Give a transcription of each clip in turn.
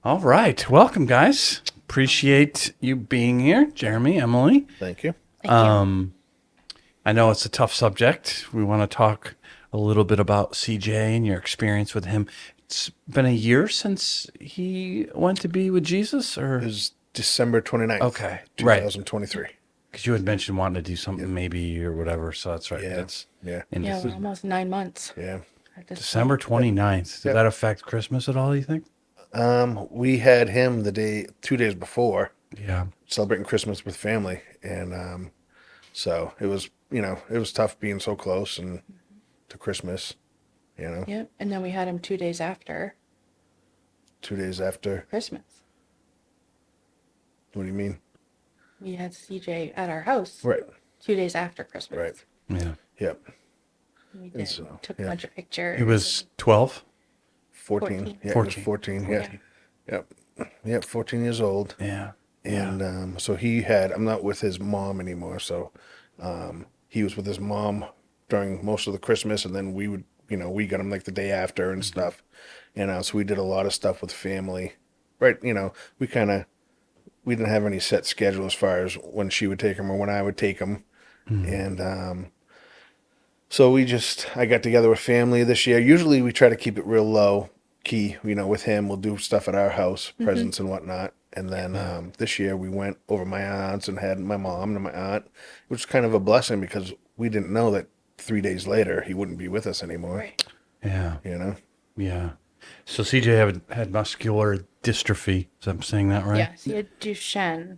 All right. Welcome, guys. Appreciate you being here, Jereme, Emily. Thank you. Thank you. I know it's a tough subject. We want to talk a little bit about CJ and your experience with him. It's been a year since he went to be with Jesus, It or was December 29th, okay, right? 2023. Because you had mentioned wanting to do something maybe or whatever. So that's right. Yeah. That's Yeah. in Yeah, we're almost 9 months Yeah. at this December point. 29th. Did Yep. that affect Christmas at all, you think? We had him 2 days before, Yeah. celebrating Christmas with family. And so it was, it was tough being so close and to Christmas. Yep. And then we had him 2 days after 2 days after. Christmas. What do you mean? We had CJ at our house Right. 2 days after Christmas. Right. Yeah. Yep. We And did. so, Took a yeah. bunch of pictures. He was 12? 14. 14. Yeah, 14. he was 14. Yeah. Yeah. Yep. Yep. 14 years old. Yeah. And so I'm not with his mom anymore. So he was with his mom during most of the Christmas. And then we got him like the day after and stuff. So we did a lot of stuff with family. Right. We didn't have any set schedule as far as when she would take him or when I would take him. And so I got together with family this year. Usually we try to keep it real low key, with him. We'll do stuff at our house, presents and whatnot. And then this year we went over my aunt's and had my mom and my aunt, which was kind of a blessing because we didn't know that 3 days later he wouldn't be with us anymore. Right. Yeah. You know? Yeah. So CJ had muscular dystrophy. Is I'm saying that right? Yes, he had Duchenne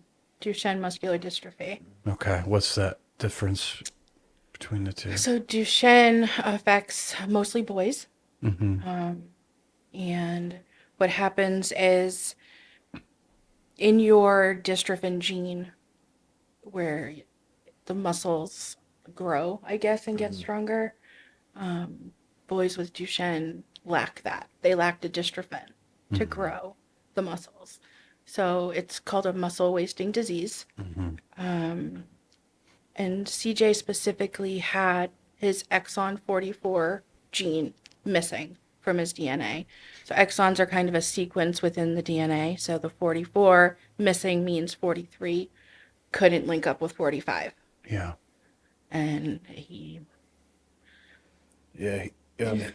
Muscular Dystrophy. Okay. What's that difference between the two? So Duchenne affects mostly boys. Mm-hmm. And what happens is in your dystrophin gene, where the muscles grow, I guess, and get stronger, boys with Duchenne lack that. They lack the dystrophin to grow the muscles. So it's called a muscle wasting disease. And CJ specifically had his exon 44 gene missing from his DNA. So exons are kind of a sequence within the DNA. So the 44 missing means 43 couldn't link up with 45. Yeah. And he Yeah.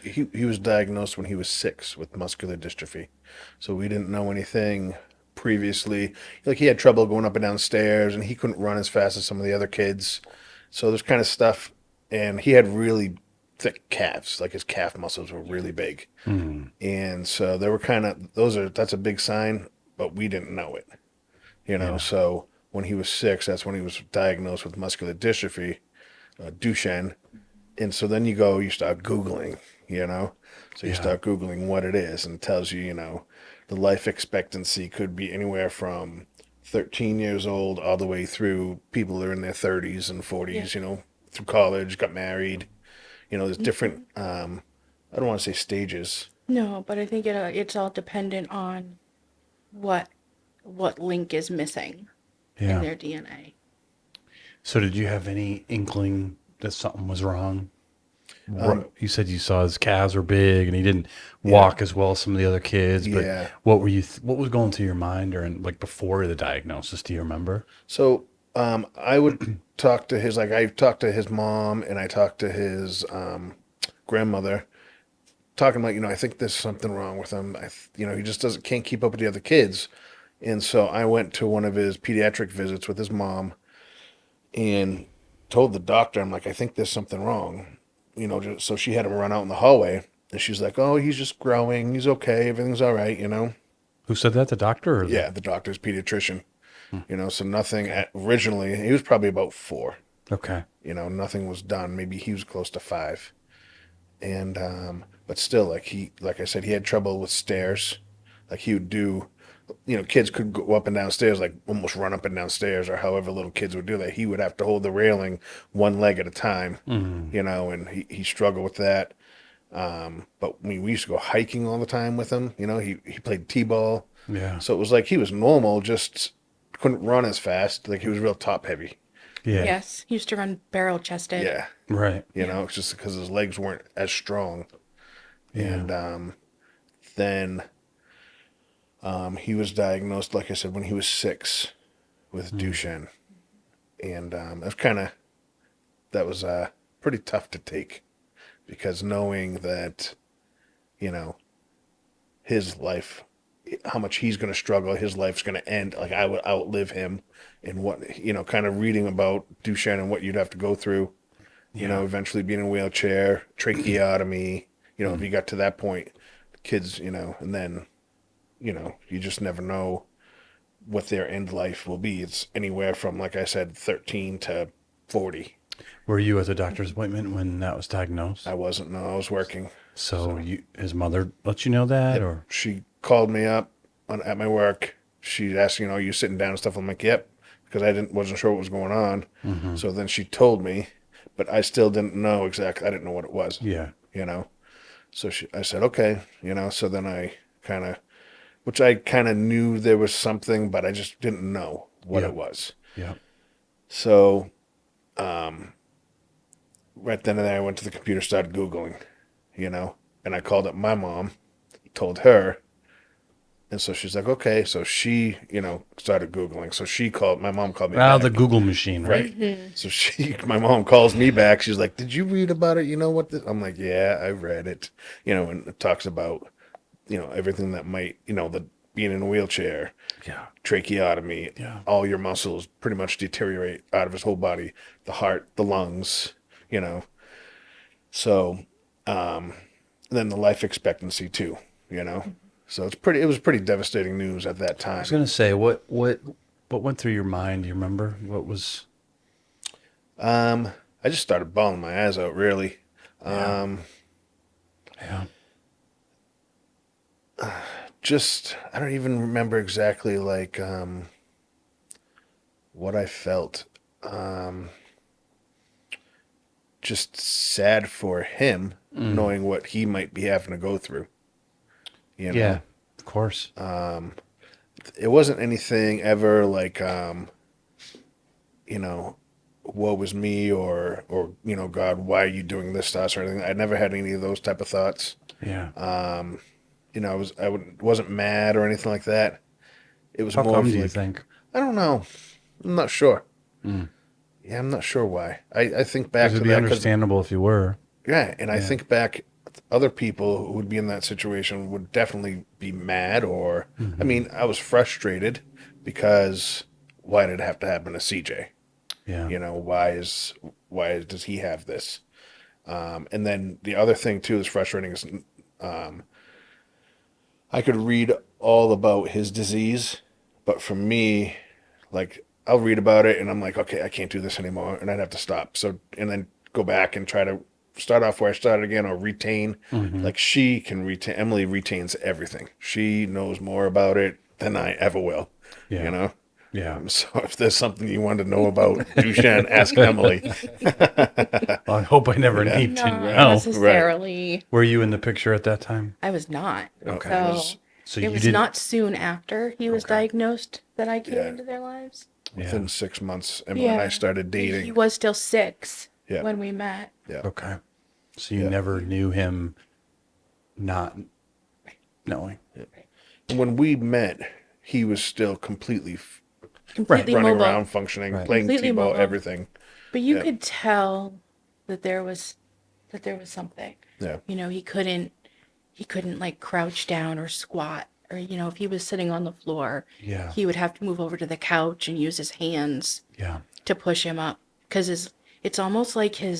He was diagnosed when he was 6 with muscular dystrophy. So we didn't know anything previously. Like he had trouble going up and down stairs and he couldn't run as fast as some of the other kids. So there's kind of stuff. And he had really thick calves, like his calf muscles were really big. And so they were that's a big sign, but we didn't know it. So when he was 6, that's when he was diagnosed with muscular dystrophy, Duchenne. And so then you start Googling, So you start Googling what it is, and it tells you, the life expectancy could be anywhere from 13 years old all the way through people that are in their 30s and 40s, through college, got married. There's different, I don't want to say stages. no, but I think it's all dependent on what link is missing in Yeah. their DNA. So did you have any inkling that something was wrong? You said you saw his calves were big and he didn't walk as well as some of the other kids. But Yeah. what what was going through your mind during, like, before the diagnosis? Do you remember? So I would talk to I talked to his mom and I talked to his grandmother, talking about, I think there's something wrong with him. He just can't keep up with the other kids. And so I went to one of his pediatric visits with his mom and told the doctor, I'm like, I think there's something wrong. So she had him run out in the hallway and she's like, oh, he's just growing. He's okay. Everything's all right, Who said that? The doctor? Or Yeah, the doctor's pediatrician. So nothing originally, he was probably about 4. Okay. Nothing was done. Maybe he was close to 5. And, but still, like I said, he had trouble with stairs. Like he would do, kids could go up and down stairs, like almost run up and down stairs or however little kids would do that. He would have to hold the railing one leg at a time, and he struggled with that. But we used to go hiking all the time with him. He played t-ball. Yeah. So it was like he was normal, just couldn't run as fast. Like he was real top heavy. Yeah. Yes, he used to run barrel chested. Yeah. Right. It's just because his legs weren't as strong. Yeah. And then He was diagnosed, like I said, when he was 6 with Duchenne. And that was pretty tough to take, because knowing that, you know, his life, how much he's going to struggle, his life's going to end. Like, I would outlive him, and what, kind of reading about Duchenne and what you'd have to go through, eventually being in a wheelchair, tracheotomy, if you got to that point, kids, and then, you just never know what their end life will be. It's anywhere from, like I said, 13 to 40. Were you at the doctor's appointment when that was diagnosed? I wasn't, no, I was working. So his mother let you know that, or? She called me up at my work. She asked, are you sitting down and stuff? I'm like, yep, because I wasn't sure what was going on. Mm-hmm. So then she told me, but I still didn't know exactly. I didn't know what it was. Yeah. So I said, okay, so then I which I kind of knew there was something, but I just didn't know what it was. Yeah. So, right then and there, I went to the computer, started Googling, and I called up my mom, told her, and so she's like, okay. So she, started Googling. So my mom called me back. The Google machine, right? So my mom calls me back. She's like, did you read about it? You know what? I'm like, yeah, I read it, and it talks about, everything that might, the being in a wheelchair, tracheotomy, all your muscles pretty much deteriorate out of his whole body, the heart, the lungs, So, then the life expectancy too, So it was pretty devastating news at that time. I was gonna say, what went through your mind? Do you remember what was? I just started bawling my eyes out, really. Yeah. I don't even remember exactly like what I felt. Just sad for him, knowing what he might be having to go through. Yeah, of course. It wasn't anything ever like, woe was me, or God, why are you doing this to us, or anything. I never had any of those type of thoughts. Yeah. I wasn't mad or anything like that. It was How more come of do you like, think? I don't know. I'm not sure. Yeah, I'm not sure why. I think back Because to it'd be that. understandable if you were. Yeah, and I think back, other people who would be in that situation would definitely be mad, or, I mean, I was frustrated because why did it have to happen to CJ? Yeah. Why does he have this? And then the other thing too that's frustrating is, I could read all about his disease, but for me, like, I'll read about it and I'm like, okay, I can't do this anymore, and I'd have to stop. So, and then go back and try to start off where I started again, or retain. Like, she can retain. Emily retains everything. She knows more about it than I ever will. Yeah. Yeah. So if there's something you want to know about Duchenne, ask Emily. Well, I hope I never need to Not know. necessarily. Were you in the picture at that time? I was not. Okay. So you it was didn't. not soon after he was diagnosed that I came Yeah. into their lives. Within 6 months, Emily and I started dating. He was still 6 Yeah. when we met. Yeah. Okay. So you never knew him not knowing. When we met, he was still completely Completely running mobile. around, functioning, playing Completely t-ball, mobile. everything. But you could tell that there was something. Yeah. He couldn't like crouch down or squat, or if he was sitting on the floor, Yeah. he would have to move over to the couch and use his hands Yeah. to push him up, because it's almost like he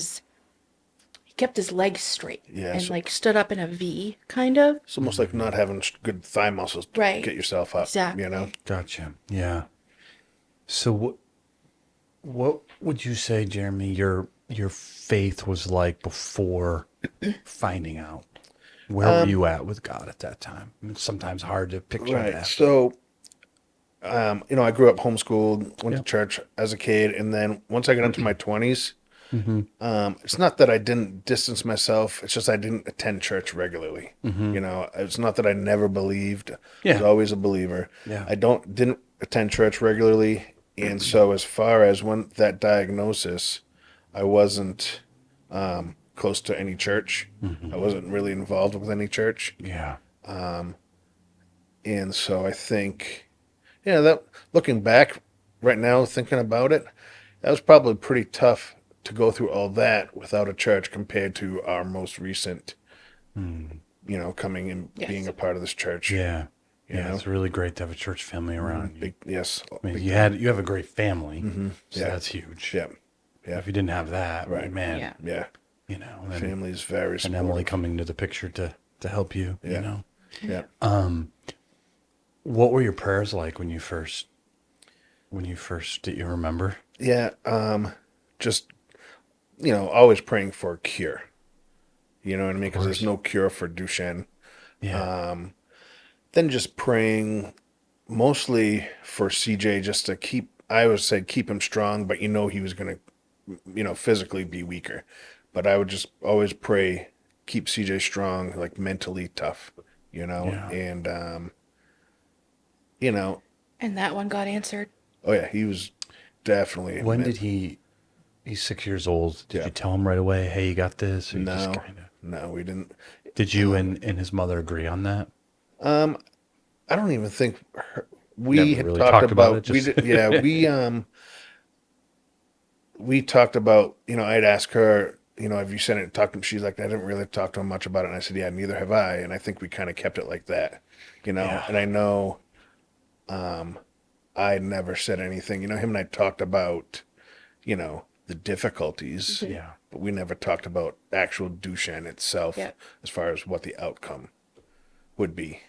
kept his legs straight and like stood up in a V, kind of. It's almost like not having good thigh muscles to get yourself up. Exactly. Gotcha. Yeah. So what would you say, Jeremy, your faith was like before finding out? Where were you at with God at that time? It's sometimes hard to picture that. So, I grew up homeschooled, went to church as a kid, and then once I got into my 20s, it's not that I didn't distance myself. It's just I didn't attend church regularly. It's not that I never believed. I was always a believer. Yeah. I didn't attend church regularly, and so as far as when that diagnosis, I wasn't close to any church. I wasn't really involved with any church. Yeah. And so I think, yeah, that looking back right now, thinking about it, that was probably pretty tough to go through all that without a church compared to our most recent, coming and being Yes. a part of this church. Yeah. You Yeah. know? It's really great to have a church family around you. Big, yes. I mean, big you time. have a great family, so Yeah. that's huge. Yeah. Yeah. If you didn't have that, Right. man, Yeah. Yeah. then, Family's very and supportive. Emily coming to the picture to help you, Yeah. Yeah. What were your prayers like when you first do you remember? Yeah. Just, always praying for a cure. You know what I mean? Because there's course. no cure for Duchenne. Yeah. Then just praying mostly for CJ just to I would say keep him strong, but he was going to, physically be weaker. But I would just always pray, keep CJ strong, like mentally tough, Yeah. and, And that one got answered. oh yeah, he was definitely. When did he's 6 years old. Did Yeah. you tell him right away, hey, you got this? Or you just No, kind of, no, we didn't. did you and his mother agree on that? I don't even think we Never had really talked talked about about. it, We just- did, yeah, we talked about. I'd ask her. Have you sent it? Talked to him? She's like, I didn't really talk to him much about it. And I said, yeah, neither have I. And I think we kind of kept it like that. Yeah. And I know, I never said anything. Him and I talked about, the difficulties. Yeah. But we never talked about actual Duchenne itself, Yep. as far as what the outcome would be.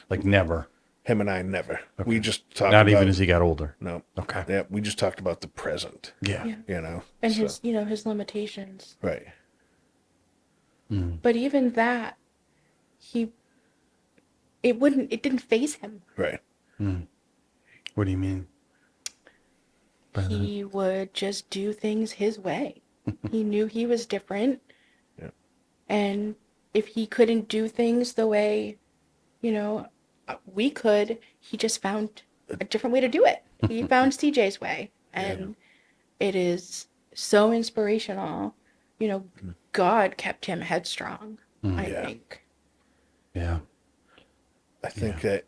Like never. Him and I never. We just talked Not about, even as he got older. no. Okay. Yeah, we just talked about the present. Yeah. Yeah. And so- his limitations. right. But even that, it didn't phase him. Right. What do you mean? by that? He would just do things his way. He knew he was different. Yeah. And if he couldn't do things the way, we could, he just found a different way to do it. He found CJ's way. And it is so inspirational. God kept him headstrong, I Yeah. think. Yeah. I think that,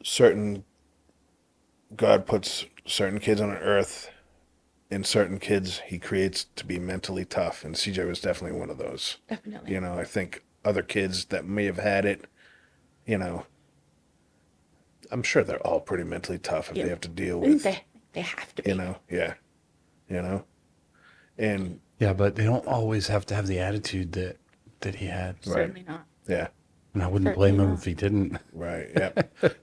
certain God puts certain kids on earth, and certain kids he creates to be mentally tough, and CJ was definitely one of those. Definitely. I think other kids that may have had it, I'm sure they're all pretty mentally tough if Yeah. they have to deal And with, they have to be. yeah, and Yeah, but they don't always have to have the attitude that he had. Certainly not. yeah, And I wouldn't Certainly blame him not. if he didn't. right, yeah.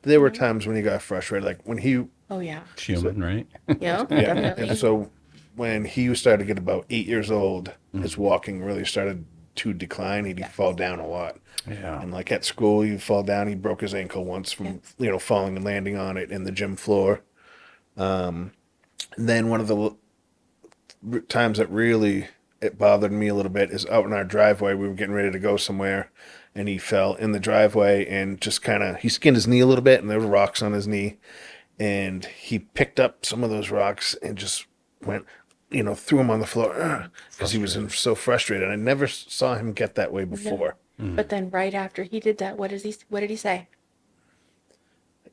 There were times when he got frustrated, like when he, Oh, yeah. It's human, right? Yeah, yeah, definitely. and so when he started to get about 8 years old, his walking really started to decline. He'd fall down a lot. Yeah. And like at school, he'd fall down. He broke his ankle once from, falling and landing on it in the gym floor. And then one of the times that really it bothered me a little bit is out in our driveway. We were getting ready to go somewhere, and he fell in the driveway and just he skinned his knee a little bit, and there were rocks on his knee. And he picked up some of those rocks and just went, threw them on the floor because he was so frustrated. I never saw him get that way before. But then right after he did that, what did he say?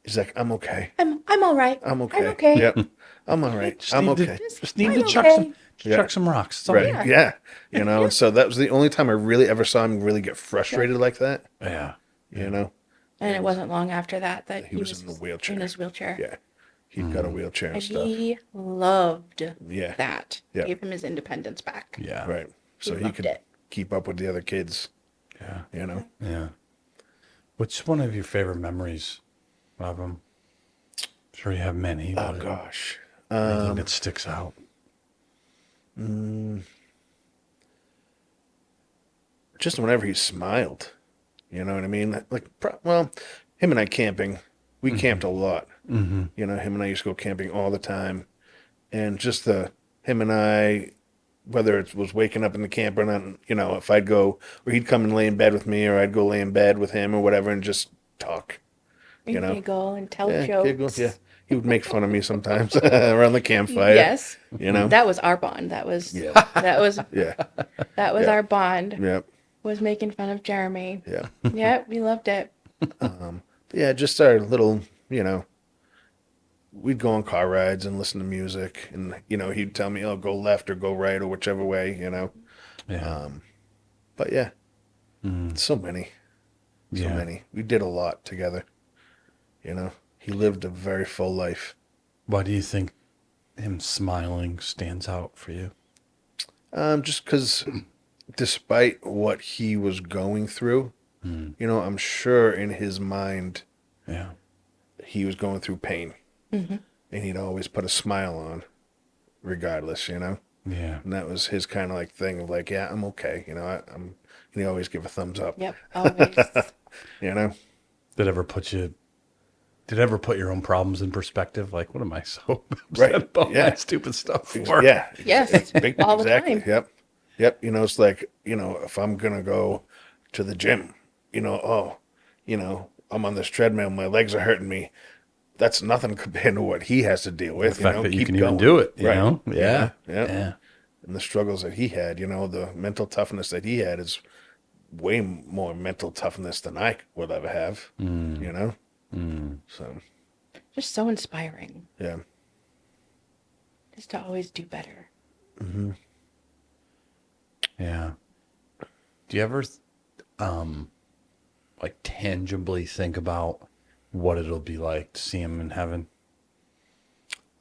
He's like, I'm okay. I'm all right. I'm okay. I'm okay. Yep. I'm all right. I'm okay. Just need I'm to chuck okay. chuck some rocks. That's all Right. you need. Yeah. And so that was the only time I really ever saw him really get frustrated like that. Yeah. And it wasn't long after that He was in the wheelchair. In his wheelchair. Yeah. He'd got a wheelchair and And stuff. he loved Yeah. that. Yeah. Gave him his independence back. Yeah. Right. So he loved could it. keep up with the other kids, Yeah. Yeah. What's one of your favorite memories of him? Sure you have many, Oh, but gosh. anything that sticks out. Just whenever he smiled. You know what I mean? Like, him and I camping, we camped a lot. Mm-hmm. Him and I used to go camping all the time. And just him and I, whether it was waking up in the camper and, if I'd go, or he'd come and lay in bed with me, or I'd go lay in bed with him or whatever and just talk. And giggle and tell jokes. Giggle, yeah. He would make fun of me sometimes around the campfire. Yes. You know? That was our bond. That was Yeah. that was Yeah. that was Yeah. our bond. Yep. was making fun of Jeremy. Yeah. Yeah, we loved it. Yeah, just our little, we'd go on car rides and listen to music, and he'd tell me, "Oh, go left or go right or whichever way." Yeah. But yeah, Mm. so many, so Yeah. many. We did a lot together. He lived a very full life. Why do you think him smiling stands out for you? Just because, despite what he was going through, Mm. I'm sure in his mind Yeah. he was going through pain, Mm-hmm. and he'd always put a smile on, regardless. Yeah. And that was his kind of like thing of like, yeah, I'm okay. And he always give a thumbs up. Yep, always. You know? Did it ever put your own problems in perspective? Like, what am I so Right. upset about Yeah. that stupid stuff for? Yeah. Yes, It's big, all the exactly. time. Yep. Yep. It's like, if I'm going to go to the gym, I'm on this treadmill, my legs are hurting me. That's nothing compared to what he has to deal with. The fact that you Keep can going. even do it, you Right. know? Yeah. Yeah. Yeah. And the struggles that he had, the mental toughness that he had is way more mental toughness than I would ever have, So, Just so inspiring. yeah. Just to always do better. Yeah. Do you ever, like tangibly think about what it'll be like to see him in heaven?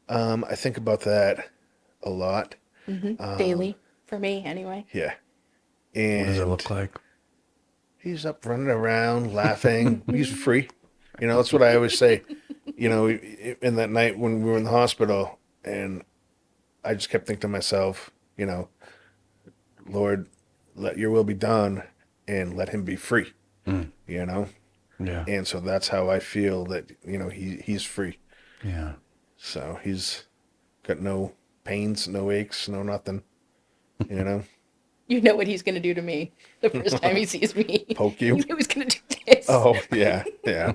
I think about that a lot. Daily, for me, anyway. Yeah. What does it And look like? he's up running around, laughing. He's free. That's what I always say. In that night when we were in the hospital, and I just kept thinking to myself, Lord, let your will be done and let him be free. Yeah. And so that's how I feel that, he's free. Yeah. So he's got no pains, no aches, no nothing, You know what he's going to do to me the first time he sees me. Poke you? He was going to do this. Oh, yeah, yeah.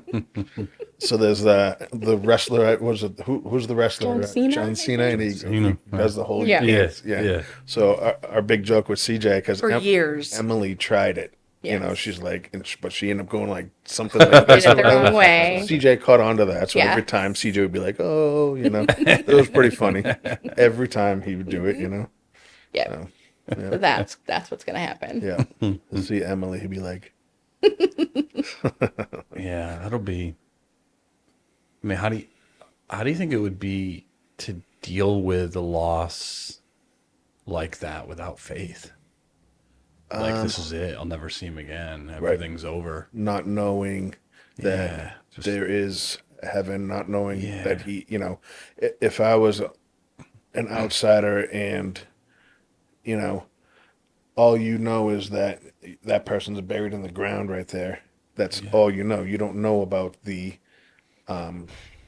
So there's the wrestler, who's the wrestler? John Cena, John I Cena, and he Cena, does the whole Yeah. dance. Yeah, Yeah. yeah. So our big joke with CJ, because For years. Emily tried it. Yes. She's like, but she ended up going like something like this. Did it the wrong way. CJ caught on to that, so Yeah. every time CJ would be like, "Oh," it was pretty funny. Every time he would do it, Yeah. Yeah. So that's what's going to happen. Yeah. You'll see Emily, he'd be like, Yeah. That'll be, I mean, how do you think it would be to deal with a loss like that without faith? Like, this is it. I'll never see him again. Everything's over. not knowing that Yeah, just- there is heaven, not knowing Yeah. that he, if I was an outsider and, all is that that person's buried in the ground right there. That's all you know. You don't know about the, Yeah.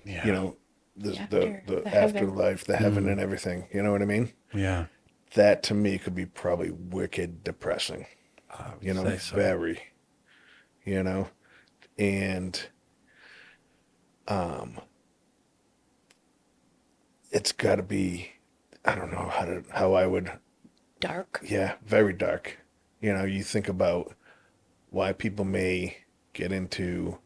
the The heaven. afterlife, the heaven and everything. You know what I mean? Yeah. That to me could be probably wicked depressing. I would say so. Very, and it's got to be, I don't know how I would, Dark. yeah, very dark. You think about why people may get into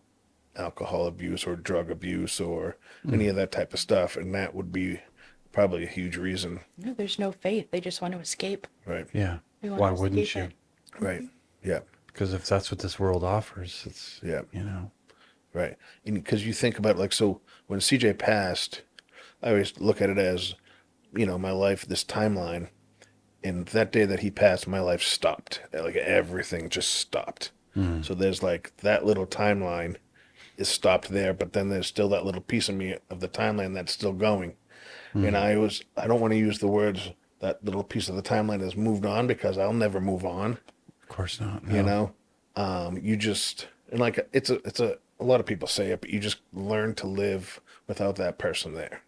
alcohol abuse or drug abuse or any of that type of stuff, and that would be probably a huge reason, No, there's no faith. They just want to escape. right? Yeah. We want Why to wouldn't escape you? it. Right. Yeah. Because if that's what this world offers, it's, Yeah. Right. And because you think about like, so when CJ passed, I always look at it as, my life, this timeline. And that day that he passed, my life stopped. Like everything just stopped. So there's like that little timeline is stopped there, but then there's still that little piece of me of the timeline that's still going. And I don't want to use the words that little piece of the timeline has moved on because I'll never move on. of course not. You No. know, you just, and like a lot of people say it, but you just learn to live without that person there.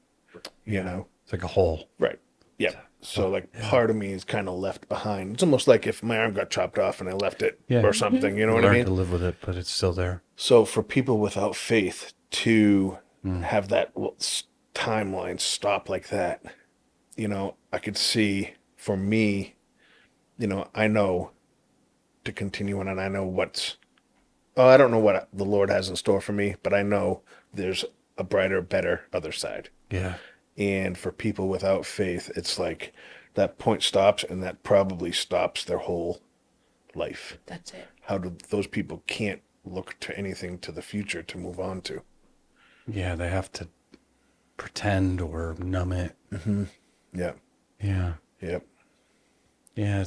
You know, It's like a hole. right? Yeah. So like part of me is kind of left behind. It's almost like if my arm got chopped off and I left it Yeah. or something. You know what Learn I mean? to live with it, but it's still there. So for people without faith to have that timeline stop like that, I could see for me, I know to continue on, and I know I don't know what the Lord has in store for me, but I know there's a brighter, better other side. Yeah. And for people without faith, it's like that point stops, and that probably stops their whole life. That's it. How do those people can't look to anything to the future to move on to? Yeah, they have to pretend or numb it. Yeah. Yeah. Yep. Yeah,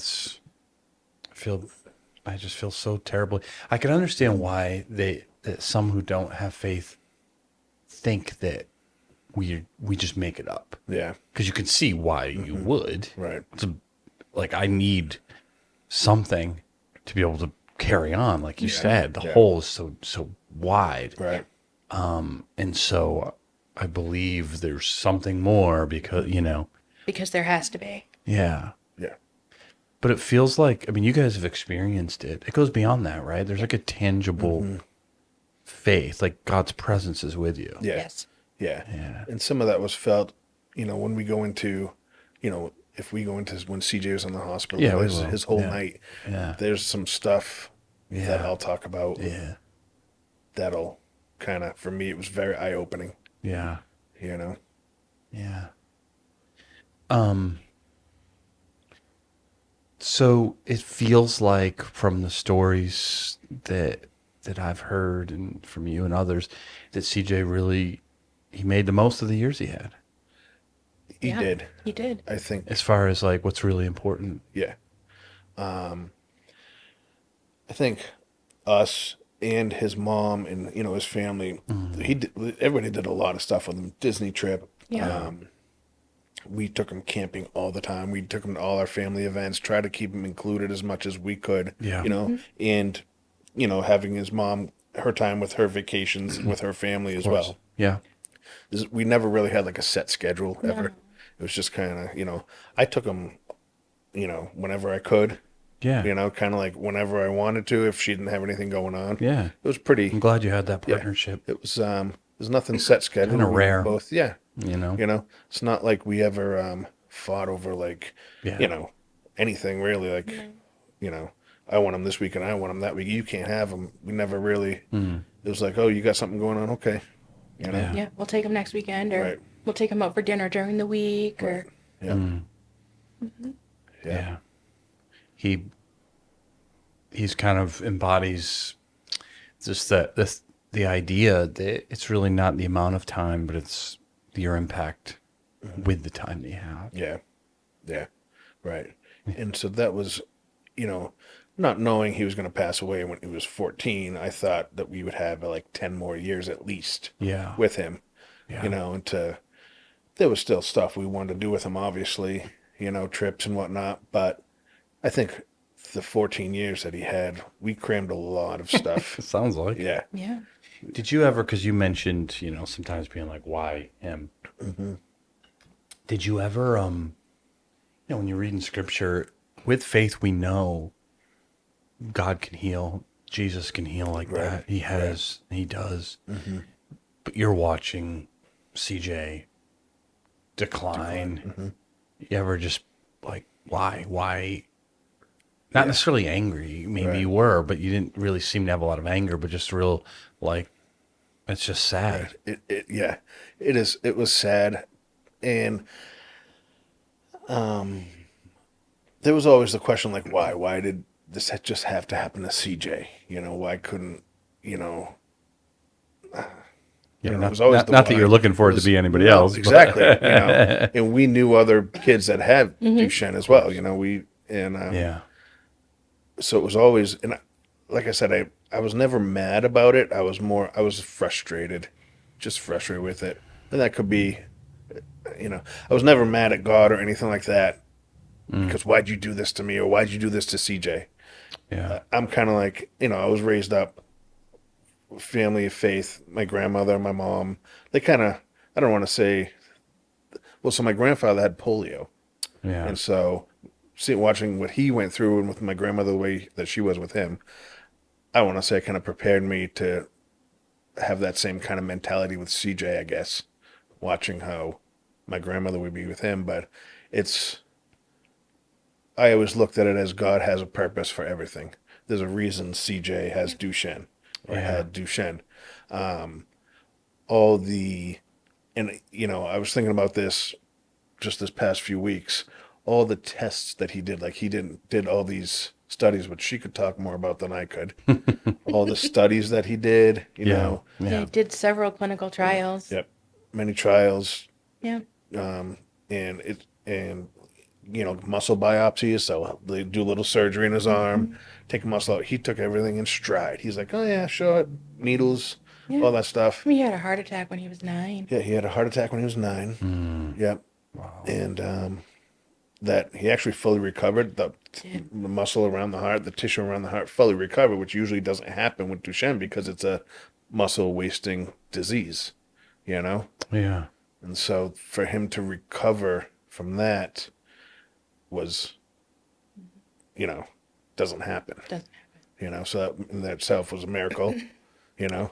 I just feel so terribly. I can understand why that some who don't have faith think that we just make it up. Yeah. Because you can see why you would. Right. Like, I need something to be able to carry on. Like you said, the Yeah. hole is so wide. Right. And so I believe there's something more because, Because there has to be. yeah. Yeah. But it feels like, I mean, you guys have experienced it. It goes beyond that, right? There's like a tangible faith, like God's presence is with you. Yeah. Yes. Yeah. Yeah. And some of that was felt, when we go into, if we go into when CJ was in the hospital, Yeah, we his, will. his whole Yeah. night, Yeah. there's some stuff that Yeah. I'll talk about Yeah. that'll kind of, for me, it was very eye-opening, Yeah. you know? Yeah. So it feels like from the stories that I've heard and from you and others that CJ really he made the most of the years he had He Yeah. did. He did. I think, as far as like what's really important. yeah. I think us and his mom and, his family, everybody did a lot of stuff with him. Disney trip. Yeah. We took him camping all the time. We took him to all our family events, tried to keep him included as much as we could, Yeah. and, having his mom, her time with her vacations with her family as well. Yeah. We never really had like a set schedule ever. No. It was just kind of, I took him, whenever I could, Yeah. kind of like whenever I wanted to, if she didn't have anything going on. Yeah. It was pretty, I'm glad you had that partnership. it was, there's nothing set schedule. Kinda We rare. both, yeah. You know? It's not like we ever fought over like, Yeah. anything really. Like, I want him this week and I want him that week. You can't have him. We never really. It was like, oh, you got something going on? Okay, Yeah. Yeah. We'll take him next weekend, or Right. we'll take him out for dinner during the week, or Yeah. Yeah. He's kind of embodies just the idea that it's really not the amount of time, but it's your impact with the time that you have. Yeah. Yeah. Right. And so that was, not knowing he was going to pass away when he was 14, I thought that we would have like 10 more years at least Yeah. with him, Yeah. and there was still stuff we wanted to do with him, obviously, trips and whatnot. But I think the 14 years that he had, we crammed a lot of stuff. It sounds like. Yeah. yeah. Did you ever, because you mentioned, sometimes being like, why him? Did you ever, when you're reading scripture, with faith, we know God can heal, Jesus can heal like Right. that. He has, he does. But you're watching CJ decline. You ever just like, why? Not necessarily angry. Maybe Right. you were, but you didn't really seem to have a lot of anger, but just real, like, it's just sad. Yeah, it is. It was sad. And, there was always the question, like, why? Why did this just have to happen to CJ? Why couldn't, Yeah, it not, was always not, the not that why. you're looking for it to was- be anybody no, else. but- exactly. And we knew other kids that had Duchenne as well. Yeah. So it was always, and like I said, I was never mad about it. I was frustrated, just frustrated with it. And that could be, I was never mad at God or anything like that. Because why'd you do this to me, or why'd you do this to CJ? Yeah. I'm kind of like, I was raised up, family of faith. My grandmother, my mom, they kind of, I don't want to say, well, so my grandfather had polio. Yeah. And so, watching what he went through and with my grandmother, the way that she was with him, I want to say it kind of prepared me to have that same kind of mentality with CJ, I guess, watching how my grandmother would be with him. But I always looked at it as God has a purpose for everything. There's a reason CJ has Duchenne or Yeah. had Duchenne. All the, and I was thinking about this just this past few weeks. All the tests that he did, like he did all these studies, which she could talk more about than I could. All the studies that he did, Yeah. They did several clinical trials. Yep, many trials, Yeah. and muscle biopsies. So they do a little surgery in his arm, take a muscle out. He took everything in stride. He's like, oh yeah, sure, needles, Yeah. all that stuff. He had a heart attack when he was 9. Yeah, he had a heart attack when he was 9. Yep. Wow. And that he actually fully recovered. The muscle around the heart, the tissue around the heart fully recovered, which usually doesn't happen with Duchenne because it's a muscle wasting disease, Yeah. And so for him to recover from that was, doesn't happen, Doesn't happen. So that in that itself was a miracle, Yeah,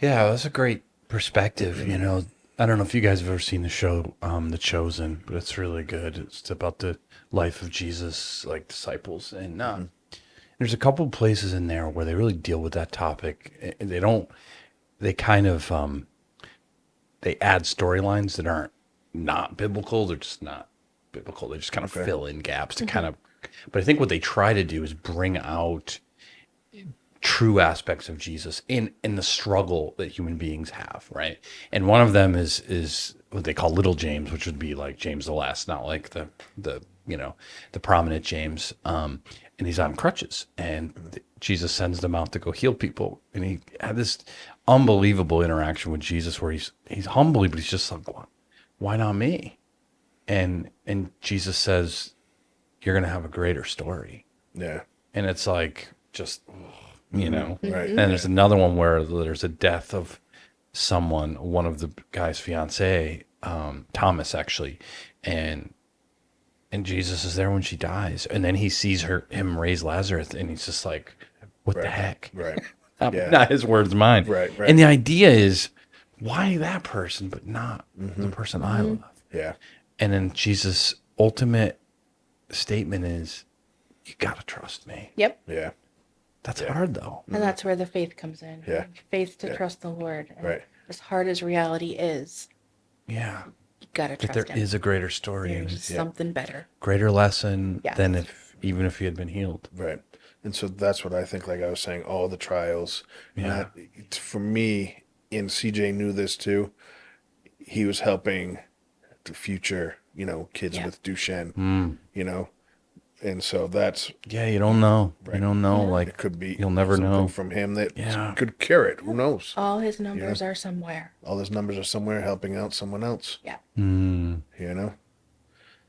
that's a great perspective. I don't know if you guys have ever seen the show, The Chosen, but it's really good. It's about the life of Jesus, like disciples, and there's a couple places in there where they really deal with that topic. And they add storylines that aren't not biblical. They're just not biblical. They just kind of fill in gaps to kind of. But I think what they try to do is bring out true aspects of Jesus in the struggle that human beings have, right? And one of them is what they call little James, which would be like James the Less, not like the prominent James. And he's on crutches, and Jesus sends them out to go heal people. And he had this unbelievable interaction with Jesus where he's humbly, but he's just like, why not me? And Jesus says, you're gonna have a greater story. Yeah. And it's like just Right. and there's another one where there's a death of someone, one of the guy's fiance, Thomas actually, and Jesus is there when she dies, and then he sees him raise Lazarus, and he's just like, what the heck? Right. Not his words, mine. Right. And the idea is, why that person, but not the person I love? Yeah. And then Jesus' ultimate statement is, you gotta trust me. Yep. Yeah. That's hard though. And that's where the faith comes in. Yeah. Faith to trust the Lord. And Right. as hard as reality is, Yeah. you gotta That trust there him. is a greater story and There's something better. greater lesson Yes. than even if he had been healed. Right. And so that's what I think, like I was saying, all the trials. Yeah. For me, and CJ knew this too, he was helping the future, kids with Duchenne, and so that's, Yeah, you don't know. You don't know. Like it could be you'll never something know. from him that Yeah. could cure it. Who knows? All his numbers are somewhere. All his numbers are somewhere helping out someone else, Yeah. Mm.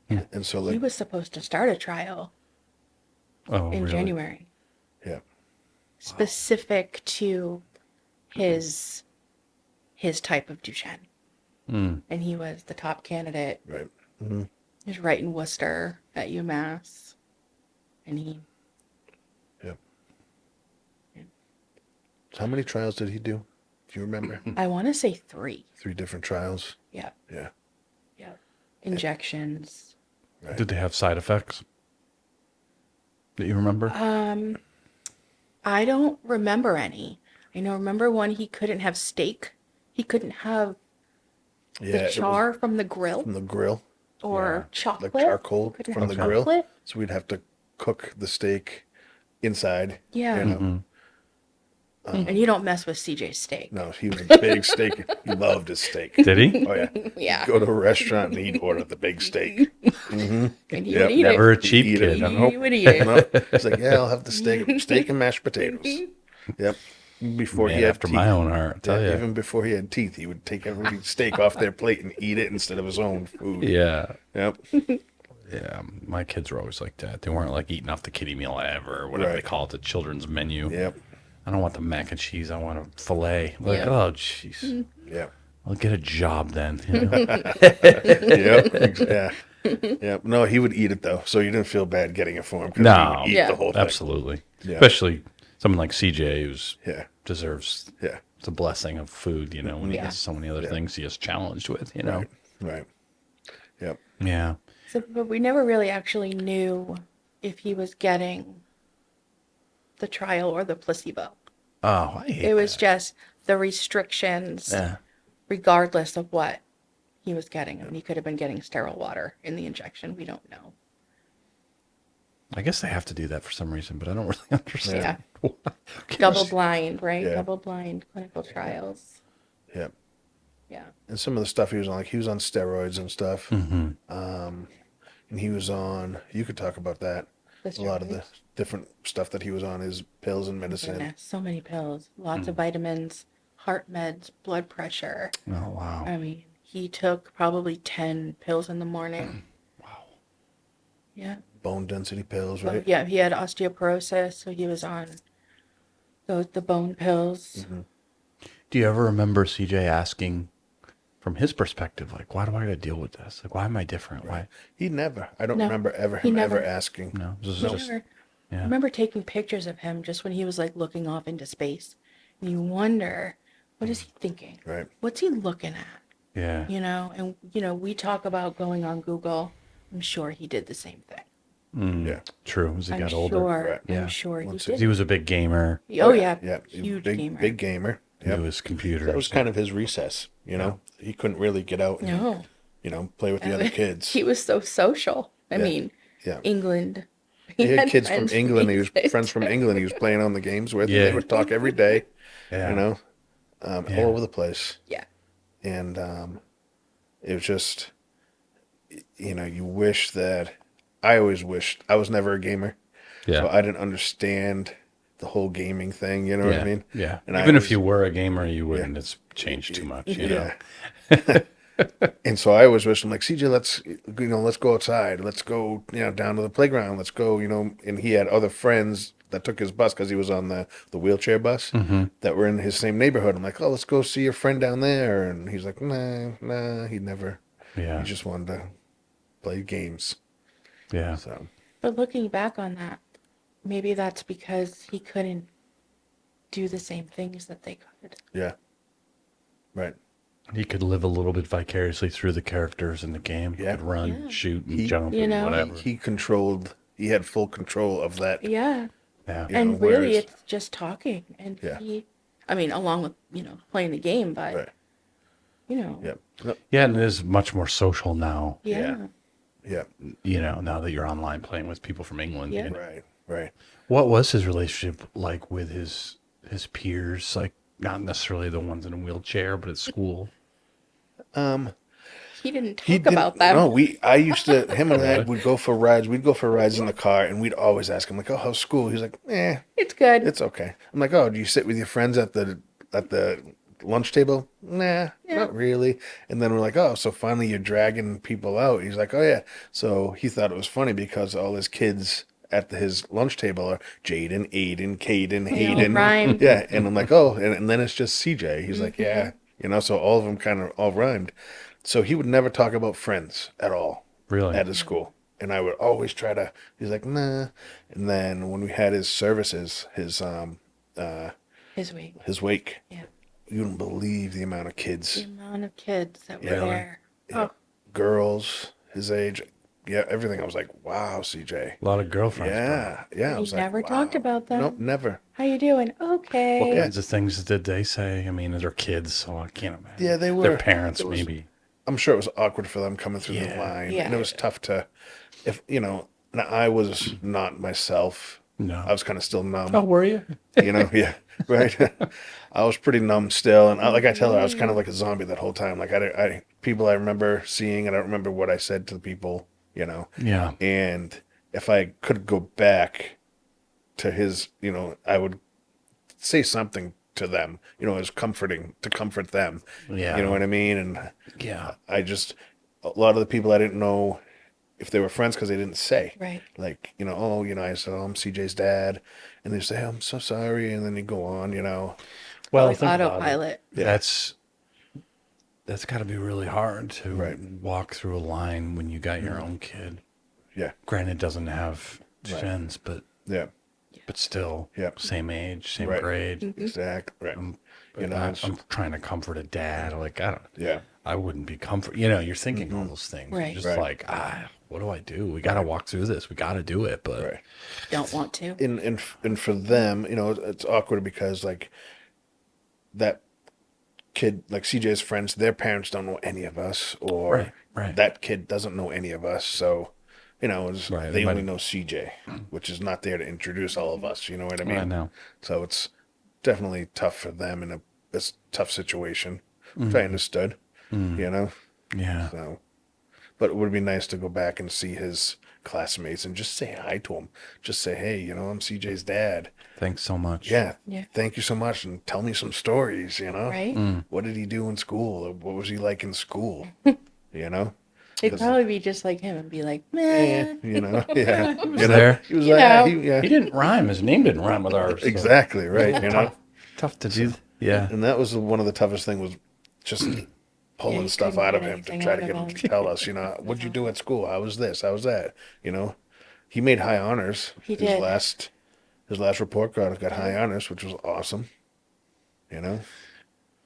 And so He like, was supposed to start a trial Oh, in really? January, yeah, specific to his type of Duchenne. Mm. And he was the top candidate. right. He was right in Worcester at UMass. And he, Yep. So how many trials did he do? Do you remember? I want to say 3. 3 different trials. Yeah. Yeah. Yeah. Injections. Right. Did they have side effects that you remember? I don't remember any. Remember one, he couldn't have steak. He couldn't have Yeah. the it was char from the grill from the grill, or chocolate. like charcoal Couldn't from have the grill. chocolate. So we'd have to cook the steak inside. Yeah. And you don't mess with CJ's steak. No, he was a big steak. He loved his steak. Did he? Oh yeah. Yeah. Go to a restaurant and he'd order the big steak. And he Yep. would eat Never a it. cheap Eat it. kid. He would eat it. No, he's like, yeah, I'll have the steak and mashed potatoes. Yep. Before Man he had after teeth. my own heart, I tell Yeah, ya. even before he had teeth, he would take every steak off their plate and eat it instead of his own food. Yeah. Yep. Yeah. My kids were always like that. They weren't like eating off the kiddie meal ever or whatever Right. they call it, the children's menu. Yep. I don't want the mac and cheese. I want a filet. Like, Yeah. oh, jeez. Yep. I'll get a job then. Yep. Yeah. Yep. No, he would eat it though, so you didn't feel bad getting it for him. 'Cause No. he would eat Yeah. the whole thing. Absolutely. Yeah. Especially someone like CJ who's Yeah. deserves Yeah. the blessing of food, when he Yeah. has so many other things he is challenged with. Right. Yep. Yeah. But we never really actually knew if he was getting the trial or the placebo. Oh, I hate It was that. just the restrictions, Yeah. regardless of what he was getting. I mean, he could have been getting sterile water in the injection. We don't know. I guess they have to do that for some reason, but I don't really understand. Yeah. Why. Double blind, right? Yeah. Double blind clinical trials. Yeah. Yeah. And some of the stuff he was on, like he was on steroids and stuff. Mm-hmm. And he was on, you could talk about that. The A lot of the steroids. different stuff that he was on, his pills and medicine. Goodness, so many pills, lots of vitamins, heart meds, blood pressure. Oh, wow. I mean, he took probably 10 pills in the morning. Wow. Yeah. Bone density pills, Well, right? yeah, he had osteoporosis, so he was on the bone pills. Do you ever remember CJ asking from his perspective, like, why do I got to deal with this? Like, why am I different? Why? He never, I don't No, remember he him never. ever asking. No, this is He just, never- I yeah. remember taking pictures of him just when he was like looking off into space. And you wonder, what is he thinking? Right. What's he looking at? Yeah. You know, and we talk about going on Google. I'm sure he did the same thing. Yeah. True. As he I'm got older. Right. I'm Yeah. sure he Once did. He was a big gamer. Oh yeah, Yeah. huge big, gamer. Big gamer. Knew Yep. his computers. That was kind of his recess, you know? He couldn't really get out and, No, play with the other kids. he was so social. I mean, Yeah. England. He had kids from friends England. He was England. friends from England. He was playing on the games with. Yeah. And they would talk every day, Yeah. all over the place. Yeah. And it was just, you wish that, I always wished, I was never a gamer. Yeah. So I didn't understand the whole gaming thing, you know what I mean? Yeah. And Even I if you were a gamer, you wouldn't. It's changed too much. You know? Yeah. And so I always wish, I'm like, CJ, let's go outside. Let's go, down to the playground. Let's go, and he had other friends that took his bus because he was on the wheelchair bus that were in his same neighborhood. I'm like, oh, let's go see your friend down there. And he's like, nah, he never, Yeah. he just wanted to play games. Yeah. So, But looking back on that, maybe that's because he couldn't do the same things that they could. yeah. Right. He could live a little bit vicariously through the characters in the game. Yeah. He could run, Yeah. shoot, and He- jump, You and know, whatever. He had full control of that. Yeah. Yeah. Yeah. And really, whereas- it's just talking. And Yeah. along with, playing the game, but, Right. yeah. Yeah. Yeah, and it is much more social now. Yeah. Yeah. Now that you're online playing with people from England. Yeah. you know. Right. Right. What was his relationship like with his peers? Like, not necessarily the ones in a wheelchair, but at school. He didn't talk He didn't- about them. No, him and I would go for rides. We'd go for rides in the car, and we'd always ask him, like, "Oh, how's school?" He's like, It's good. it's okay." I'm like, "Oh, do you sit with your friends at the lunch table?" Nah, not really. And then we're like, "Oh, so finally you're dragging people out." He's like, "Oh yeah." So he thought it was funny because all his kids at his lunch table are Jaden, Aiden, Caden, They all Hayden. rhyme. Yeah, and I'm like, "Oh," and then it's just CJ. He's like, "Yeah," so all of them kind of all rhymed. So he would never talk about friends at all Really? at his school. And I would always try to, he's like, nah. And then when we had his services, his His week. wake, Yeah. you wouldn't believe the amount of The kids, amount of kids that were Really? there. Yeah. girls, his age, everything. I was like, wow, CJ. A lot of girlfriends. Yeah. I He was never like, talked wow. about them. Nope, never. How you doing? Okay. What kinds of things did they say? I mean, they're kids, so I can't imagine. Yeah, they were. Their parents, it was- maybe. I'm sure it was awkward for them coming through the Yeah. line. Yeah. And it was tough to, now I was not myself. No. I was kind of still numb. Oh, were you? Yeah, right. I was pretty numb still, and like I tell her, I was kind of like a zombie that whole time. Like people I remember seeing, and I don't remember what I said to the people, Yeah. And if I could go back to his, I would say something to them, as comforting to comfort them. Yeah. You know what I mean? And Yeah. a lot of the people I didn't know if they were friends because they didn't say. Right. Like, I said, oh, I'm CJ's dad. And they say, oh, I'm so sorry. And then you go on, Well, Like think about it. autopilot. Yeah. That's got to be really hard to Right. walk through a line when you got your own kid. Yeah. Granted, doesn't have Right. fins, but Yeah. still, Yeah. same age, same Right. grade. Exactly. Right. You know, I'm trying to comfort a dad. Like, yeah, I wouldn't be comfort. You know, you're thinking all those things. You're Right. just Right. like, what do I do? We got to walk through this. We got to do it. But right. Don't want to. And for them, you know, it's awkward because like that kid, like CJ's friends, their parents don't know any of us, or right. that kid doesn't know any of us. So, you know, Right, they it only might- know CJ, which is not there to introduce all of us. You know what I mean? I know. So it's definitely tough for them in a tough situation, which Mm-hmm. I understood. You know, Yeah. so. But it would be nice to go back and see his classmates and just say hi to him. Just say, hey, you know, I'm CJ's dad. Thanks so much. Yeah. Yeah. Thank you so much. And tell me some stories, you know? Right? What did he do in school? What was he like in school? You know? They'd probably be just like him and be like, Eh, man. you know? Yeah. He was there. He was You there. know. Yeah. He didn't rhyme. His name didn't rhyme with ours. so Exactly, right. You know? Tough to do. Yeah. And that was one of the toughest things was just pulling you stuff couldn't out of get him to anything try out to of get him him. to tell us, you know, what'd you do at school? How was this? How was that? You know? He made high honors. He did. His last report card got high honors, which was awesome. You know?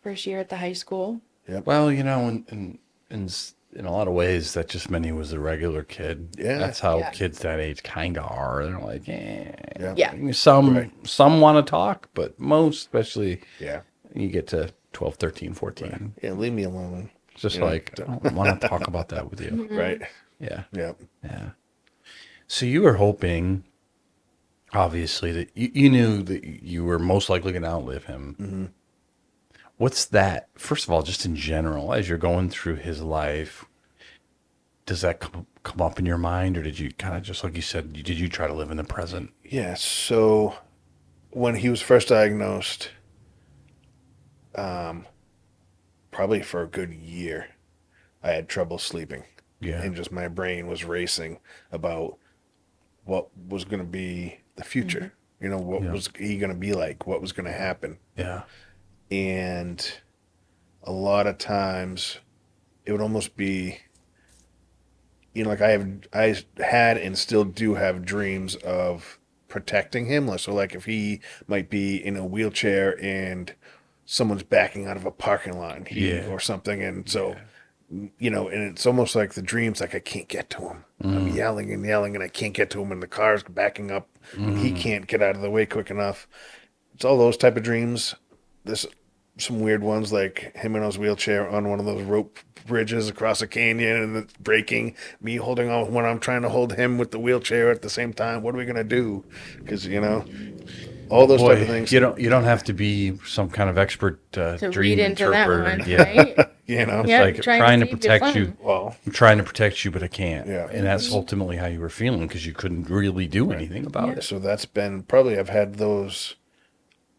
First year at the high school. Well, you know, in a lot of ways, that just meant he was a regular kid. Yeah. That's how Yeah. kids that age kind of are. They're like, Yeah. Yeah. Some want to talk, but most, especially, Yeah. you get to 12, 13, 14. Yeah, leave me alone. It's just You know, like, I don't want to talk about that with you. Right. Yeah. Yeah. Yeah. So you were hoping, obviously, that you knew that you were most likely going to outlive him. Mm-hmm. What's that? First of all, just in general, as you're going through his life, does that come up in your mind, or did you kind of just like you said, did you try to live in the present? Yeah. So when he was first diagnosed, probably for a good year, I had trouble sleeping. Yeah. And just my brain was racing about what was going to be the future. You know, what Yeah. was he going to be like? What was going to happen? Yeah. And a lot of times it would almost be, you know, like I had and still do have dreams of protecting him. So like if he might be in a wheelchair and someone's backing out of a parking lot and Yeah. or something, and so you know, and it's almost like the dreams, like I can't get to him. I'm yelling and yelling and I can't get to him, and the car's backing up and he can't get out of the way quick enough. It's all those type of dreams. There's some weird ones like him in his wheelchair on one of those rope bridges across a canyon and it's breaking. Me holding on when I'm trying to hold him with the wheelchair at the same time. What are we gonna do? Because you know, all those type of things. You don't have to be some kind of expert To dream read into that interpreter. one, Yeah. right? You know, Yeah, Like trying to protect you. well, I'm trying to protect you, but I can't. Yeah. And that's ultimately how you were feeling because you couldn't really do anything about it. so that's been probably I've had those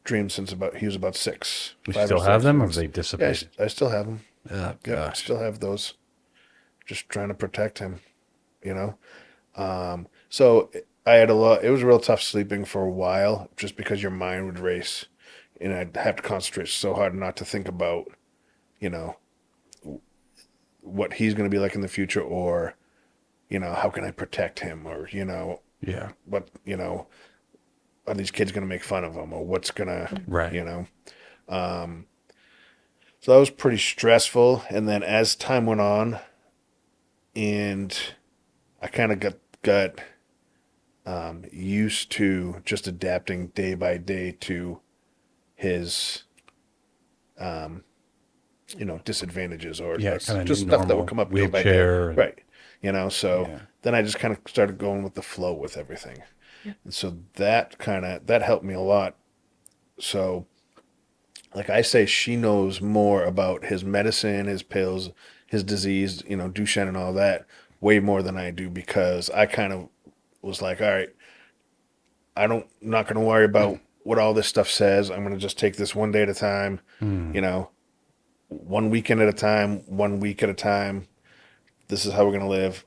dreams since he was about 6. You 5 or still have 6. them, or have they Yeah, dissipated? I still have them. Oh, Yeah, I gosh. still have those. Just trying to protect him, you know. So I had a lot. It was real tough sleeping for a while, just because your mind would race, and I'd have to concentrate so hard not to think about, you know, what he's going to be like in the future, or, you know, how can I protect him, or you know, Yeah. what, you know, are these kids going to make fun of him, or what's going to, Right. you know. So that was pretty stressful. And then as time went on, and I kind of got used to just adapting day by day to his, you know, disadvantages or Yeah, kinda just new stuff that normal, would come up day by day. wheelchair and- Right. You know, so Yeah. then I just kind of started going with the flow with everything. And so that helped me a lot. So, like I say, she knows more about his medicine, his pills, his disease, you know, Duchenne and all that, way more than I do, because I kind of was like, all right, not going to worry about what all this stuff says. I'm going to just take this one day at a time, you know, one weekend at a time, 1 week at a time. This is how we're going to live.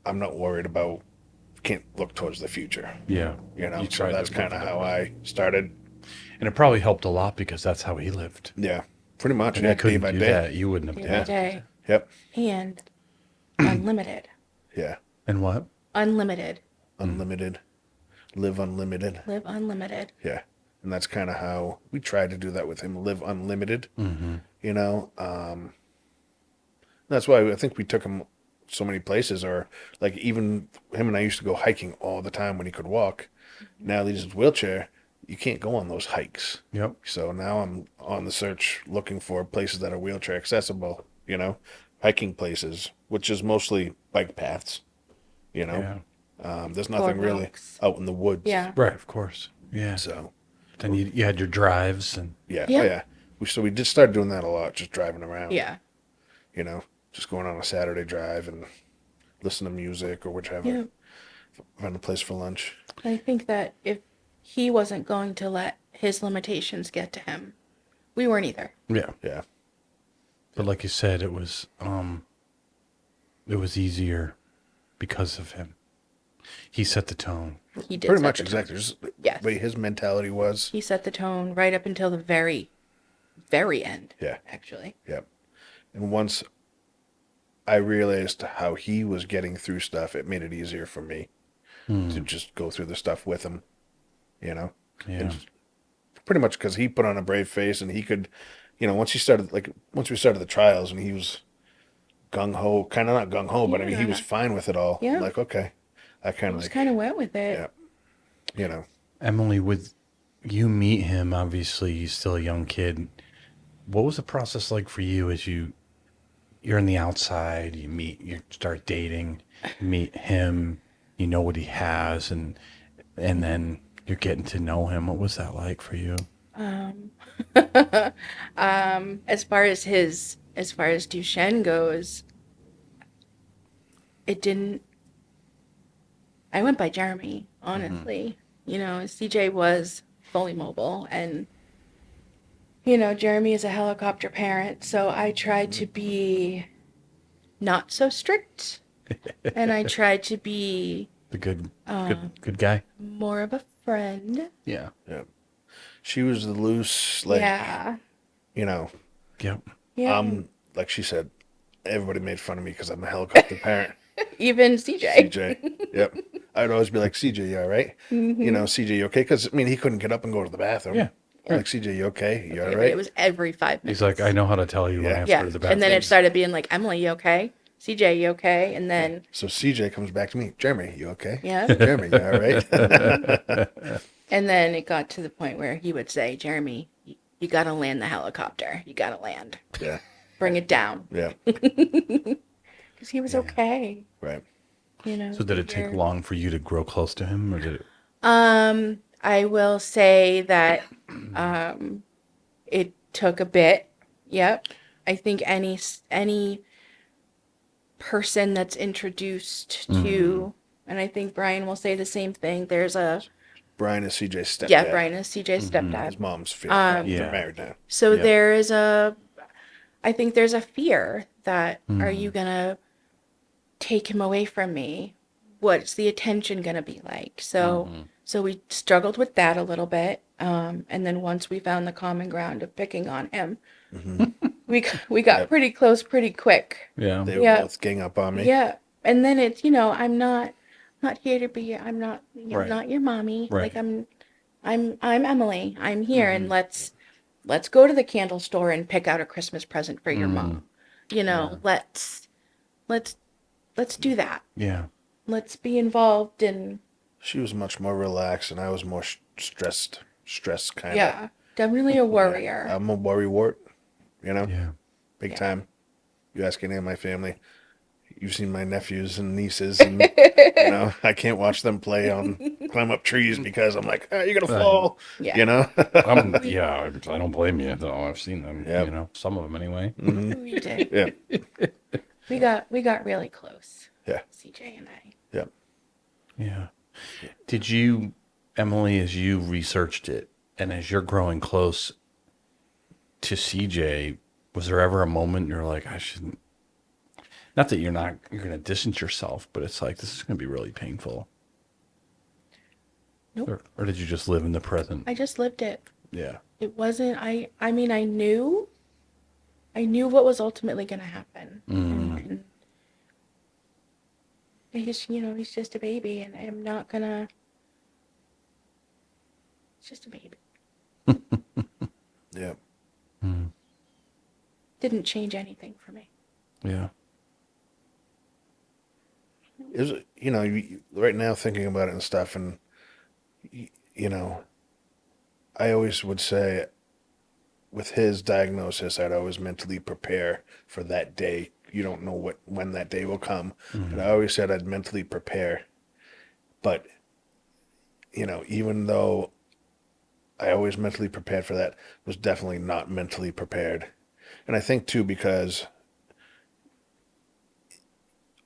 I'm not worried about, can't look towards the future, Yeah. you know. You So tried that's to kind of how I started. And it probably helped a lot because that's how he lived. Yeah, pretty much. If Yeah, you day couldn't by do day. that, you wouldn't have Day done by it. day. Yep. And unlimited. Yeah. And what? Unlimited. Unlimited. Live unlimited. Live unlimited. Yeah. And that's kind of how we tried to do that with him, live unlimited, you know. That's why I think we took him so many places, or like even him and I used to go hiking all the time when he could walk. Now that he's in his wheelchair, you can't go on those hikes. Yep. So now I'm on the search looking for places that are wheelchair accessible, you know, hiking places, which is mostly bike paths, you know. Yeah. There's nothing really Boardwalks. out in the woods. Yeah. Right. Of course. Yeah. So, Then you had your drives and yeah. Yeah. Oh, yeah. So we did start doing that a lot, just driving around. Yeah. You know, just going on a Saturday drive and listen to music or whichever. Yeah. Find a place for lunch. I think that if he wasn't going to let his limitations get to him, we weren't either. yeah. Yeah. But like you said, it was easier because of him. He set the tone. He did Pretty set much the tone. exactly. Just Yes. the way his mentality was. He set the tone right up until the very, very end. Yeah. Actually. Yeah. And once I realized how he was getting through stuff, it made it easier for me to just go through the stuff with him, you know? Yeah. And just, pretty much because he put on a brave face and he could, you know, once we started the trials and he was gung-ho, kind of not gung-ho, but I mean, he was fine with it all. Yeah. Like, okay. I kind of Just like, kind of went with it. yeah, you know. Emily, with you meet him, obviously he's still a young kid. What was the process like for you as you're on the outside, you start dating, you meet him, you know what he has, and then you're getting to know him. What was that like for you? As far as Duchenne goes, it didn't. I went by Jeremy, honestly. You know, CJ was fully mobile, and you know, Jeremy is a helicopter parent, so I tried to be not so strict, and I tried to be The good guy. more of a friend. Yeah. Yeah. She was the loose, like, Yeah. you know, Yep. Yeah. like she said, everybody made fun of me because I'm a helicopter parent. Even CJ. CJ. Yep. I'd always be like, CJ, you all right? You know, CJ, you okay? Because, I mean, he couldn't get up and go to the bathroom. Yeah. Like, CJ, you okay? You all But right? it was every 5 minutes. He's like, I know how to tell you when I have to Yeah. go to the bathroom. And then it started being like, Emily, you okay? CJ, you okay? And then, So CJ comes back to me, Jeremy, you okay? yeah. Jeremy, you all right? And then it got to the point where he would say, Jeremy, you got to land the helicopter. You got to land. Yeah. Bring it down. Yeah. Because he was okay. Right. You know. So did it take long for you to grow close to him, or did it? I will say that it took a bit. Yep. I think any person that's introduced to, and I think Brian will say the same thing. There's a Brian is CJ's stepdad. yeah, Brian is CJ's stepdad. His mom's fiance. Yeah. They're married now. So Yeah. there is I think there's a fear that are you gonna take him away from me? What's the attention gonna be like? So we struggled with that a little bit, and then once we found the common ground of picking on him, we got pretty close pretty quick. Yeah. They would Yeah. both gang up on me. Yeah, and then it's I'm not here to be. I'm not Right. not your mommy. Right. Like I'm Emily. I'm here, and let's go to the candle store and pick out a Christmas present for your mom. Let's do that. Yeah. Let's be involved in She was much more relaxed, and I was more stressed kind of. yeah, definitely a warrior. I'm a worrywart, you know, Yeah. big time. You ask any of my family, you've seen my nephews and nieces, and you know, I can't watch them climb up trees because I'm like, oh, you're gonna fall. Yeah. You know. Yeah, I don't blame you. Though I've seen them. Yeah. You know, some of them anyway. We did. Yeah. We got really close. Yeah. CJ and I. Yeah. Yeah. Did you, Emily, as you researched it and as you're growing close to CJ, was there ever a moment you're like, I shouldn't, not that you're going to distance yourself, but it's like, this is going to be really painful? Nope. Or did you just live in the present? I just lived it. Yeah. It wasn't, I mean, I knew what was ultimately going to happen. And he's just a baby, and I'm not gonna, it's just a baby. Yeah. Didn't change anything for me. Yeah. Is right now thinking about it and stuff, and you know, I always would say with his diagnosis, I'd always mentally prepare for that day. You don't know when that day will come, but I always said I'd mentally prepare. But even though I always mentally prepared for that, was definitely not mentally prepared. And I think too because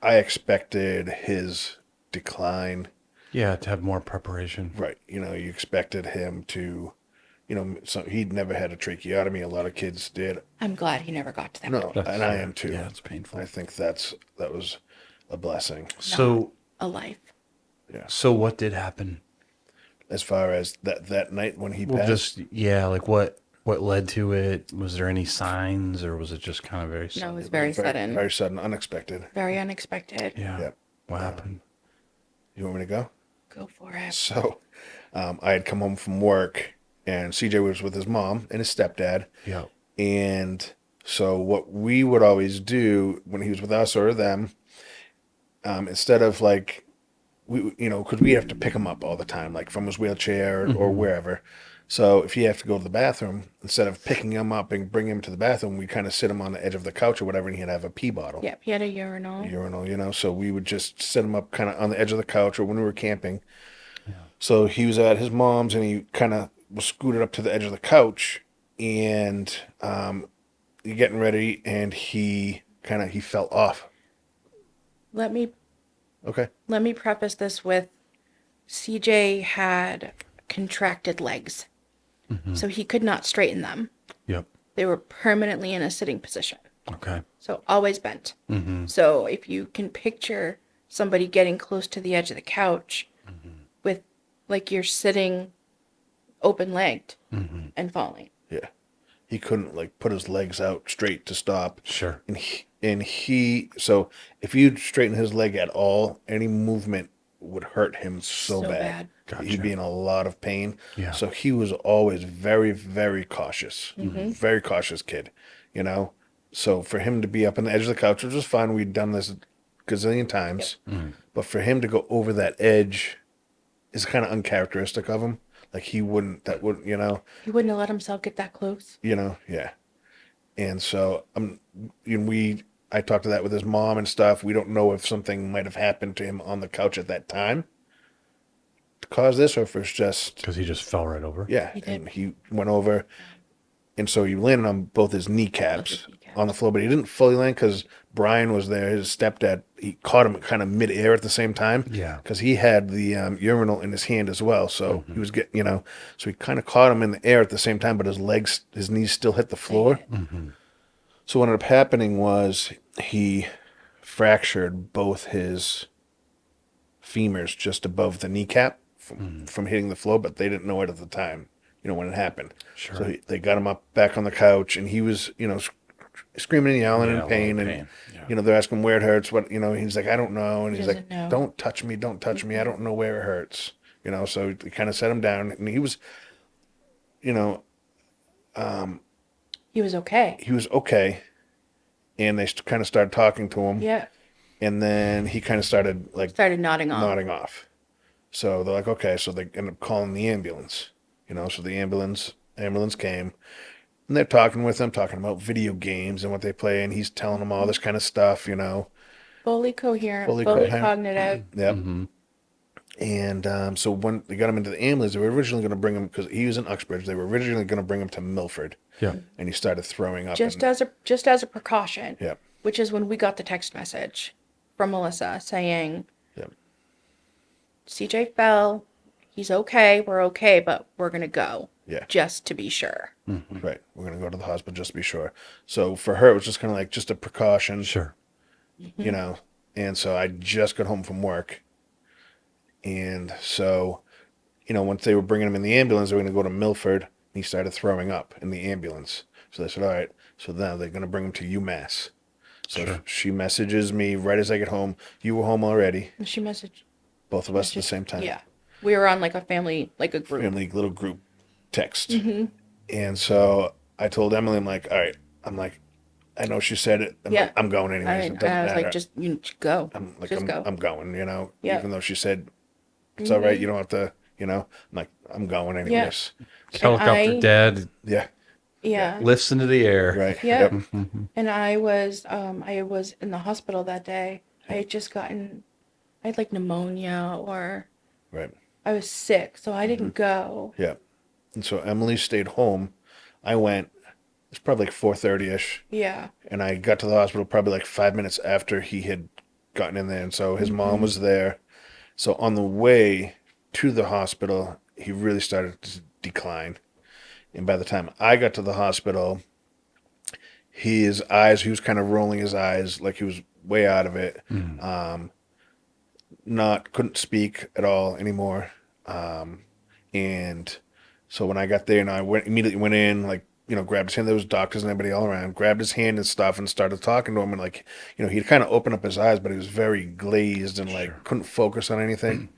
I expected his decline. Yeah, to have more preparation. Right. You expected him to, so he'd never had a tracheotomy. A lot of kids did. I'm glad he never got to that No, point. and I am too. Yeah, it's painful. I think that was a blessing. So, A life. Yeah. so what did happen? As far as that night when he Well, passed, like what led to it? Was there any signs, or was it just kind of very No, it sudden? was very sudden. very sudden, unexpected. Very unexpected. Yeah. Yep. What happened? You want me to go? Go for it. So, I had come home from work, and CJ was with his mom and his stepdad. Yeah. And so, what we would always do when he was with us or them, instead of like, because we have to pick him up all the time, like from his wheelchair or wherever. So, if he have to go to the bathroom, instead of picking him up and bring him to the bathroom, we kind of sit him on the edge of the couch or whatever, and he'd have a pee bottle. Yep, he had a urinal. So we would just set him up kind of on the edge of the couch or when we were camping. Yeah. So he was at his mom's and he kind of was scooted up to the edge of the couch and getting ready and he fell off. Let me Okay. preface this with CJ had contracted legs. So he could not straighten them. Yep. They were permanently in a sitting position. Okay. So always bent. So if you can picture somebody getting close to the edge of the couch with like you're sitting open-legged and falling. Yeah. He couldn't like put his legs out straight to stop. Sure. And so if you straighten his leg at all, any movement would hurt him so bad. Gotcha. He'd be in a lot of pain. Yeah. So he was always very, very cautious. Very cautious kid, So for him to be up on the edge of the couch, which was fine, we'd done this a gazillion times. Yep. But for him to go over that edge is kind of uncharacteristic of him. Like he wouldn't have He wouldn't have let himself get that close. yeah. And so I talked to that with his mom and stuff. We don't know if something might have happened to him on the couch at that time to cause this, or if it's just Because he just fell right over. yeah. He did. And he went over, and so he landed on both his kneecaps on the floor, but he didn't fully land because Brian was there. His stepdad, he caught him kind of mid-air at the same time. Yeah. Because he had the urinal in his hand as well, so he was getting, so he kind of caught him in the air at the same time, but his knees still hit the floor. So what ended up happening was he fractured both his femurs just above the kneecap from hitting the floor, but they didn't know it at the time, when it happened. Sure. So they got him up back on the couch, and he was, screaming and yelling Yeah, in pain, a lot of and pain. Yeah. they're asking where it hurts. What he's like, I don't know, and He he's like, doesn't know. don't touch me, I don't know where it hurts. So they kind of set him down, and he was, He was okay. and they kind of started talking to him. Yeah. And then he kind of started Nodding off. nodding off. So they're like, okay. So they end up calling the ambulance. So the ambulance came, and they're talking with him, talking about video games and what they play, and he's telling them all this kind of stuff. Fully coherent, Fully fully coherent. cognitive. Yep. And so when they got him into the ambulance, they were originally going to bring him because he was in Uxbridge. They were originally going to bring him to Milford. Yeah. And he started throwing up. Just as a precaution. Yep. Which is when we got the text message from Melissa saying, Yep. CJ fell, he's okay, we're okay, but we're gonna go. Yeah. Just to be sure. Right. We're going to go to the hospital just to be sure. So for her, it was just kind of like just a precaution. Sure. And so I just got home from work. And so, once they were bringing him in the ambulance, they were going to go to Milford. And he started throwing up in the ambulance. So they said, all right. So now they're going to bring him to UMass. So Sure. she messages me right as I get home. You were home already. And she messaged. Both of us at the same time. Yeah. We were on like a family, like a group. Family little group. text. And so I told Emily, I'm like, all right, I'm like, I know she said it. I'm, Yeah. like, I'm going anyways. It doesn't I was matter. like, just you go. I'm like, Just go. I'm going, you know, Yeah. even though she said, it's all right. You don't have to, you know, I'm like, I'm going anyways. Helicopter I- dad Yeah. Yeah. lifts into the air. Right. Yep. Yep. And I was in the hospital that day. I had just gotten, I had like pneumonia or Right. I was sick, so I didn't go. Yeah. And so Emily stayed home. I went, it's probably like 4:30ish. Yeah. And I got to the hospital probably like 5 minutes after he had gotten in there. And so his mom was there. So on the way to the hospital, he really started to decline. And by the time I got to the hospital, his eyes, he was kind of rolling his eyes like he was way out of it. Couldn't speak at all anymore. And so when I got there and I immediately went in, like, you know, grabbed his hand, there was doctors and everybody all around, grabbed his hand and stuff and started talking to him. And like, you know, he'd kind of opened up his eyes, but he was very glazed and like couldn't focus on anything.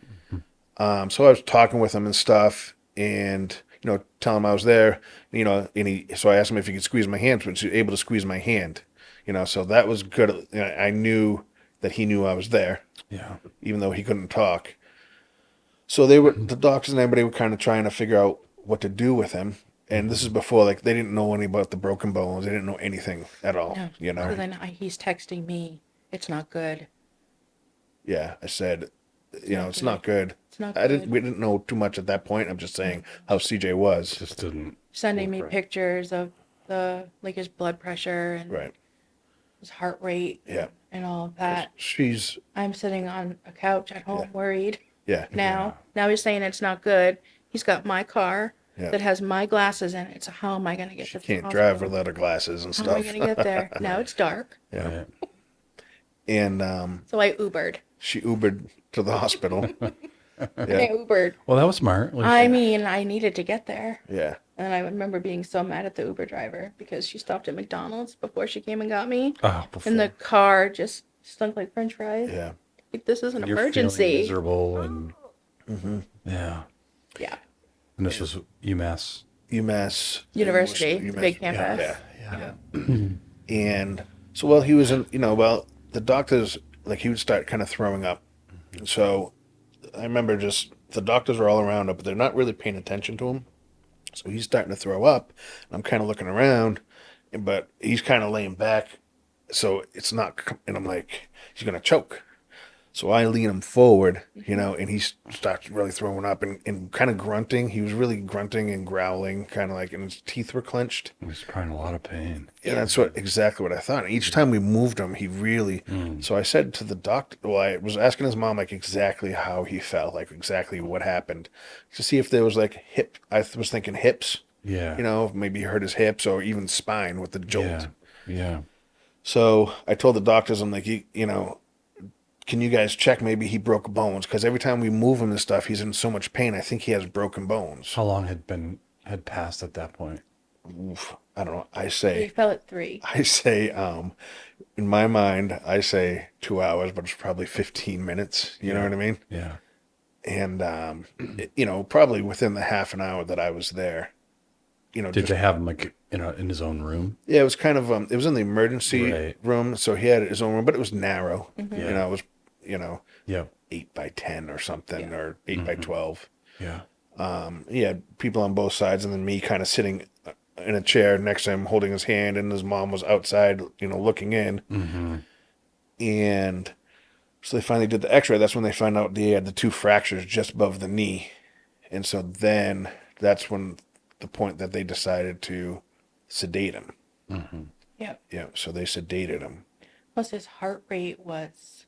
So I was talking with him and stuff and, you know, telling him I was there, you know, so I asked him if he could squeeze my hand, which he was able to squeeze my hand, you know, so that was good. You know, I knew that he knew I was there, Yeah. even though he couldn't talk. So the doctors and everybody were kind of trying to figure out what to do with him. And this is before, like, they didn't know any about the broken bones. They didn't know anything at all, No. you know? So then he's texting me, it's not good. Yeah, I said, you know, not it's good. not good. It's not We good. didn't know too much at that point. I'm just saying how CJ was. Just didn't. Sending me Right. pictures of his blood pressure and Right. his heart rate Yeah. and all of that. She's, I'm sitting on a couch at home worried yeah. now. Now he's saying it's not good. He's got my car Yeah. that has my glasses in it. So how am I going to get She to the can't drive hospital? without her glasses and How am I stuff. going to get there? Now it's dark. Yeah. Right. And So I Ubered. she Ubered to the hospital. I Yeah. Ubered. Well, that was smart. Like, I mean, I needed to get there. Yeah. And I remember being so mad at the Uber driver because she stopped at McDonald's before she came and got me. oh, before. And the car just stunk like French fries. Yeah. Like, this is an You're feeling emergency. miserable and yeah. Yeah. And this was UMass. UMass University, the big Yeah. campus. Yeah. And so, well, he was in, you know, well, the doctors, like, he would start kind of throwing up. So I remember just the doctors are all around him, but they're not really paying attention to him. So he's starting to throw up. And I'm kind of looking around, but he's kind of laying back. So it's not, and I'm like, he's going to choke. So I lean him forward, you know, and he starts really throwing up and kind of grunting. He was really grunting and growling, kind of like, and his teeth were clenched. He was probably in a lot of pain. And that's exactly what I thought. And each time we moved him, he really. So I said to the doctor, well, I was asking his mom like exactly how he felt, like exactly what happened, to see if there was like hip. I was thinking hips, Yeah. you know, maybe he hurt his hips or even spine with the jolt. Yeah. Yeah. So I told the doctors, I'm like, you know, can you guys check maybe he broke bones? Because every time we move him and stuff, he's in so much pain. I think he has broken bones. How long had passed at that point? Oof, I don't know. I He say, fell at 3. in my mind, I say 2 hours, but it's probably 15 minutes. You know what I mean? Yeah. And, you know, probably within the half an hour that I was there, you know, Did they have him like in his own room? yeah, it was kind of, it was in the emergency Right. room. So he had his own room, but it was narrow. You Yeah. know, it was, you know, Yeah. 8 by 10 or something, Yeah. or 8 by 12. Yeah. He had people on both sides, and then me kind of sitting in a chair next to him, holding his hand, and his mom was outside, you know, looking in. And so they finally did the x-ray. That's when they found out he had the 2 fractures just above the knee. And so then that's when the point that they decided to sedate him. Yep. Yeah, so they sedated him. Plus his heart rate was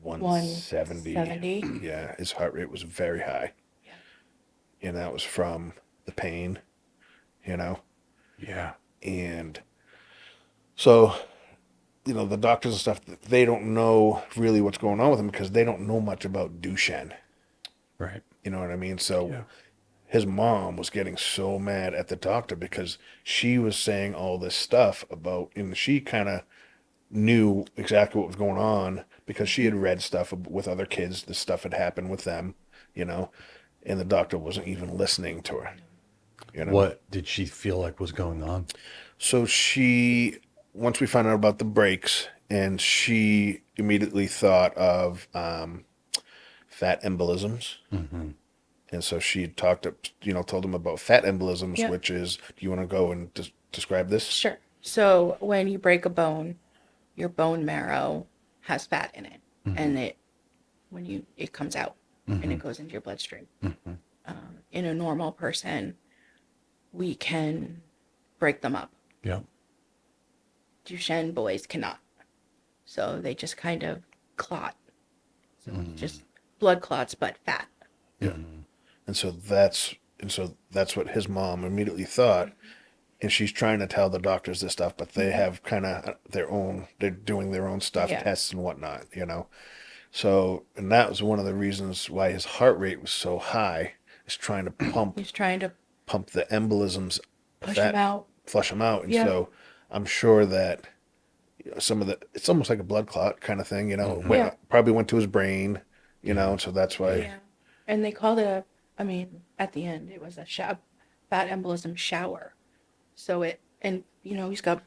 170. 170. Yeah, his heart rate was very high. Yeah. And that was from the pain, you know. Yeah. And so, you know, the doctors and stuff, they don't know really what's going on with him because they don't know much about Duchenne. Right. You know what I mean? So Yeah. his mom was getting so mad at the doctor because she was saying all this stuff about, and she kind of knew exactly what was going on because she had read stuff with other kids. This stuff had happened with them, you know, and the doctor wasn't even listening to her. You know. What did she feel like was going on? So once we found out about the breaks, and she immediately thought of fat embolisms. Mm-hmm. And so she told him about fat embolisms, Yep. which is, do you want to go and describe this? Sure. So when you break a bone, your bone marrow has fat in it, and it comes out and it goes into your bloodstream. In a normal person, we can break them up. Yeah. Duchenne boys cannot, so they just kind of clot. So just blood clots, but fat. Yeah. And so that's what his mom immediately thought. And she's trying to tell the doctors this stuff, but they have kind of they're doing their own stuff, Yeah. tests and whatnot, So, and that was one of the reasons why his heart rate was so high, is trying to He's trying to pump the embolisms, push him out. flush them out. And Yeah. so I'm sure that it's almost like a blood clot kind of thing, Yeah. probably went to his brain, so that's why. Yeah. And they called it at the end, it was a fat embolism shower. So he's got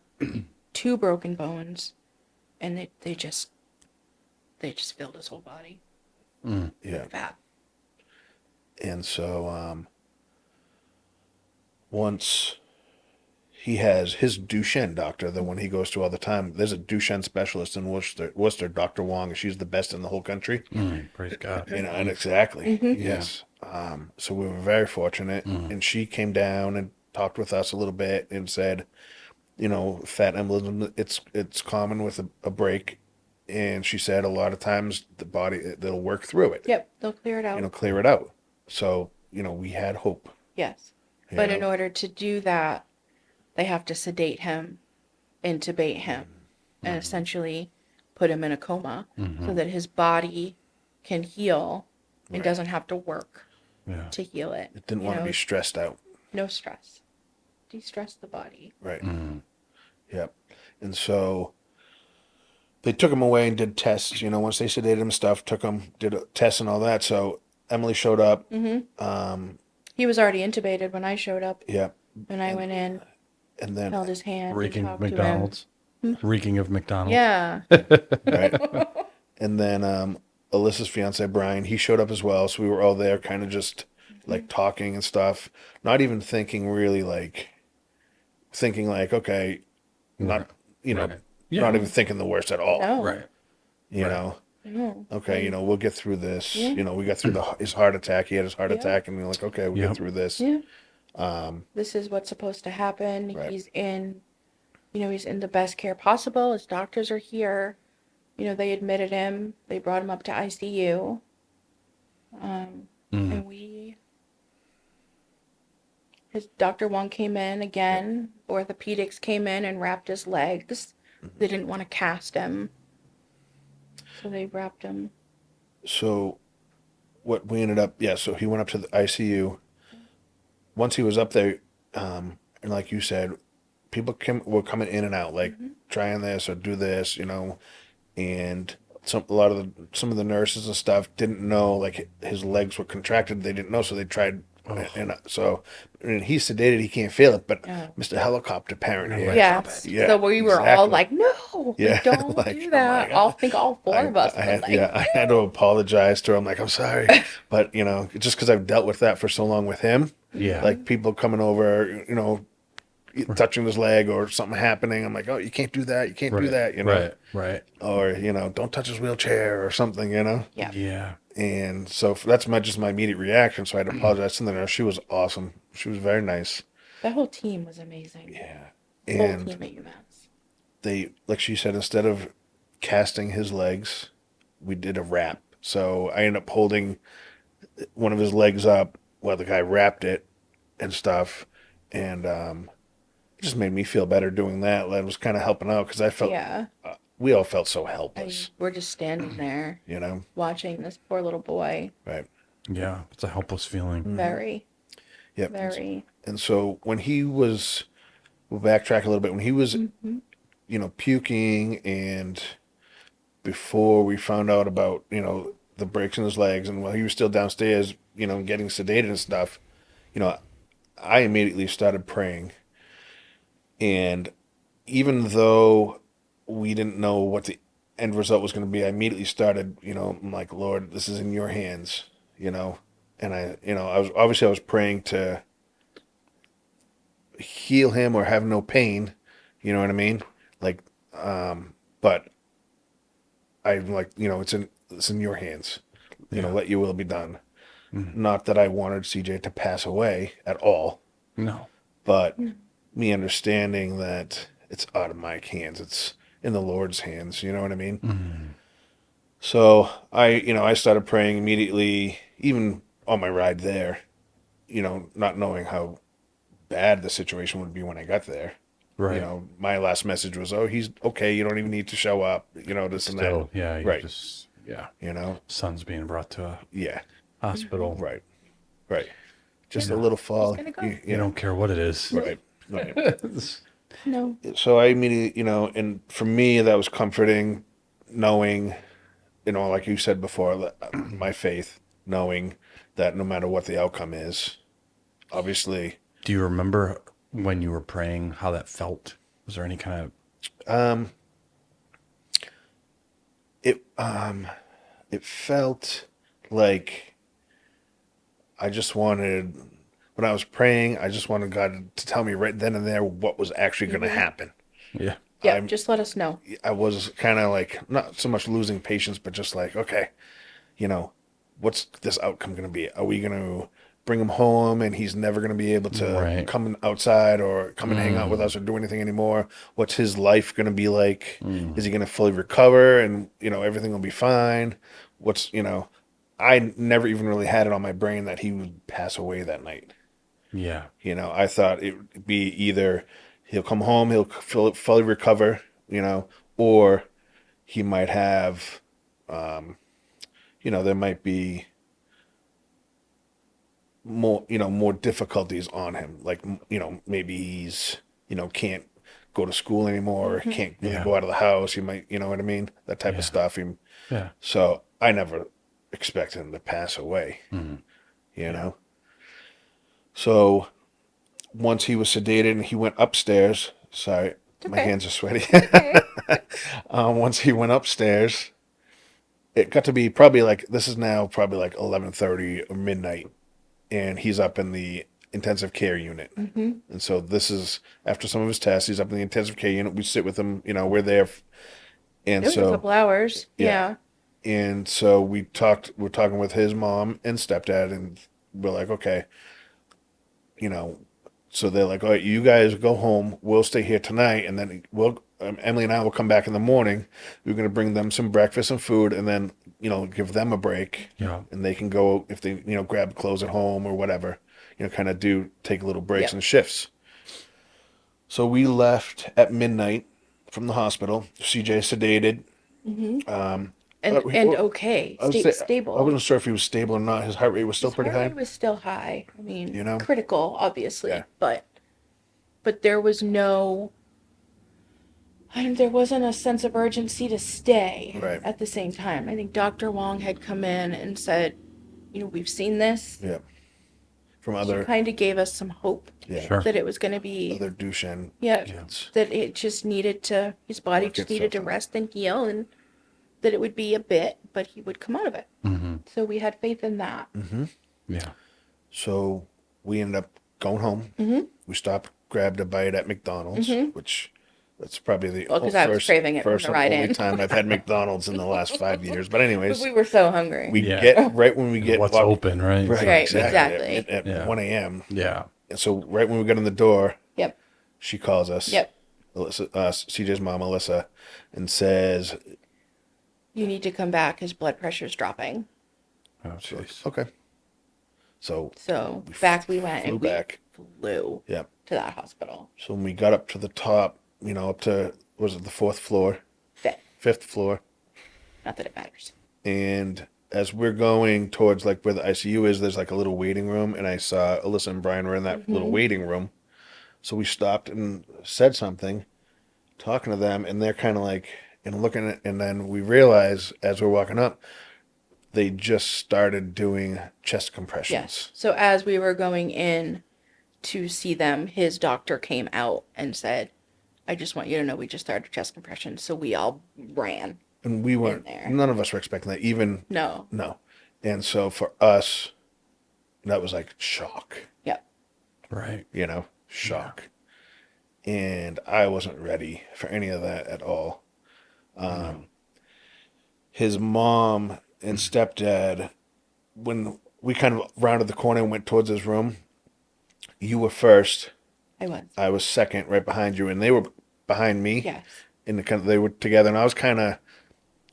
2 broken bones, and they just filled his whole body Yeah. with fat. And so once he has his Duchenne doctor, the one he goes to all the time, there's a Duchenne specialist in Worcester, Dr. Wong, and she's the best in the whole country. Praise God. And exactly, yes. So we were very fortunate, and she came down and talked with us a little bit and said, fat embolism, it's common with a break, and she said a lot of times the body, they'll work through it. Yep, they'll clear it out. Clear it out. So we had hope. Yes. you But know. in order to do that, they have to sedate him, intubate him, and essentially put him in a coma so that his body can heal and Right. doesn't have to work Yeah. to heal it. It didn't You want to know, be stressed out. no stress. De-stress the body. Right. Yep. And so they took him away and did tests. Once they sedated him and stuff, took him, did a test and all that. So Emily showed up. He was already intubated when I showed up, Yep. and I went in, And then, held his hand, and Reeking of talked to him. McDonald's. Reeking of McDonald's. Yeah. right. And then Alyssa's fiance, Brian, he showed up as well. So we were all there kind of just like talking and stuff, not even thinking really okay, not, Right. Yeah. not even thinking the worst at all. No. Right. Okay, we'll get through this. Yeah. We got through his heart attack. He had his heart Yeah. attack, and we were like, okay, we'll Yep. get through this. Yeah. This is what's supposed to happen. Right. He's in the best care possible. His doctors are here. They admitted him. They brought him up to ICU. And his Dr. Wong came in again. Orthopedics came in and wrapped his legs. They didn't want to cast him. So they wrapped him. So what we ended up, so he went up to the ICU. Once he was up there, and like you said, people were coming in and out, like trying this or do this, and some of the nurses and stuff didn't know, like his legs were contracted. They didn't know, so they tried. And he's sedated, he can't feel it, but Mr. Helicopter Parent here. Yes. Yeah, So we were all exactly. like, no, Yeah, don't like, do oh that. my God. I think all 4 of us. were like, I had to apologize to her. I'm like, I'm sorry, but just because I've dealt with that for so long with him, Yeah. like people coming over, touching his leg or something happening. I'm like, oh, you can't do that. You can't do that. Right. Or don't touch his wheelchair or something. Yeah. Yeah. And so that's just my immediate reaction. So I had to apologize to the nurse. She was awesome. She was very nice. That whole team was amazing. Yeah. The whole And team at UMass. they, like she said, instead of casting his legs, we did a wrap. So I ended up holding one of his legs up while the guy wrapped it and stuff. And it just made me feel better doing that. That was kind of helping out because I felt, we all felt so helpless, We're just standing there watching this poor little boy. Right. Yeah. It's a helpless feeling. Very, Yep. very. And so when he was, we'll backtrack a little bit, when he was, puking, and before we found out about, the breaks in his legs, and while he was still downstairs, getting sedated and stuff, I immediately started praying. And even though we didn't know what the end result was going to be, I immediately started, I'm like, Lord, this is in your hands, you know. And I was praying to heal him or have no pain, you know what I mean? Like, but I'm like, it's in your hands, Yeah. let your will be done. Mhm. Not that I wanted CJ to pass away at all, No. but me understanding that it's out of my hands, it's in the Lord's hands, you know what I mean? Mhm. So I started praying immediately, even on my ride there, not knowing how bad the situation would be when I got there. Right. My last message was, "Oh, he's okay. You don't even need to show up." This and that. Still, yeah, you Right. just, yeah. You know. Son's being brought to a Yeah. hospital. Right. Right. Just a Yeah. little He's fall. gonna go. You don't care what it is. Right. Right. No. So I immediately, and for me, that was comforting, knowing, like you said before, my faith, knowing that no matter what the outcome is, obviously, Do you remember when you were praying how that felt? Was there any kind of um, it felt like I just wanted, when I was praying, I just wanted God to tell me right then and there what was actually going to happen. yeah. Yeah, I'm- just let us know. I was kind of like, not so much losing patience, but just like, okay, what's this outcome going to be? Are we going to bring him home and he's never going to be able to Right. come outside or come and hang out with us or do anything anymore? What's his life going to be like? Is he going to fully recover and, everything will be fine? I never even really had it on my brain that he would pass away that night. Yeah. I thought it would be either he'll come home, he'll fully recover, or he might have, there might be more difficulties on him. Like, maybe he's, can't go to school anymore, can't really Yeah. go out of the house. He might, you know what I mean? That type Yeah. of stuff. Yeah. So I never expected him to pass away, Mhm. you know? So once he was sedated and he went upstairs, sorry, my Okay. hands are sweaty. Okay. Once he went upstairs, it got to be probably like, this is now probably like 11:30 or midnight, and he's up in the intensive care unit. And so this is after some of his tests, he's up in the intensive care unit. We sit with him, we're there. And It was a so, couple hours. yeah. And so we're talking with his mom and stepdad, and we're like, okay, so they're like, all right, you guys go home. We'll stay here tonight. And then Emily and I will come back in the morning. We're going to bring them some breakfast and food, and then, give them a break. Yeah. And they can go, if they, grab clothes at home or whatever, kind of take little breaks Yeah. and shifts. So we left at midnight from the hospital. CJ sedated. And Well, okay. I would say, Stable. I wasn't sure if he was stable or not. His heart rate was still His pretty heart high. rate was still high. I mean, know? critical, obviously, Yeah. but there was no. There wasn't a sense of urgency to stay Right. at the same time. I think Dr. Wong had come in and said, we've seen this. Yeah. From She other, kind of gave us some hope yeah, Sure. that it was going to be, other Duchenne yeah, kids. that it just needed to, his body Work just needed to itself out. rest and heal, and that it would be a bit, but he would come out of it. Mhm. So we had faith in that. Yeah. So we ended up going home. Mm-hmm. We stopped, grabbed a bite at McDonald's, which that's probably the Well, 'cause I was craving it from first the and ride only in. time I've had McDonald's in the last 5 years. But anyways, We were so hungry. we Yeah. get right when we get What's walk- open, right? Right, exactly. At Yeah. 1 a.m. Yeah. And so right when we get in the door, Yep. she calls us. Yep. Alyssa, CJ's mom, Alyssa, and says, You need to come back. His blood pressure's dropping. Oh, jeez. okay. So So back we went, flew and we back. flew Yep. to that hospital. So when we got up to the top, up to, was it the 4th floor? Fit. 5th floor. Not that it matters. And as we're going towards like where the ICU is, there's like a little waiting room, and I saw Alyssa and Brian were in that little waiting room. So we stopped and said something, talking to them, and they're kind of like, and looking at, and then we realize as we're walking up, they just started doing chest compressions. Yes. So as we were going in to see them, his doctor came out and said, I just want you to know we just started chest compression. So we all ran And we weren't, there. none of us were expecting that, even, No. no. And so for us, that was like shock, Yep. Right. shock. And I wasn't ready for any of that at all. His mom and stepdad, when we kind of rounded the corner and went towards his room, you were first. I was. I was second, right behind you, and they were behind me. Yes. And they were together, and I was kind of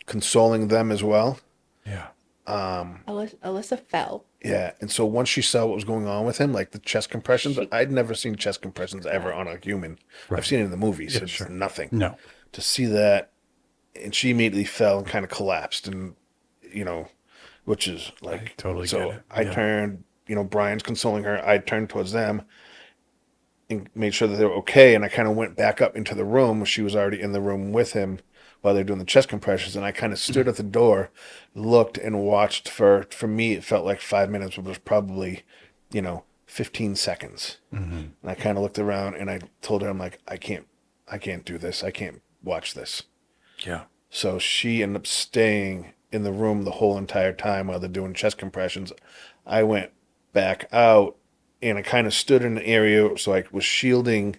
consoling them as well. Yeah. Alyssa fell. Yeah, and so once she saw what was going on with him, like the chest compressions, I'd never seen chest compressions ever on a human. Right. I've seen it in the movies. Yeah, It's sure. nothing. No. To see that, and she immediately fell and kind of collapsed, and which is like I totally so. get it. I Yeah. turned, Brian's consoling her. I turned towards them and made sure that they were okay, and I kind of went back up into the room. She was already in the room with him while they're doing the chest compressions, and I kind of stood at the door, looked and watched for me it felt like 5 minutes, but it was probably 15 seconds. And I kind of looked around and I told her, I'm like, I can't do this, I can't watch this. Yeah. So she ended up staying in the room the whole entire time while they're doing chest compressions. I went back out and I kind of stood in an area, so I was shielding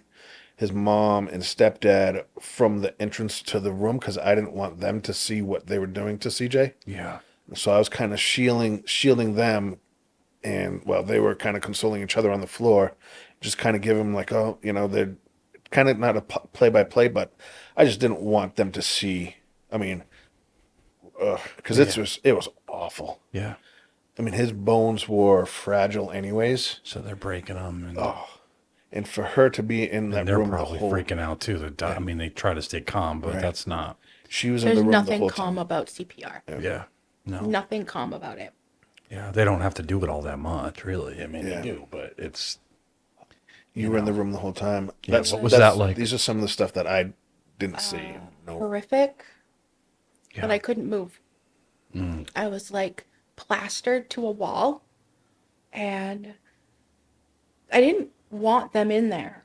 his mom and stepdad from the entrance to the room because I didn't want them to see what they were doing to CJ. Yeah. So I was kind of shielding them, and while they were kind of consoling each other on the floor, just kind of give them like, oh, they're kind of not a play-by-play, but I just didn't want them to see. I mean, because it was awful. Yeah. I mean, his bones were fragile anyways. So they're breaking them, and, And for her to be in that and they're room probably the whole, freaking out too. I mean, they try to stay calm, but Right. that's not. she was in There's the room the nothing whole calm time. about CPR. Yeah. No. Nothing calm about it. Yeah. They don't have to do it all that much, really. I mean, Yeah. they do, but it's. You were in the room the whole time. Yeah, what was that like? These are some of the stuff that I didn't see. No. Horrific. Yeah. But I couldn't move. I was like plastered to a wall, and I didn't want them in there.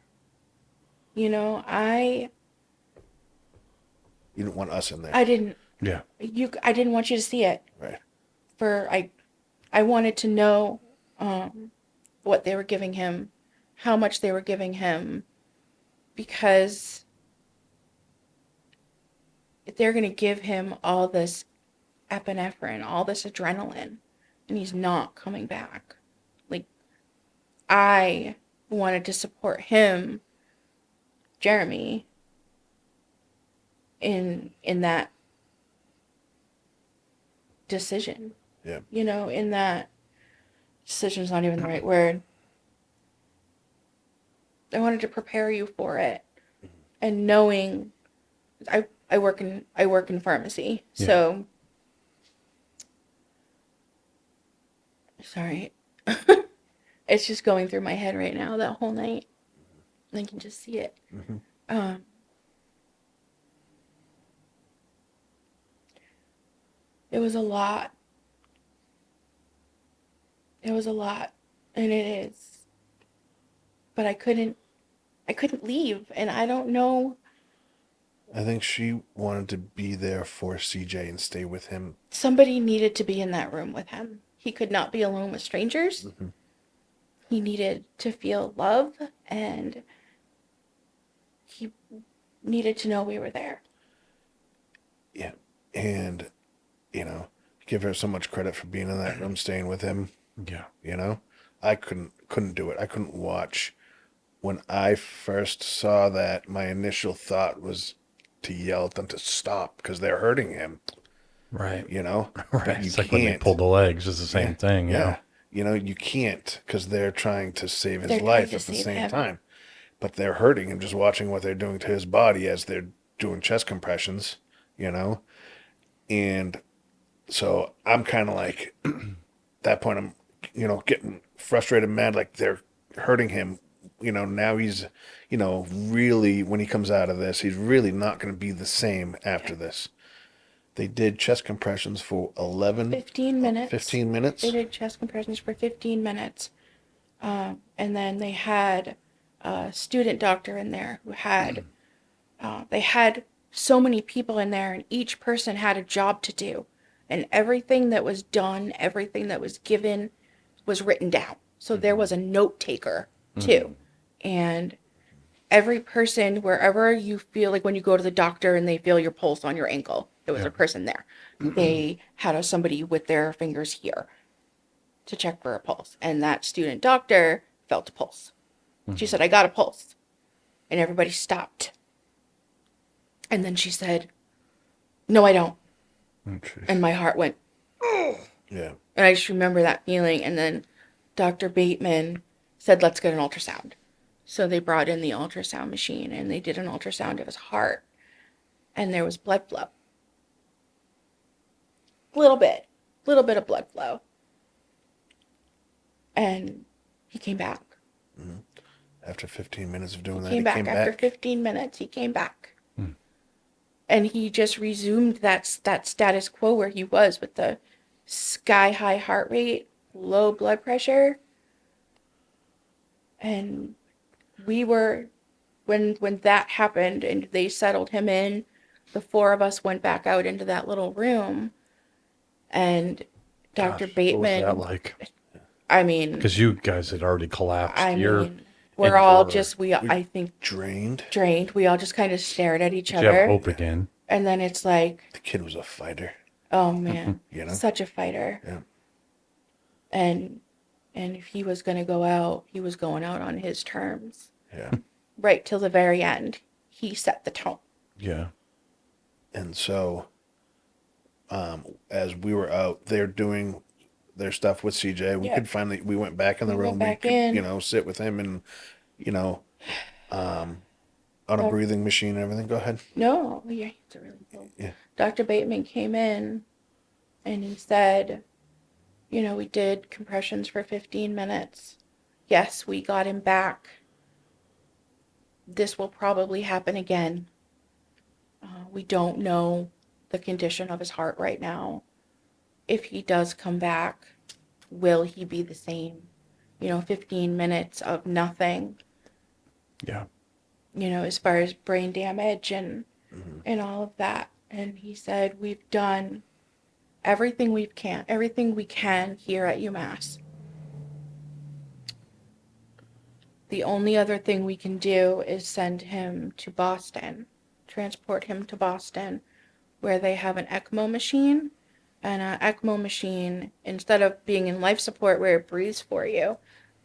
I You didn't want us in there. didn't. Yeah. I didn't want you to see it. Right. I wanted to know what they were giving him, how much they were giving him, because if they're going to give him all this epinephrine, all this adrenaline, and he's not coming back. Like, I wanted to support him, Jereme, in that decision. Yeah. In that decision's not even the right word. I wanted to prepare you for it, and knowing I work in pharmacy, Yeah. so sorry, it's just going through my head right now that whole night. I can just see it. It was a lot. It was a lot, and it is. But I couldn't leave, and I don't know. I think she wanted to be there for CJ and stay with him. Somebody needed to be in that room with him. He could not be alone with strangers. He needed to feel love, and he needed to know we were there. Yeah. And, give her so much credit for being in that room, staying with him. Yeah. I couldn't do it. I couldn't watch. When I first saw that, my initial thought was to yell at them to stop because they're hurting him, Right. But Right. you It's like when they can't. pull the legs. It's the same thing. Yeah. You can't because they're trying to save his They're trying life to at the save same him. time. But they're hurting him just watching what they're doing to his body as they're doing chest compressions, And so I'm kind of like, at that point, I'm, getting frustrated, mad, like they're hurting him. Now he's, really, when he comes out of this, he's really not going to be the same after this. They did chest compressions for 15 minutes. 15 minutes? They did chest compressions for 15 minutes. And then they had a student doctor in there who had, they had so many people in there, and each person had a job to do. And everything that was done, everything that was given was written down. So there was a note taker too. And every person, wherever you feel like when you go to the doctor and they feel your pulse on your ankle, there was a person there. They had somebody with their fingers here to check for a pulse. And that student doctor felt a pulse. She said, I got a pulse. And everybody stopped. And then she said, no, I don't. Oh, jeez. And my heart went, Yeah. and I just remember that feeling. And then Dr. Bateman said, let's get an ultrasound. So they brought in the ultrasound machine and they did an ultrasound of his heart. And there was blood flow. Little bit of blood flow. And he came back. After 15 minutes of doing that, Came he back. came After back. 15 minutes, he came back. And he just resumed that status quo where he was with the sky high heart rate, low blood pressure. And we were, when that happened and they settled him in, the four of us went back out into that little room. And Dr. Gosh, Bateman, what was that like? I mean, Because you guys had already collapsed. I You're, mean, we're and all we're- just, I think, Drained. drained. We all just kind of stared at each you have other. hope again. And then it's like, The kid was a fighter. oh man, You know? such a fighter. Yeah. And if he was going to go out, he was going out on his terms. Yeah. Right till the very end, he set the tone. Yeah. And so, as we were out there doing their stuff with CJ, we Yeah. could finally, we went back in the We room. went back we could, in. you know, sit with him and, you know, on a breathing machine and everything. Go ahead. No, yeah, it's a really cool. Yeah. Dr. Bateman came in and he said, you know, we did compressions for 15 minutes. Yes, we got him back. This will probably happen again. We don't know the condition of his heart right now. If he does come back, will he be the same? You know, 15 minutes of nothing, Yeah. you know, as far as brain damage and all of that. And he said, we've done everything we can here at UMass. The only other thing we can do is send him to Boston, transport him to Boston, where they have an ECMO machine. And an ECMO machine, instead of being in life support where it breathes for you,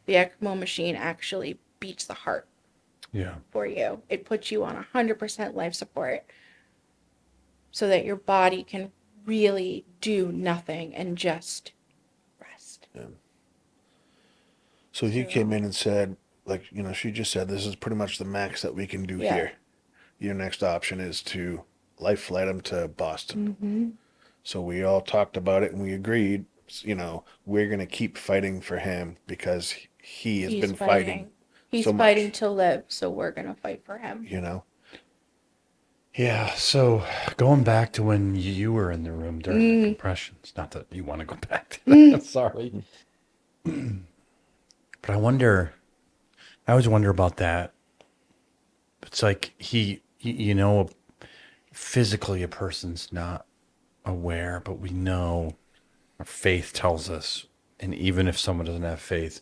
the ECMO machine actually beats the heart Yeah. for you. It puts you on 100% life support so that your body can really do nothing and just rest. So he came in and said, like, you know, she just said, this is pretty much the max that we can do Yeah. here. Your next option is to life flight him to Boston. So we all talked about it and we agreed, you know, we're going to keep fighting for him because he has been fighting. He's so much. fighting to live, so we're going to fight for him. You know? Yeah. So going back to when you were in the room during the compressions, not that you want to go back to that. Sorry. But I always wonder about that. It's like you know, physically a person's not aware, but we know our faith tells us, and even if someone doesn't have faith,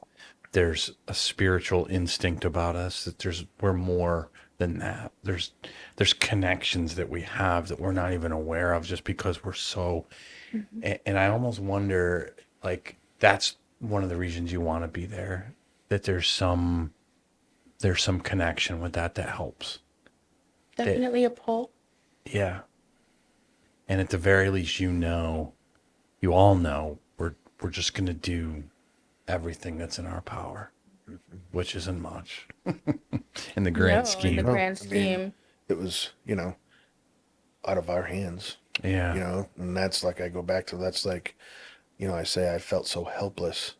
there's a spiritual instinct about us that we're more than that. There's connections that we have that we're not even aware of just because we're so, and I almost wonder, like, that's one of the reasons you want to be there, that there's some connection with that helps. Definitely a pull. Yeah. And at the very least, you all know, we're just going to do everything that's in our power, which isn't much in the grand scheme. In the grand I mean, scheme. It was, you know, out of our hands. Yeah. You know, and that's like, I go back to, that's like, you know, I say I felt so helpless.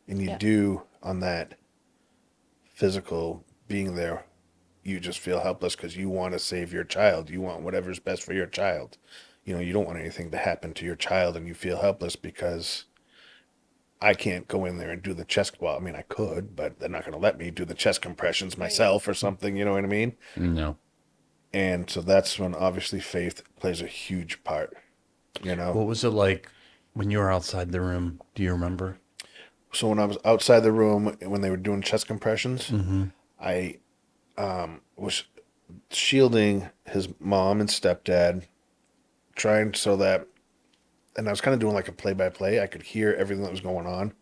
And you do on that physical being there, you just feel helpless because you want to save your child. You want whatever's best for your child. You know, you don't want anything to happen to your child and you feel helpless because I can't go in there and do the chest. Well, I mean, I could, but they're not going to let me do the chest compressions myself or something. You know what I mean? No. And so that's when obviously faith plays a huge part. You know. What was it like when you were outside the room? Do you remember? So when I was outside the room when they were doing chest compressions, I was shielding his mom and stepdad, trying so that, and I was kind of doing like a play-by-play. I could hear everything that was going on,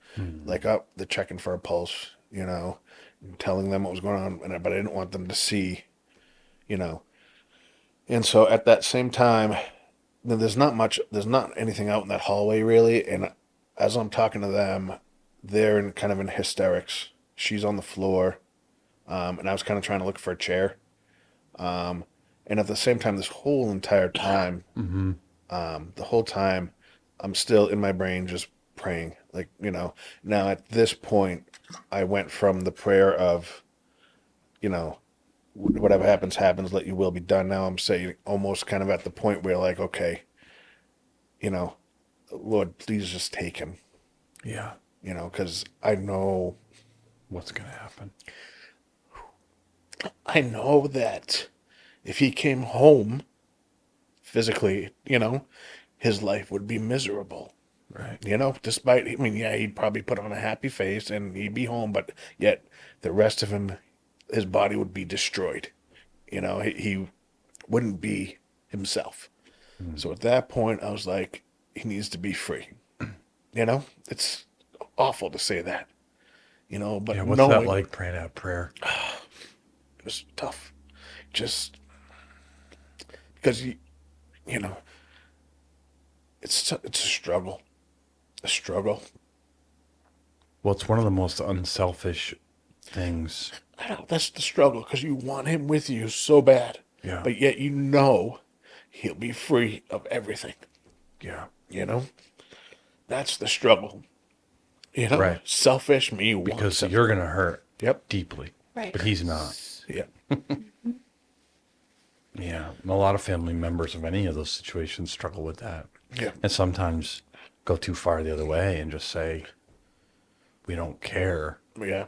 like, oh, they're checking for a pulse, you know, and telling them what was going on, but I didn't want them to see, you know. And so at that same time, there's not anything out in that hallway really, and as I'm talking to them, they're kind of in hysterics. She's on the floor, and I was kind of trying to look for a chair. And at the same time, this whole entire time, the whole time, I'm still in my brain just praying. Like, you know, now at this point, I went from the prayer of, you know, whatever happens, happens, let your will be done. Now I'm saying almost kind of at the point where, like, okay, you know, Lord, please just take him, Yeah. you know, because I know What's going to happen? I know that if he came home physically, you know, his life would be miserable. Right. You know, despite, I mean, yeah, he'd probably put on a happy face and he'd be home, but yet the rest of him, his body would be destroyed. You know, he wouldn't be himself. So at that point, I was like, he needs to be free. You know, it's awful to say that, you know, but Yeah, what's knowing that like, praying that prayer? it was tough. Just because, you know, it's a struggle. A struggle. Well, it's one of the most unselfish things. I know that's the struggle because you want him with you so bad, Yeah. but yet you know he'll be free of everything. Yeah. You know, that's the struggle. You know, Right. selfish me wants Because something. you're going to hurt Yep. deeply. Right. But he's not. Yeah. Yeah. And a lot of family members of any of those situations struggle with that. Yeah. And sometimes go too far the other way and just say, we don't care. Yeah.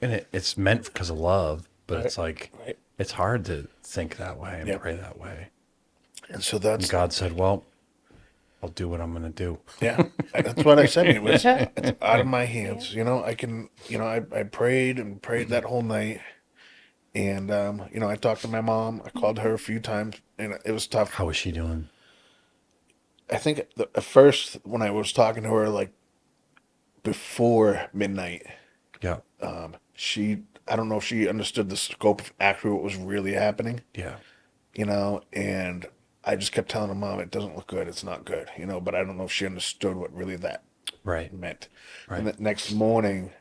And it's meant because of love, but Right. it's like, Right. it's hard to think that way and Yeah. pray that way. And so And that's God said, well, I'll do what I'm going to do. yeah. That's what I said. It was it's out of my hands. You know, I can. You know, I prayed and prayed that whole night, and you know, I talked to my mom. I called her a few times, and it was tough. How is she doing? I think at first when I was talking to her, like before midnight, Yeah. I don't know if she understood the scope of actually what was really happening, Yeah. you know, and I just kept telling her, Mom, it doesn't look good. It's not good, you know, but I don't know if she understood what really that Right. meant. Right. And the next morning,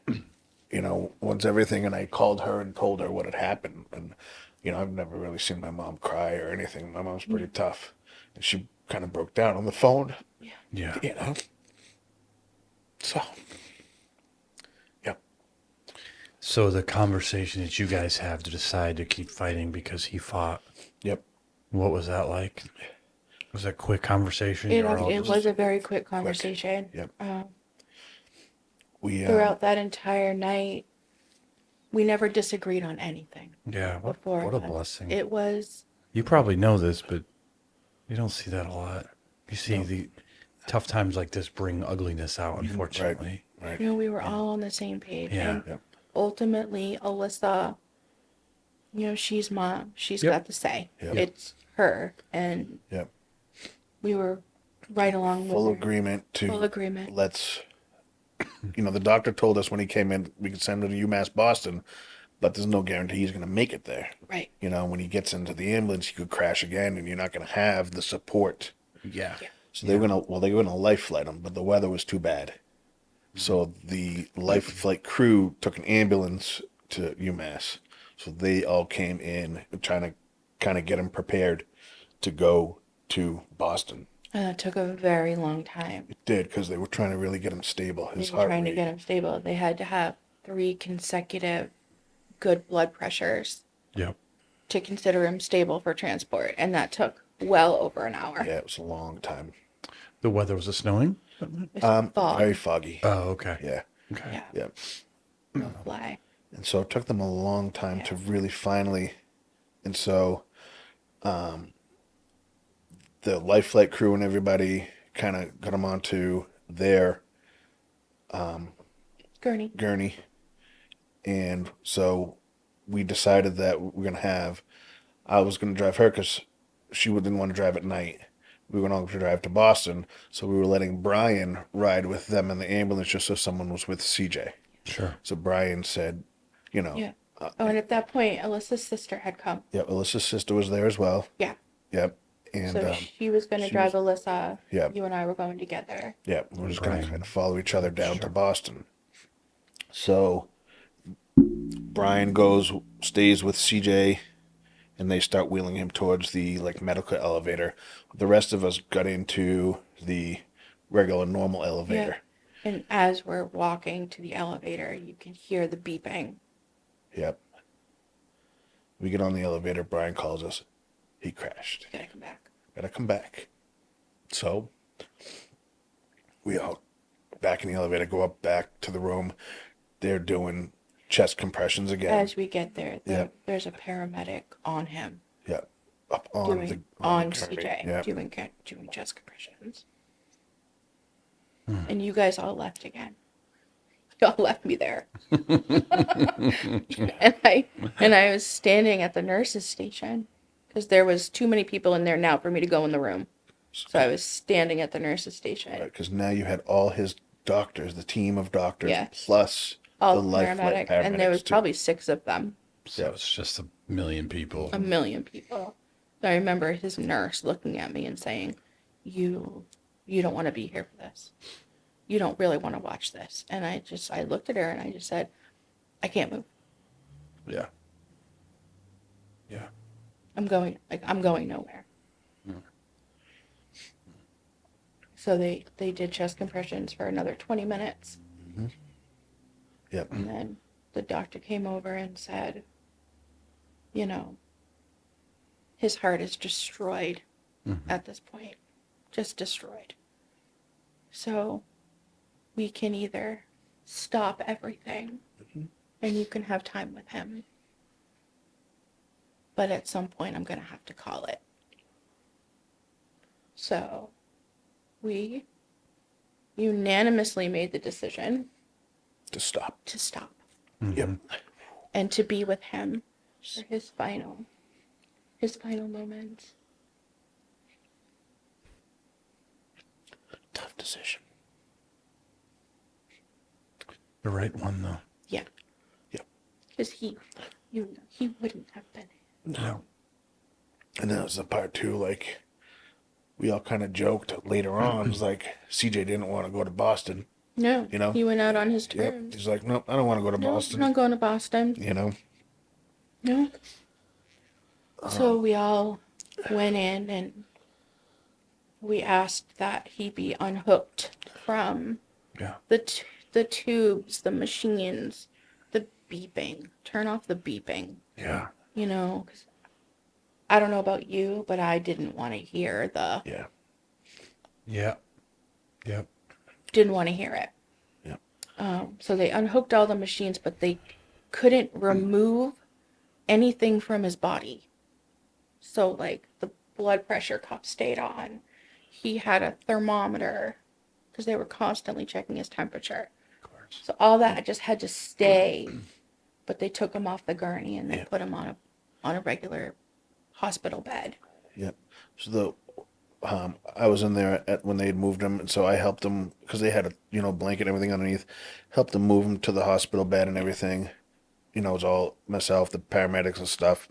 you know, once everything, and I called her and told her what had happened. And, you know, I've never really seen my mom cry or anything. My mom's pretty tough. And she kind of broke down on the phone, Yeah. you know. So, yeah. So the conversation that you guys have to decide to keep fighting because he fought, Yep. what was that like? Was that a quick conversation? You were all It just- was a very quick conversation. Yep. Um, We, throughout that entire night, we never disagreed on anything. Yeah. Before What a that. blessing. It was You probably know this, but you don't see that a lot. You see the tough times like this bring ugliness out, unfortunately. right. you know, we were all on the same page. Yeah. And Yep. ultimately, Alyssa, you know, she's mom. She's Yep. got the say. Yep. It's her. And Yep. we were right along Full with her. agreement to Full agreement. let's, you know, the doctor told us when he came in, we could send him to UMass Boston, but there's no guarantee he's going to make it there. Right. You know, when he gets into the ambulance, he could crash again, and you're not going to have the support. Yeah. So they were going to life flight him, but the weather was too bad. So the life flight crew took an ambulance to UMass. So they all came in trying to kind of get him prepared to go to Boston. And it took a very long time. It did, because they were trying to really get him stable. They His were heart trying to rate. get him stable. They had to have 3 consecutive good blood pressures Yep. to consider him stable for transport. And that took well over an hour. Yeah, it was a long time. The weather was it snowing? It's fog. Very foggy. Oh, okay. Yeah. Okay. Yeah, Yeah. no fly. And so it took them a long time to really finally, and so the life flight crew and everybody kind of got them onto their Gurney. gurney. And so we decided that I was going to drive her because she didn't want to drive at night. We were going to drive to Boston, so we were letting Brian ride with them in the ambulance just so someone was with CJ. Sure. So Brian said, you know, Yeah. Oh, and at that point, Alyssa's sister had come. yeah, Alyssa's sister was there as well. Yeah. Yep. And So she was going to drive Alyssa. Yeah. You and I were going together. yeah, we're just going to Brian. kind of follow each other down to Boston. So Brian stays with CJ, and they start wheeling him towards the medical elevator. The rest of us got into the regular normal elevator. Yeah. And as we're walking to the elevator, you can hear the beeping. Yep. We get on the elevator. Brian calls us. He crashed. Gotta come back. Gotta come back. So we all back in the elevator, go up back to the room. They're doing chest compressions again. As we get there, Yeah. there's a paramedic on him. Yeah. Up on Doing on the CJ, gurney. Yeah. doing chest compressions. And you guys all left again. Y'all left me there. and I was standing at the nurse's station because there was too many people in there now for me to go in the room. So I was standing at the nurse's station. Because now you had all his doctors, the team of doctors, Yes. plus All the the life flight paramedics, and there was too. probably 6 of them. So it's just a million people. A million people. So I remember his nurse looking at me and saying, you don't want to be here for this. You don't really want to watch this. And I looked at her and I just said, I can't move. Yeah. Yeah. I'm going nowhere. So they did chest compressions for another 20 minutes. Yep. And then the doctor came over and said, his heart is destroyed at this point. Just destroyed. So we can either stop everything and you can have time with him. But at some point I'm going to have to call it. So we unanimously made the decision To stop. to stop Yep. and to be with him for his final moments. Tough decision. The right one, though. Yeah. Yep. Because he wouldn't have been. No. And that was the part too, we all kind of joked later on, it's like CJ didn't want to go to Boston. No. He went out on his Yep. terms. He's like, nope, I don't want to go to No, Boston. I'm not going to Boston. No. So we all went in and we asked that he be unhooked from Yeah. the tubes, the machines, the beeping. Turn off the beeping. Yeah. 'Cause I don't know about you, but I didn't want to hear Yeah. Yeah. Yep. didn't want to hear it. Yep. So they unhooked all the machines, but they couldn't remove anything from his body. So the blood pressure cuff stayed on. He had a thermometer because they were constantly checking his temperature. Of course. So all that just had to stay, but they took him off the gurney and they Yeah. put him on a regular hospital bed. Yep. So I was in there when they had moved him, and so I helped them because they had a blanket and everything underneath. Helped them move him to the hospital bed and everything. It was all myself, the paramedics and stuff.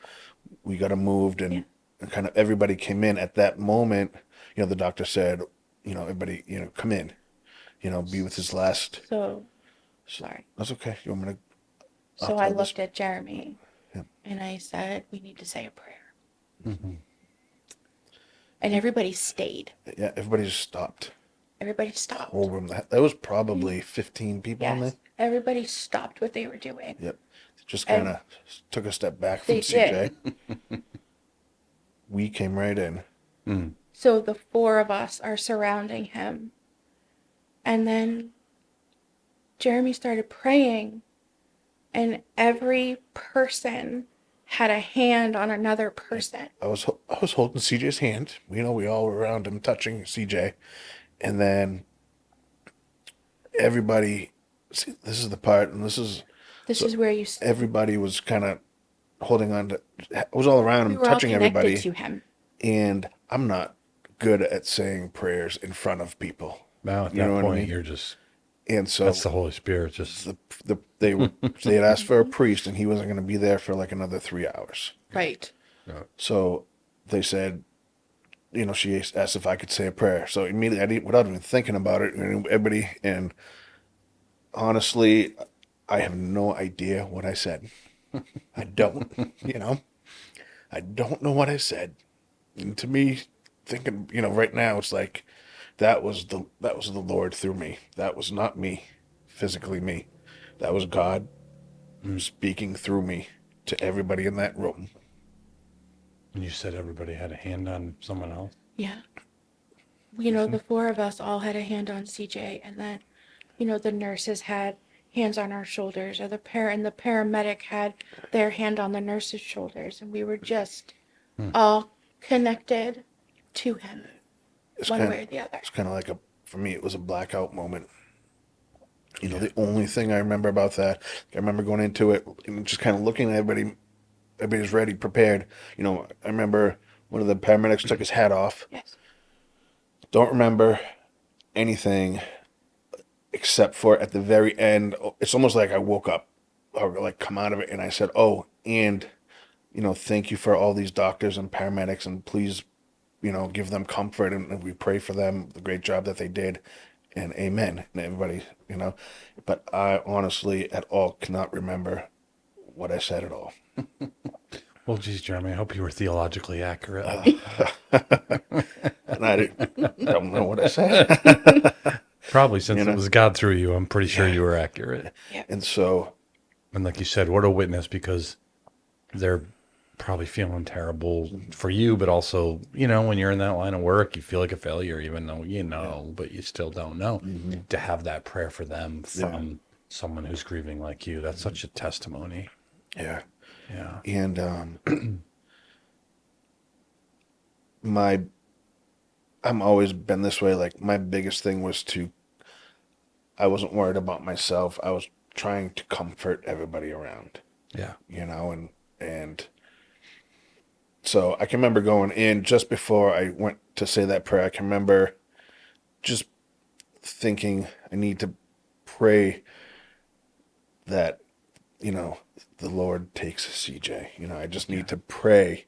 We got him moved, and kind of everybody came in at that moment. The doctor said, everybody, come in, be with his last. So, sorry. That's okay. You want me to? So I'll I tell this- looked at Jereme Yeah. and I said, we need to say a prayer. And everybody stayed. Yeah, everybody just stopped. Everybody stopped. Whole room. That was probably 15 people in there. Yes. Everybody stopped what they were doing. Yep. Just And kind of took a step back from they CJ. We came right in. So the 4 of us are surrounding him. And then Jereme started praying, and every person had a hand on another person. I was holding CJ's hand. We all were around him, touching CJ, and then everybody. See, this is the part, and this is Where you. everybody was kind of holding on to. It was all around him, We were all touching connected everybody. to him. And I'm not good at saying prayers in front of people. Now at You that know what I point, mean? you're just, And so that's the Holy Spirit. Just, they had asked for a priest, and he wasn't going to be there for like another 3 hours. Right. So they said, she asked if I could say a prayer. So immediately, without even thinking about it, everybody, and honestly, I have no idea what I said. I don't, I don't know what I said. And to me, thinking, right now, it's like that was the Lord through me. That was not me, physically me. That was God speaking through me to everybody in that room. and you said everybody had a hand on someone else. Yeah. The four of us all had a hand on CJ, and then, the nurses had hands on our shoulders, or the paramedic had their hand on the nurse's shoulders, and we were just all connected to him, one way or the other. It's kind of like for me, it was a blackout moment. The only thing I remember about that, I remember going into it and just kind of looking at everybody. Everybody's ready, prepared. I remember one of the paramedics took his hat off. Yes. Don't remember anything except for at the very end. It's almost like I woke up or like come out of it and I said, oh, and, thank you for all these doctors and paramedics, and please, give them comfort, and we pray for them, the great job that they did, and amen. And everybody, but I honestly at all cannot remember what I said at all. Well, geez, Jeremy, I hope you were theologically accurate. And I don't know what I said. Probably, since it was God through you, I'm pretty sure you were accurate. Yeah. And so, And like you said, what a witness, because they're probably feeling terrible for you, but also, when you're in that line of work, you feel like a failure, even though but you still don't know. To have that prayer for them from someone who's grieving like you, that's such a testimony. yeah. Yeah. And I'm always been this way. Like, my biggest thing was I wasn't worried about myself. I was trying to comfort everybody around, Yeah. and so I can remember going in just before I went to say that prayer. I can remember just thinking I need to pray that, the Lord takes CJ. I just need to pray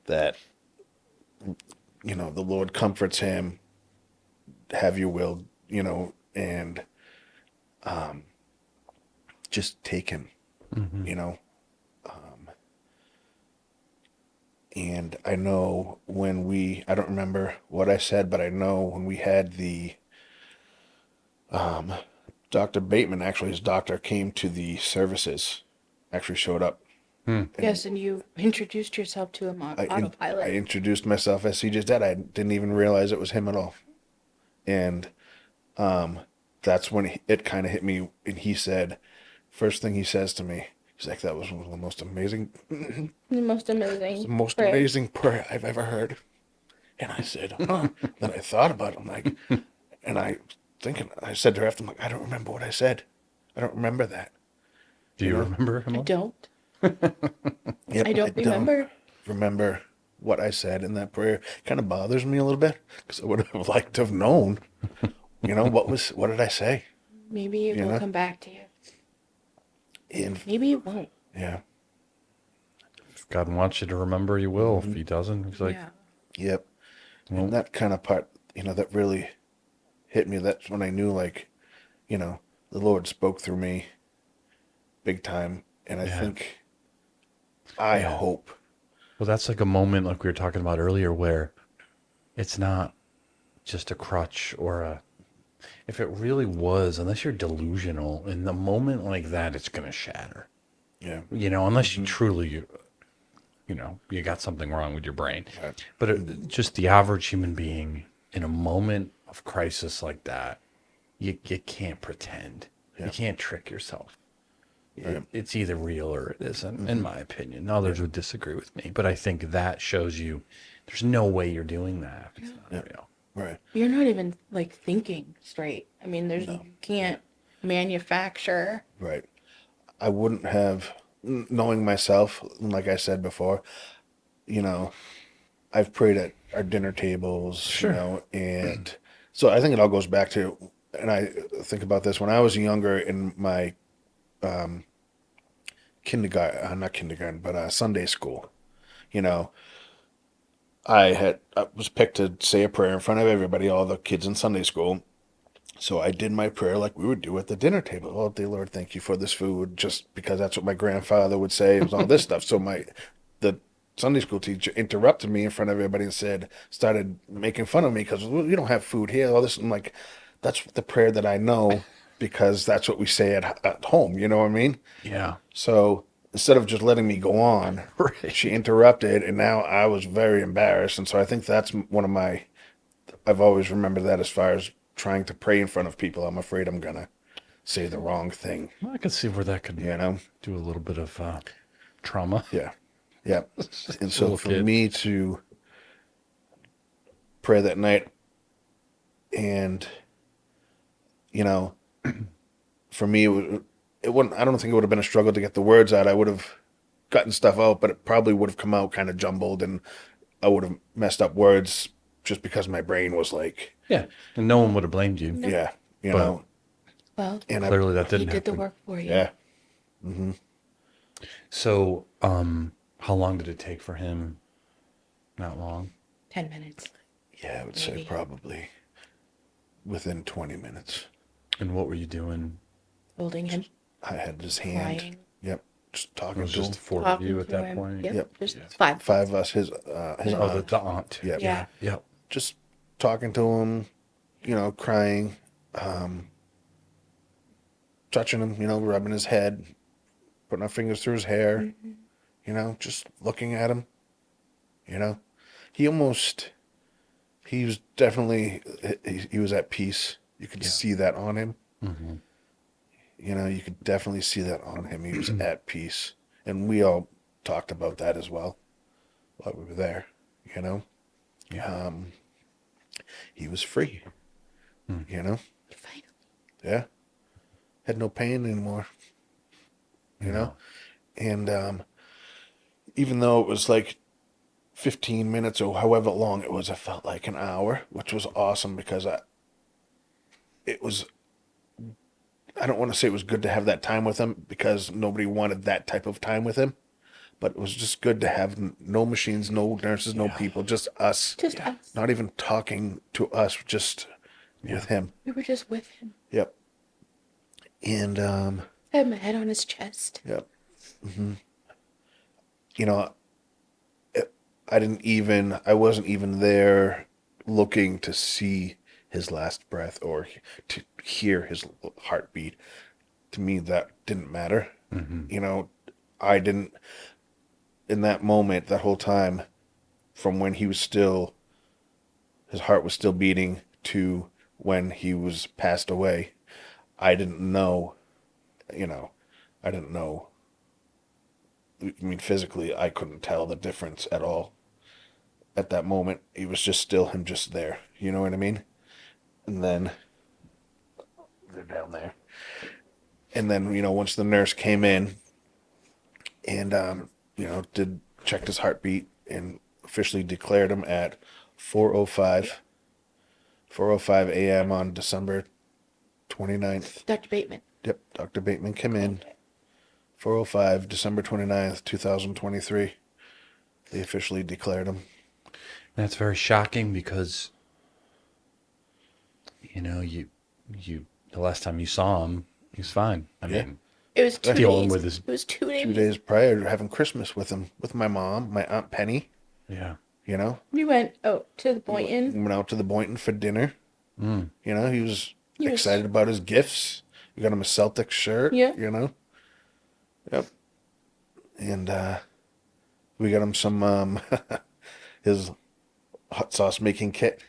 that, the Lord comforts him, have your will, and just take him, and I know I don't remember what I said, but I know when we had the Dr. Bateman, actually his doctor came to the services, actually showed up. Yes, and you introduced yourself to him on autopilot. I introduced myself as CJ's dad. I didn't even realize it was him at all. And that's when it kind of hit me. And he said, first thing he says to me, he's like, that was one of the most amazing, amazing prayer I've ever heard. And I said, huh. Then I thought about it. I'm like, and I said to her after, I'm like, I don't remember what I said. I don't remember that. Do you remember him? I don't. Yep, I don't remember. Remember what I said in that prayer. Kind of bothers me a little bit because I would have liked to have known, what did I say? Maybe it will come back to you. And Maybe it won't. yeah, If God wants you to remember, He will. If He doesn't, He's like, yep. Well, And that kind of part, that really hit me. That's when I knew, like, the Lord spoke through me big time. And I think, I hope. well, that's like a moment like we were talking about earlier where it's not just a crutch or if it really was, unless you're delusional, in the moment like that, it's going to shatter. Yeah. Unless you truly, you got something wrong with your brain. Right. But just the average human being in a moment of crisis like that, you can't pretend. Yeah. You can't trick yourself. Right. It's either real or it isn't, in my opinion. Others would disagree with me, but I think that shows you there's no way you're doing that if it's not real. Right. You're not even like thinking straight. I mean, you can't manufacture. Right. I wouldn't have, knowing myself, like I said before, you know, I've prayed at our dinner tables, Sure. you know, and so I think it all goes back to, and I think about this when I was younger in my kindergarten, not kindergarten, but Sunday school, you know, I was picked to say a prayer in front of everybody, all the kids in Sunday school. So I did my prayer like we would do at the dinner table. Oh, dear Lord, thank you for this food, just because that's what my grandfather would say. It was all this stuff. So the Sunday school teacher interrupted me in front of everybody and started making fun of me because we don't have food here. All this, I'm like, that's the prayer that I know because that's what we say at home. You know what I mean? Yeah. So instead of just letting me go on, Right. she interrupted, and now I was very embarrassed. And so I think that's one of my. I've always remembered that as far as trying to pray in front of people. I'm afraid I'm gonna say the wrong thing. Well, I can see where that could You know? do a little bit of trauma. Yeah. Yeah. And a so little for kid. me to pray that night and for me it wouldn't I don't think it would have been a struggle to get the words out. I would have gotten stuff out, but it probably would have come out kind of jumbled and I would have messed up words just because my brain was like, Yeah. And no one would have blamed you. yeah, you But- know. Well, And Clearly that he didn't did the happen. work for you. yeah. So, how long did it take for him? Not long. 10 minutes. Yeah, I would say Maybe. probably within 20 minutes. And what were you doing? Holding him, I had his hand. crying, Yep. Just It talking was to just him. the four of talking you at to that him. point. Yep. Yep. Just Yeah. 5. Five of us, his Oh, aunt. the aunt. Yep. Yeah. Yep. Just talking to him, crying, touching him, rubbing his head, putting our fingers through his hair, just looking at him, He was definitely, he was at peace. You could see that on him. Mm-hmm. You could definitely see that on him. He was at peace. And we all talked about that as well while we were there, Yeah. He was free, Finally. Yeah. Had no pain anymore, No. And even though it was like 15 minutes or however long it was, it felt like an hour, which was awesome because I don't want to say it was good to have that time with him because nobody wanted that type of time with him, but it was just good to have no machines, no nurses, no people, just us. Just us. Not even talking to us, just with him. We were just with him. Yep. And I had my head on his chest. yep. You know, I wasn't even there looking to see his last breath or to hear his heartbeat. To me, that didn't matter. I didn't, in that moment, that whole time, from when his heart was still beating to when he was passed away, I didn't know, I didn't know. I mean, physically, I couldn't tell the difference at all. At that moment, he was just still him just there. You know what I mean? And then they're down there. And then, once the nurse came in and, checked his heartbeat and officially declared him at 4:05 a.m. on December 29th. Dr. Bateman. Yep, Dr. Bateman came in. 4:05, December 29th, 2023. They officially declared him. That's very shocking because, the last time you saw him, he was fine. I Yeah. mean, It was 2 Dealing days. with his- It was 2 days. 2 days prior to having Christmas with him, with my mom, my Aunt Penny, yeah. We went to the Boynton. Went out to the Boynton for dinner. Mm. He was He was- excited about his gifts. We got him a Celtic shirt. Yeah. Yep. And we got him some his hot sauce making kit.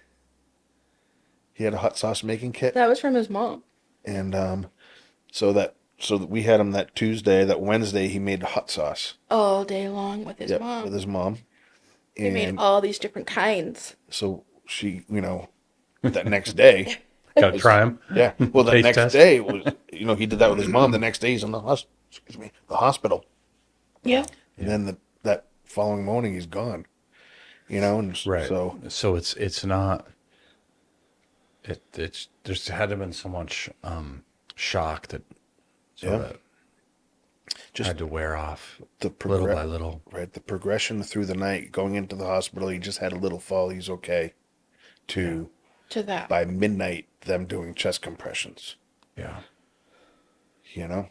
He had a hot sauce making kit, That was from his mom. and so that we had him that Tuesday. That Wednesday, he made hot sauce. All day long with his Yep, mom. with his mom. He made And all these different kinds. so she, that next day, Got to try them. yeah. Well, that Taste next test. day was, he did that with his mom. The next day, he's in the the hospital. Yeah. And then that following morning, he's gone. And Right. so So it's not. It's there's had to been so much shock that sort Yeah. of just had to wear off the little by little. right, the progression through the night, going into the hospital, he just had a little fall. He's okay. To To that. by midnight, them doing chest compressions. Yeah. You know.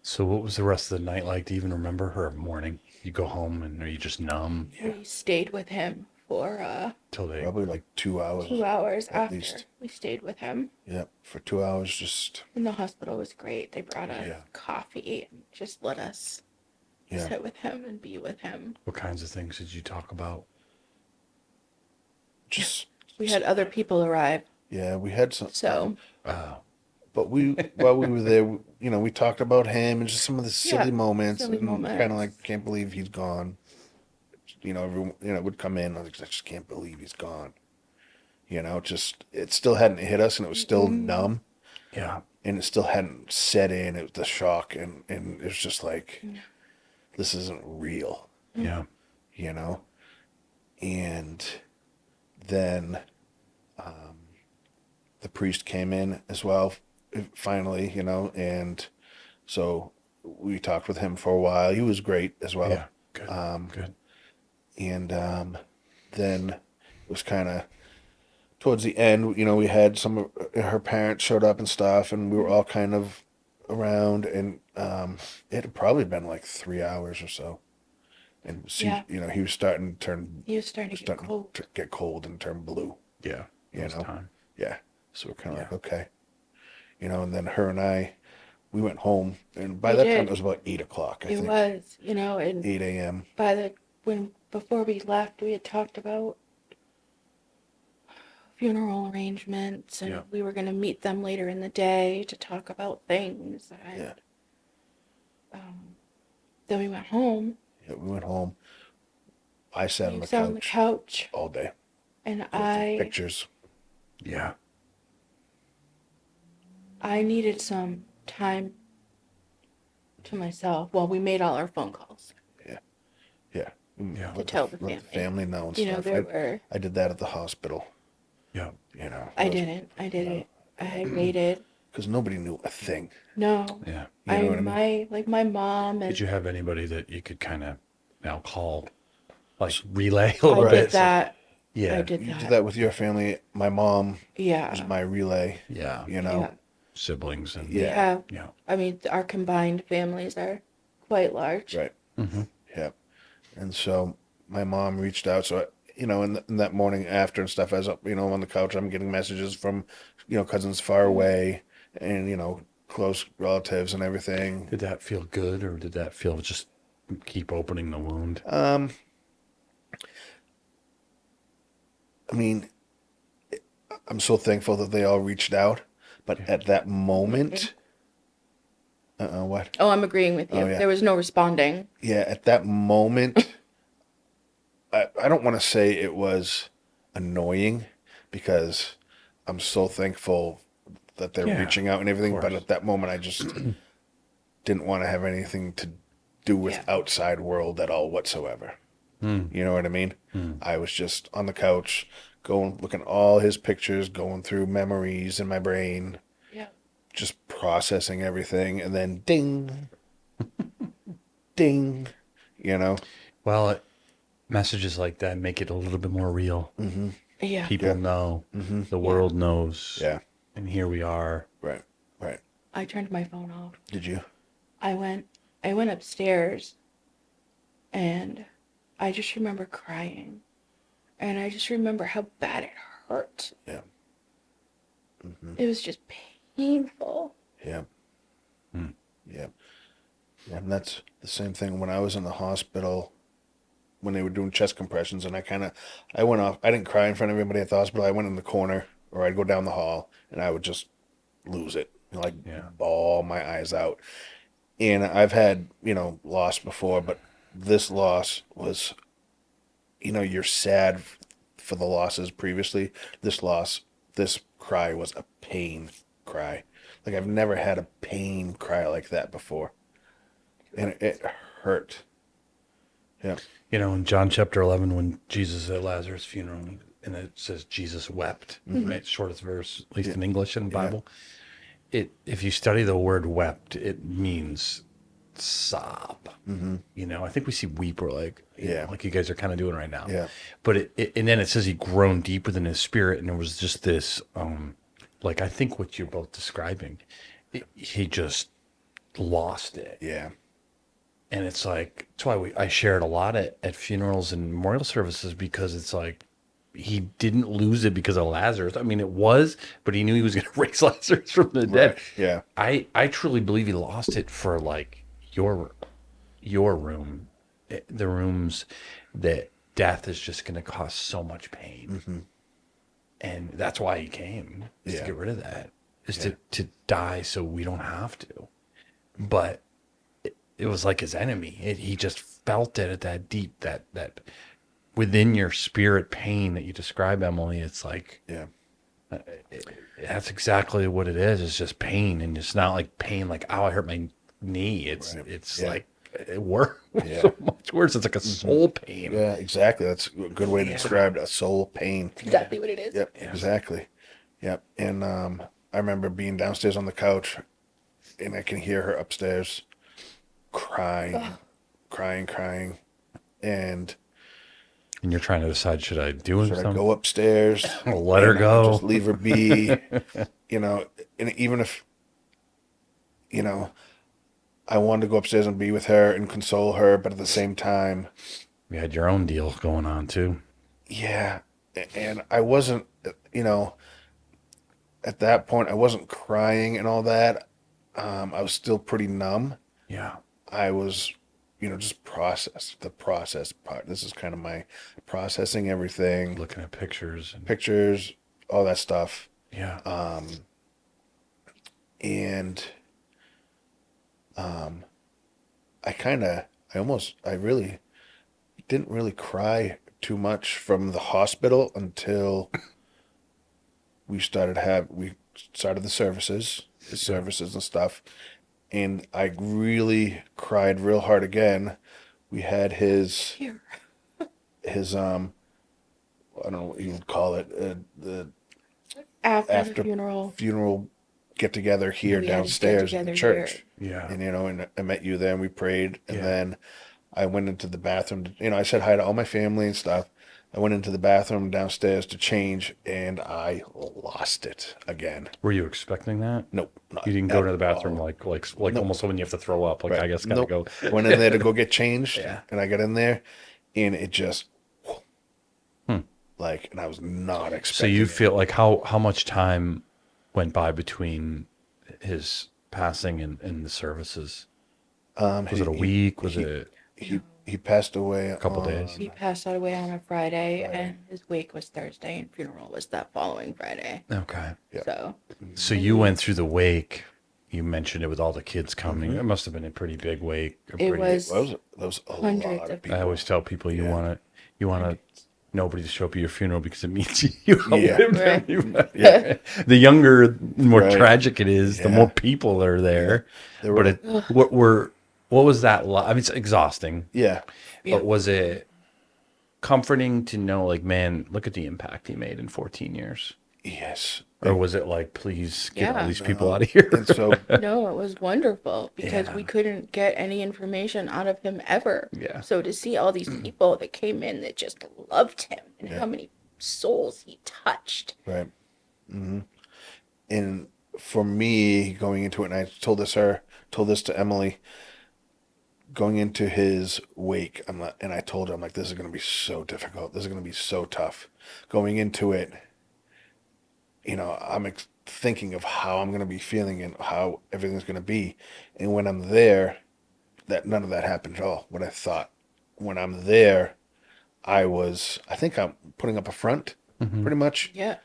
So what was the rest of the night like? Do you even remember her morning? You go home and are you just numb We stayed with him for till they? Probably like 2 hours. 2 hours At after. least. We stayed with him. Yeah, for 2 hours, just And the hospital was great. They brought us Yeah. coffee and just let us yeah, sit with him and be with him. What kinds of things did you talk about? just We had other people arrive. yeah. We had some, So, but while we were there, we talked about him and just some of the silly Yeah, moments, silly and moments. kind of like, can't believe he's gone. Everyone, would come in. I was like, I just can't believe he's gone. Just it still hadn't hit us, and it was still numb, Yeah. and it still hadn't set in. It was the shock, and it was just like, this isn't real, Yeah. And then the priest came in as well, finally, and so we talked with him for a while. He was great as well. Yeah. Good. Good. And then it was kind of towards the end, we had some of her parents showed up and stuff, and we were all kind of around, and it had probably been like 3 hours or so. And Yeah. he was starting to turn, he was starting to get cold. to get cold and turn blue. Yeah. It was time. Yeah. So we're kind of Yeah. like, okay. And then her and I, we went home, and by We that time did. it was about 8 o'clock, I It think. was, and 8 a.m. before we left, we had talked about funeral arrangements, and Yeah. we were going to meet them later in the day to talk about things. And Yeah. then we went home. Yeah, we went home. I sat on We the sat on the couch couch, all day. and Going through I pictures. Yeah. needed some time to myself while we made all our phone calls. Yeah. Yeah. Let tell the let family. know and You know, stuff. there were. I did that at the hospital. Yeah. I didn't. I didn't. I waited. Because nobody knew a thing. No. Yeah. You know what I mean? My mom and Did you have anybody that you could kind of now call, like relay a I little did bit? that. Yeah. I did You that. did that with your family. My mom was Yeah. my relay. Yeah. Yeah. Siblings and Yeah. Yeah. yeah. I mean, our combined families are quite large. Right. Mm-hmm. Yeah. And so my mom reached out. So, in that morning after and stuff, as on the couch, I'm getting messages from, cousins far away and, close relatives and everything. Did that feel good, or did that feel just keep opening the wound? I mean, I'm so thankful that they all reached out, but at that moment, what? Oh, I'm agreeing with you. Oh, yeah. There was no responding. Yeah, at that moment, I don't want to say it was annoying because I'm so thankful that they're Yeah, reaching out and everything, but course. at that moment, I just didn't want to have anything to do with Yeah. outside world at all whatsoever. You know what I mean? I was just on the couch, looking at all his pictures, going through memories in my brain, Yeah. just processing everything, and then ding, ding, Well, messages like that make it a little bit more real. Yeah. People know, the world knows, Yeah, and here we are. right. I turned my phone off. Did you? I went upstairs, and I just remember crying, and I just remember how bad it hurt. Yeah. It was just painful. Yeah. Yeah. And that's the same thing when I was in the hospital when they were doing chest compressions, and I went off. I didn't cry in front of everybody at the hospital. I went in the corner or I'd go down the hall and I would just lose it, like Yeah. bawl my eyes out. And I've had, loss before, but this loss was, you're sad for the losses previously. This cry was a pain cry. Like I've never had a pain cry like that before. And it hurt. Yeah. In John chapter 11, when Jesus is at Lazarus' funeral, and it says Jesus wept, right? Shortest verse, at least in English in the Bible. If you study the word wept, it means sob. I think we see weep or like you guys are kind of doing right now. Yeah. But and then it says he groaned deep within his spirit, and there was just this like I think what you're both describing, he just lost it. Yeah. And it's like that's why I share it a lot at funerals and memorial services, because it's like he didn't lose it because of Lazarus. I mean, it was, but he knew he was going to raise Lazarus from the dead. Yeah. I truly believe he lost it for like your room, the rooms that death is just going to cause so much pain, and that's why he came, is to get rid of that, is to die so we don't have to. But it was like his enemy. He just felt it at that deep, that within your spirit pain that you describe, Emily. It's like, that's exactly what it is. It's just pain, and it's not like pain like, oh, I hurt my knee. It's like it works so much worse. It's like a soul pain. Yeah, exactly. That's a good way to describe it, a soul pain. Exactly what it is. Yep, exactly. Yep. And I remember being downstairs on the couch, and I can hear her upstairs crying, and you're trying to decide, should I do should I something? go upstairs, Let her go, just leave her be, and even if, I wanted to go upstairs and be with her and console her, but at the same time, you had your own deal going on too. yeah, and I wasn't, at that point, I wasn't crying and all that. I was still pretty numb. Yeah. I was, just the process part. This is kind of my processing everything, Looking at pictures. all that stuff. Yeah. And I really didn't really cry too much from the hospital until we started the services and stuff. And I really cried real hard again. We had his I don't know what you would call it, the After the funeral, get together here We had a downstairs in the church. Yeah. And and I met you there and we prayed, and then I went into the bathroom. I said hi to all my family and stuff. I went into the bathroom downstairs to change, and I lost it again. Were you expecting that? Nope. You didn't go to the bathroom all. like almost when you have to throw up. Like, Right. I guess gotta Nope. go. Went in there to go get changed, Yeah. and I got in there, and it just and I was not expecting. So you it. feel like how much time went by between his passing and the services? Was it a week? Was it He passed away a couple days? he passed away on a Friday, and his wake was Thursday, and funeral was that following Friday. Okay. So So you went through the wake. You mentioned it with all the kids coming. It must have been a pretty big wake. it was That was a hundreds lot of of people. I always tell people you want nobody to show up at your funeral because it means you Yeah. outlived them. The younger, the more Right. tragic it is, the Yeah. more people are there. There were- But what was that like? I mean, it's exhausting. Yeah. But was it comforting to know, like, man, look at the impact he made in 14 years? Yes. Or was it like, please get all Yeah. these people out of here? And so no, it was wonderful because Yeah. we couldn't get any information out of him ever. Yeah. So to see all these people that came in that just loved him and how many souls he touched. right. And for me, going into it, and I told this to Emily, going into his wake, I told her, I'm like, this is going to be so difficult. This is going to be so tough. Going into it, I'm thinking of how I'm going to be feeling and how everything's going to be. And when I'm there, none of that happened at all. What I thought when I'm there, I think I'm putting up a front, pretty much. Yeah.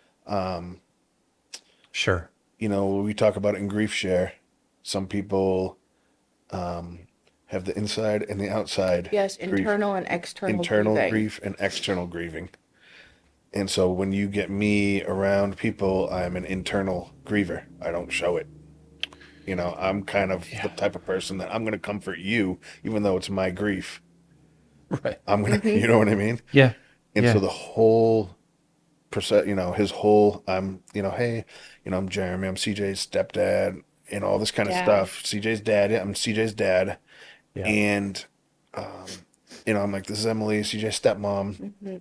Sure. You know, we talk about it in grief share. Some people have the inside and the outside Yes, grief, internal and external internal grieving. grief and external grieving. And so when you get me around people, I'm an internal griever. I don't show it. You know, I'm kind of the type of person that I'm going to comfort you, even though it's my grief. Right. I'm going to, you know what I mean? Yeah. And Yeah. so the whole you know, his whole, you know, hey, you know, I'm Jeremy, I'm CJ's stepdad, and all this kind of Dad. stuff. CJ's dad, yeah, I'm CJ's dad. Yeah. And, you know, I'm like, this is Emily, CJ's stepmom. Mm-hmm.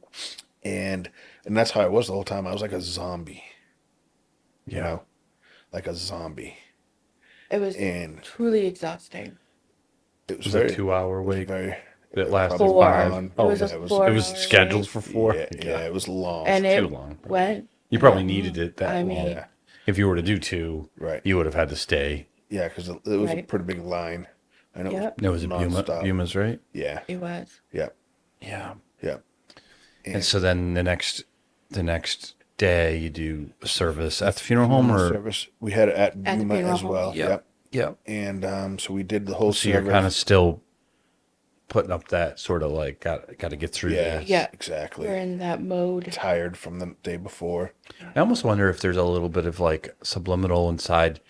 And that's how I was the whole time. I was like a zombie, you Yeah. know, like a zombie. It was And truly exhausting. it was Was very, it a 2 hour it was wait very, that lasted probably 4. long. It Oh, was a Yeah, it was, 4 it was hour scheduled wait. for 4. yeah, it was long. And Too it long. went. You probably needed it that I long. mean, Yeah, If you were to do 2, right. you would have had to stay. Yeah, because it was a Right. pretty big line. And it Yep. It was a nonstop. Buma's, right? Yeah, It was. yeah, Yeah. yeah. And so then the next day you do a service at the funeral home, or service. We had it at At the Yuma funeral as home. well. yeah, Yep. yeah. And so we did the whole So you're service. kind of still putting up that sort of like got to get through Yeah, this. Yeah. exactly. We're in that mode. Tired from the day before. I almost wonder if there's a little bit of like subliminal inside.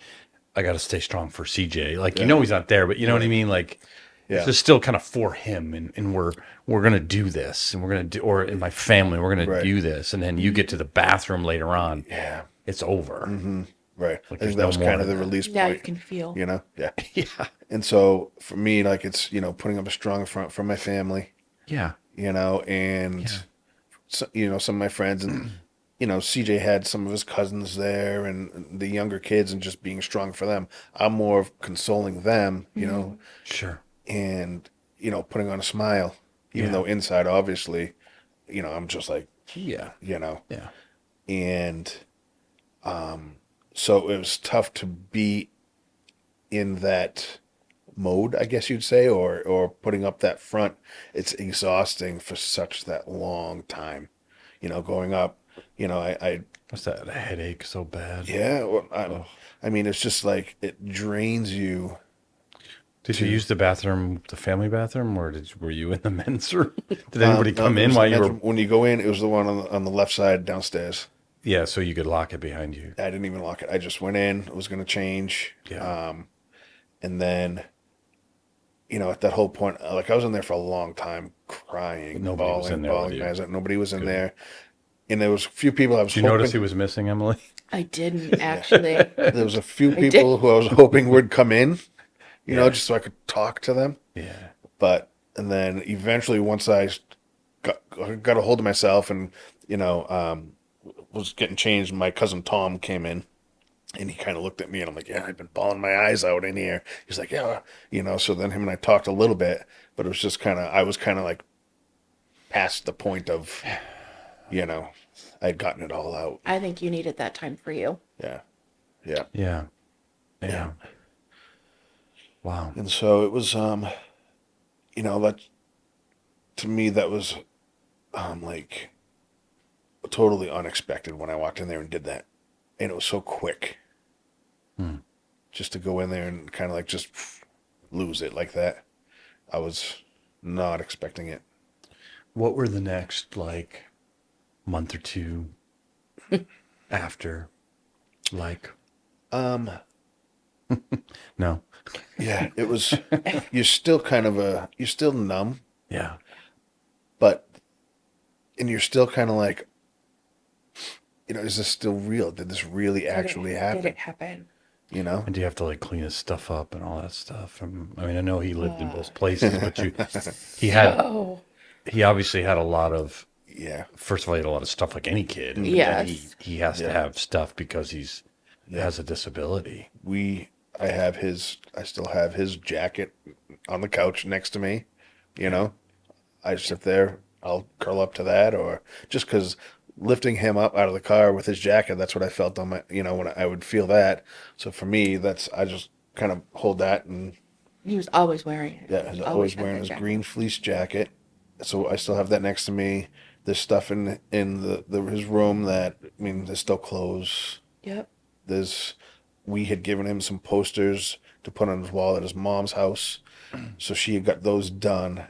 I got to stay strong for CJ. Like you know he's not there, but you know what I mean. Like Yeah. it's just still kind of for him, and we're gonna do this, and we're gonna do, or in my family we're gonna Right. do this, and then you get to the bathroom later on, Yeah, it's over. right. I there's think no that was more kind of of the that. release Now you point. can feel. You know? Yeah. Yeah, And so for me, like it's, you know, putting up a strong front for my family, yeah, you know, and, so, you know, some of my friends and, you know, CJ had some of his cousins there and the younger kids and just being strong for them. I'm more of consoling them, you know, sure, and, you know, putting on a smile, even Yeah. though inside, obviously, you know, I'm just like, yeah, you know, yeah, and so it was tough to be in that mode, I guess you'd say, or putting up that front. It's exhausting for such that long time, you know, going up, you know, I what's that? A headache so bad. yeah, well, I mean, it's just like it drains you. Did you use the bathroom, the family bathroom, or were you in the men's room? Did anybody No, come it in was while the you were? men's- when you go in, it was the one on the left side downstairs. Yeah, so you could lock it behind you. I didn't even lock it. I just went in. I was going to change. Yeah. And then, you know, at that whole point, like I was in there for a long time, crying, But nobody was in there with bawling you. my eyes out. Nobody was in there, and there was a few people I was Did you hoping. notice he was missing, Emily? I didn't actually. There was a few did. people who I was hoping would come in, you know, just so I could talk to them. Yeah. But and then eventually, once I got a hold of myself, and you know, was getting changed, my cousin Tom came in. And he kind of looked at me, and I'm like, yeah, I've been bawling my eyes out in here. He's like, yeah, you know, so then him and I talked a little bit, but it was just kind of, I was kind of like past the point of, you know, I'd gotten it all out. I think you needed that time for you. Yeah. Yeah. Yeah. Yeah. Wow. And so it was, you know, that, to me, that was, like, totally unexpected when I walked in there and did that. And it was so quick. Just to go in there and kind of like just lose it like that. I was not expecting it. What were the next like month or two after like? No. Yeah, it was, you're still kind of you're still numb, Yeah. but, and you're still kind of like, you know, is this still real? Did this really actually happen? Did it happen? You know? And do you have to like clean his stuff up and all that stuff? I mean, I know he lived in both places, but he obviously had a lot of. Yeah. First of all, he had a lot of stuff like any kid. But Yes. then he has to have stuff because he has a disability. I still have his jacket on the couch next to me, you know? I sit there, I'll curl up to that, or just because lifting him up out of the car with his jacket, that's what I felt on my, you know, when I would feel that. So for me, I just kind of hold that, and He was always wearing it. yeah, he's He always had wearing that his jacket. green fleece jacket. So I still have that next to me. There's stuff in his room that, I mean, there's still clothes. Yep. we had given him some posters to put on his wall at his mom's house. So she had got those done.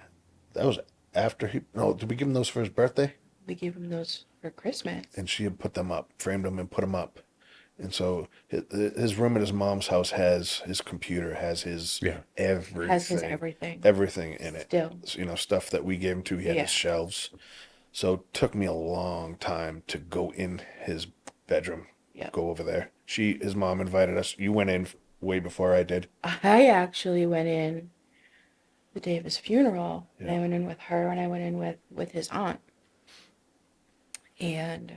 That was after did we give him those for his birthday? We gave him those for Christmas. And she had put them up, framed them and put them up. And so his room at his mom's house has his computer, has his everything. Has his everything. Everything in it. Still. You know, stuff that we gave him to. He had Yeah. his shelves. So it took me a long time to go in his bedroom, go over there. His mom invited us. You went in way before I did. I actually went in the day of his funeral. And I went in with her and I went in with his aunt. And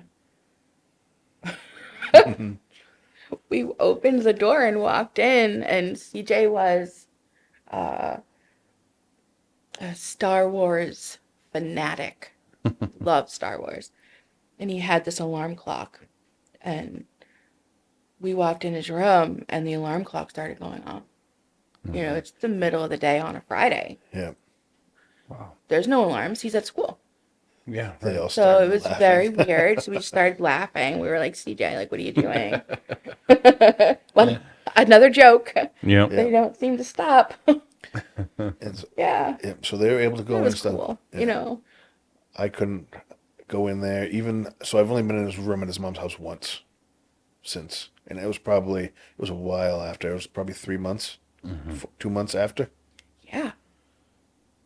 we opened the door and walked in, and CJ was a Star Wars fanatic. Loved Star Wars. And he had this alarm clock. And we walked in his room and the alarm clock started going off. You know, it's the middle of the day on a Friday. Yeah. Wow. There's no alarms. He's at school. Yeah. They all So started it was laughing. very weird. So we started laughing. We were like, CJ, like, what are you doing? Well, another joke. Yep. They don't seem to stop. And so, Yeah. so they were able to go It in was and stuff. cool. Yeah. You know, I couldn't go in there. So I've only been in his room at his mom's house once since. And it was a while after. It was probably 3 months, 2 months after. yeah.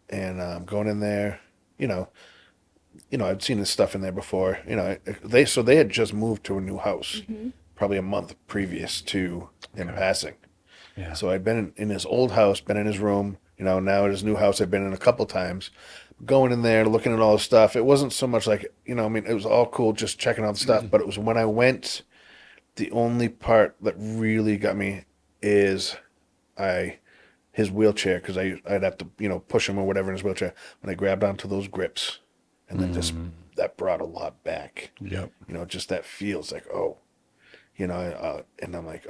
And going in there, I'd seen his stuff in there before. They had just moved to a new house, probably a month previous to him passing. Yeah. So I'd been in his old house, been in his room. Now at his new house, I've been in a couple times. Going in there, looking at all the stuff. It wasn't so much like, it was all cool just checking out the stuff. But it was when I went, the only part that really got me is his wheelchair, because I'd have to, push him or whatever in his wheelchair. When I grabbed onto those grips, and then just that brought a lot back. Yep. Just that feels like, and I'm like,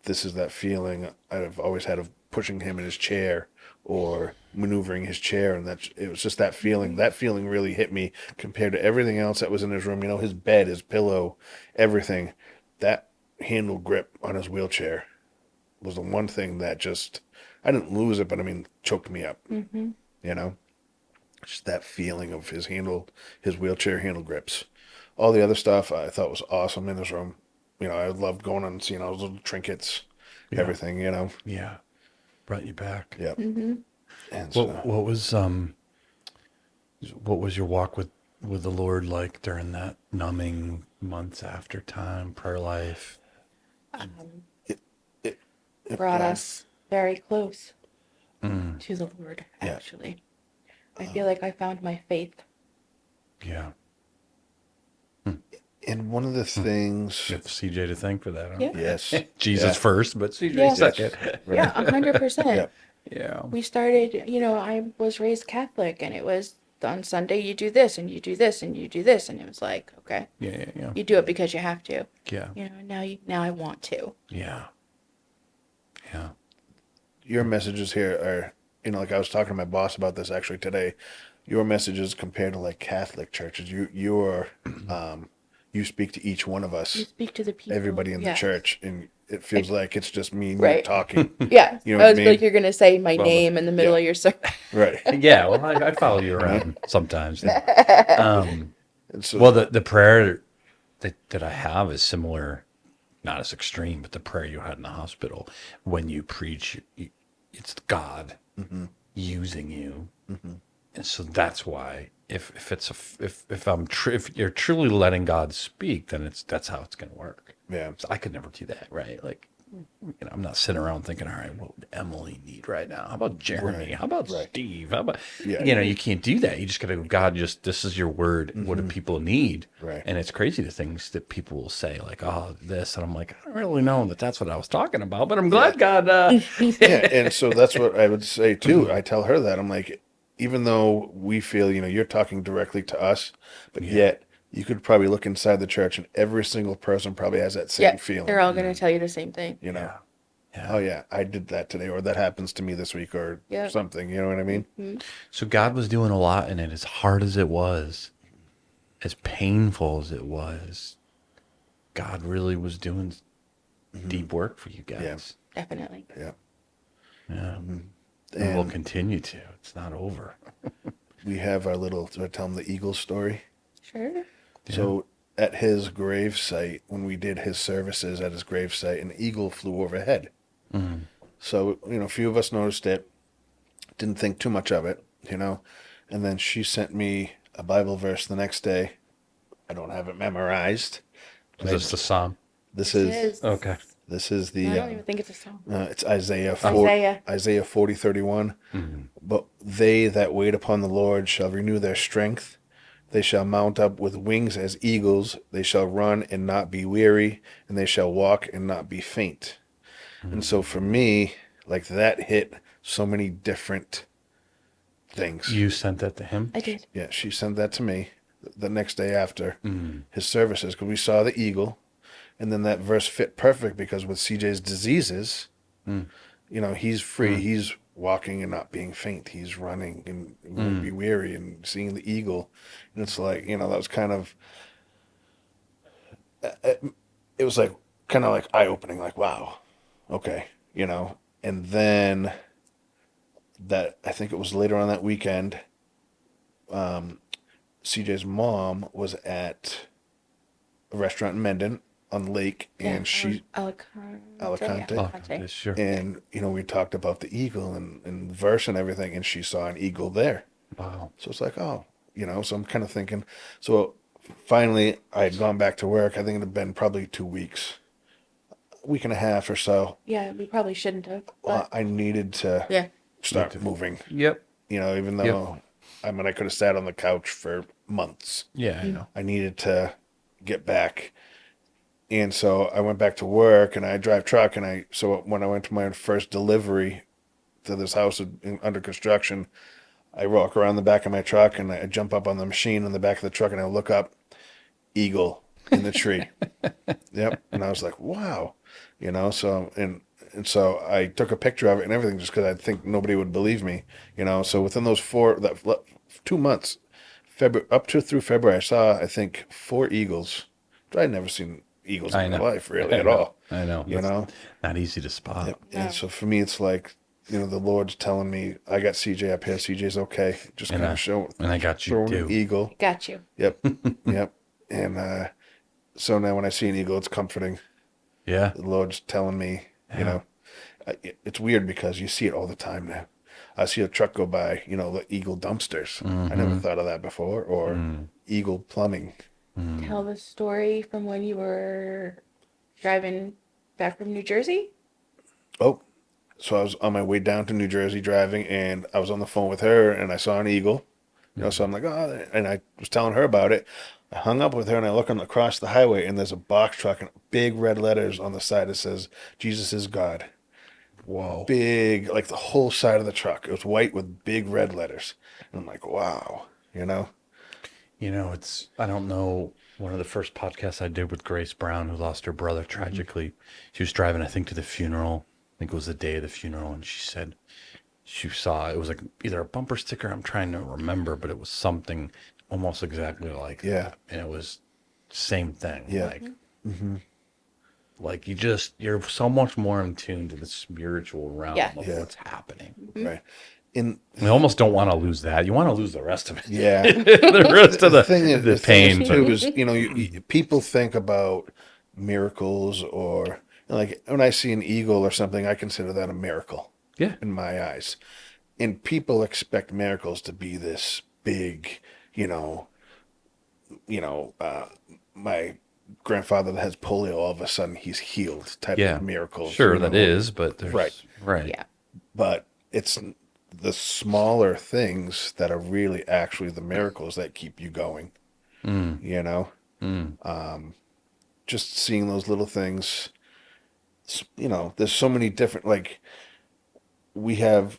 this is that feeling I've always had of pushing him in his chair or maneuvering his chair, and it was just that feeling. That feeling really hit me compared to everything else that was in his room. His bed, his pillow, everything. That handle grip on his wheelchair was the one thing that I didn't lose it, but choked me up. Just that feeling of his wheelchair handle grips. All the other stuff I thought was awesome in his room. I loved going on and seeing all those little trinkets, everything. Yeah. Brought you back. Yep. And so, What was your walk with the Lord like during that numbing months after time, prayer life? it Brought was- us very close to the Lord, actually. I feel like I found my faith. Yeah. And one of the things, You have CJ to thank for that. Huh? Yeah. yes, Jesus yeah. first, but CJ Yeah. second. Yeah, 100%. Yep. Yeah. We started, I was raised Catholic, and it was on Sunday you do this, and you do this, and you do this, and it was like, okay, Yeah. you do it because you have to. Yeah. Now I want to. Yeah. Yeah. Your messages here are, like I was talking to my boss about this actually today. Your messages compared to like Catholic churches, you speak to each one of You us, speak to the people. everybody in the Yes. church, and it feels like it's just me and you Right. talking. Yeah, You know I what was I like, mean? you're gonna say my Well, name in the middle of your sermon. Right. Yeah. Well, I follow you around sometimes. And so, Well, the prayer that I have is similar, not as extreme, but the prayer you had in the hospital when you preach, it's God using you, and so that's why if you're truly letting God speak, then that's how it's going to work. yeah. So I could never do that, right? Like, I'm not sitting around thinking, all right, what would Emily need right now? How about Jeremy? Right, How about right. Steve? How about, Yeah. you can't do that. You just got to go, God, this is your word. What do people need? Right. And it's crazy the things that people will say, like, oh, this. And I'm like, I don't really know that's what I was talking about, but I'm glad God. Yeah. And so that's what I would say too. I tell her that I'm like, even though we feel, you're talking directly to us, but yet you could probably look inside the church and every single person probably has that same Yeah, feeling. they're all gonna tell you the same thing. Yeah. Oh yeah, I did that today, or that happens to me this week, or Yeah. something. You know what I mean? So God was doing a lot in it, as hard as it was, as painful as it was. God really was doing deep work for you guys. Definitely. Yeah. Yeah. And And we'll continue to. It's not over. we have our little, do I tell him the eagle story? Sure. So at his grave site, when we did his services at his grave site, an eagle flew overhead. Mm. So, a few of us noticed it, didn't think too much of it, And then she sent me a Bible verse the next day. I don't have it memorized. Is this the psalm? This It is is. Okay. this is I the don't even think it's a song. it's Isaiah Isaiah. Isaiah 40:31. Mm. But they that wait upon the Lord shall renew their strength. They shall mount up with wings as eagles. They shall run and not be weary, and they shall walk and not be faint. And so for me, like that hit so many different things. You sent that to him? I did. Yeah, she sent that to me the next day after Mm. his services because we saw the eagle. And then that verse fit perfect because with CJ's diseases, Mm. He's free. He's walking and not being faint. He's running and won't be weary and seeing the eagle. And it's like, that was kind of, it was like, kind of like eye-opening, like, wow, okay, And then that, I think it was later on that weekend, CJ's mom was at a restaurant in Mendon on the lake, and she Alicante. Alicante. Oh, sure. and we talked about the eagle and verse and everything, and she saw an eagle there. Wow. So it's like, oh, so I'm kind of thinking. So finally, I had gone back to work. I think it had been probably 2 weeks, a week and a half or so. Yeah, we probably shouldn't have. Well, But I needed to yeah. start moving. Yep. Even though I could have sat on the couch for months. Yeah, I know. I needed to get back. And so I went back to work, and I drive truck, and so when I went to my first delivery to this house under construction, I walk around the back of my truck, and I jump up on the machine in the back of the truck, and I look up, eagle in the tree. Yep. And I was like, wow, so, and so I took a picture of it and everything just because I think nobody would believe me, so within those 2 months, up to through February, I saw, I think, 4 eagles. I'd never seen eagles in my life, really, at all. I know. That's not easy to spot. Yep. And so for me, it's like, the Lord's telling me, I got CJ up here. CJ's okay. Just kind of show. And I got you throwing too. an eagle. Got you. Yep. Yep. And so now when I see an eagle, it's comforting. Yeah. The Lord's telling me, it's weird because you see it all the time now. I see a truck go by, the eagle dumpsters. I never thought of that before. Or eagle plumbing. Tell the story from when you were driving back from New Jersey. Oh, so I was on my way down to New Jersey driving, and I was on the phone with her, and I saw an eagle. So I'm like, oh, and I was telling her about it. I hung up with her, and I look across the highway, and there's a box truck and big red letters on the side that says, Jesus is God. Whoa. Big, like the whole side of the truck. It was white with big red letters. And I'm like, wow, It's, I don't know, one of the first podcasts I did with Grace Brown, who lost her brother tragically. She was driving, I think, to the funeral. I think it was the day of the funeral. And she said she saw, it was like either a bumper sticker, I'm trying to remember, but it was something almost exactly like that. And it was same thing. Yeah. Like you're so much more in tune to the spiritual realm of what's happening. Right. We almost don't want to lose that. You want to lose the rest of it. Yeah. The rest of the the pain. Thing is, too, is, people think about miracles or like when I see an eagle or something, I consider that a miracle. Yeah. In my eyes. And people expect miracles to be this big, my grandfather that has polio, all of a sudden he's healed type of miracles. Sure, that is, but there's right. Yeah. But it's the smaller things that are really actually the miracles that keep you going. Just seeing those little things, there's so many different, like we have,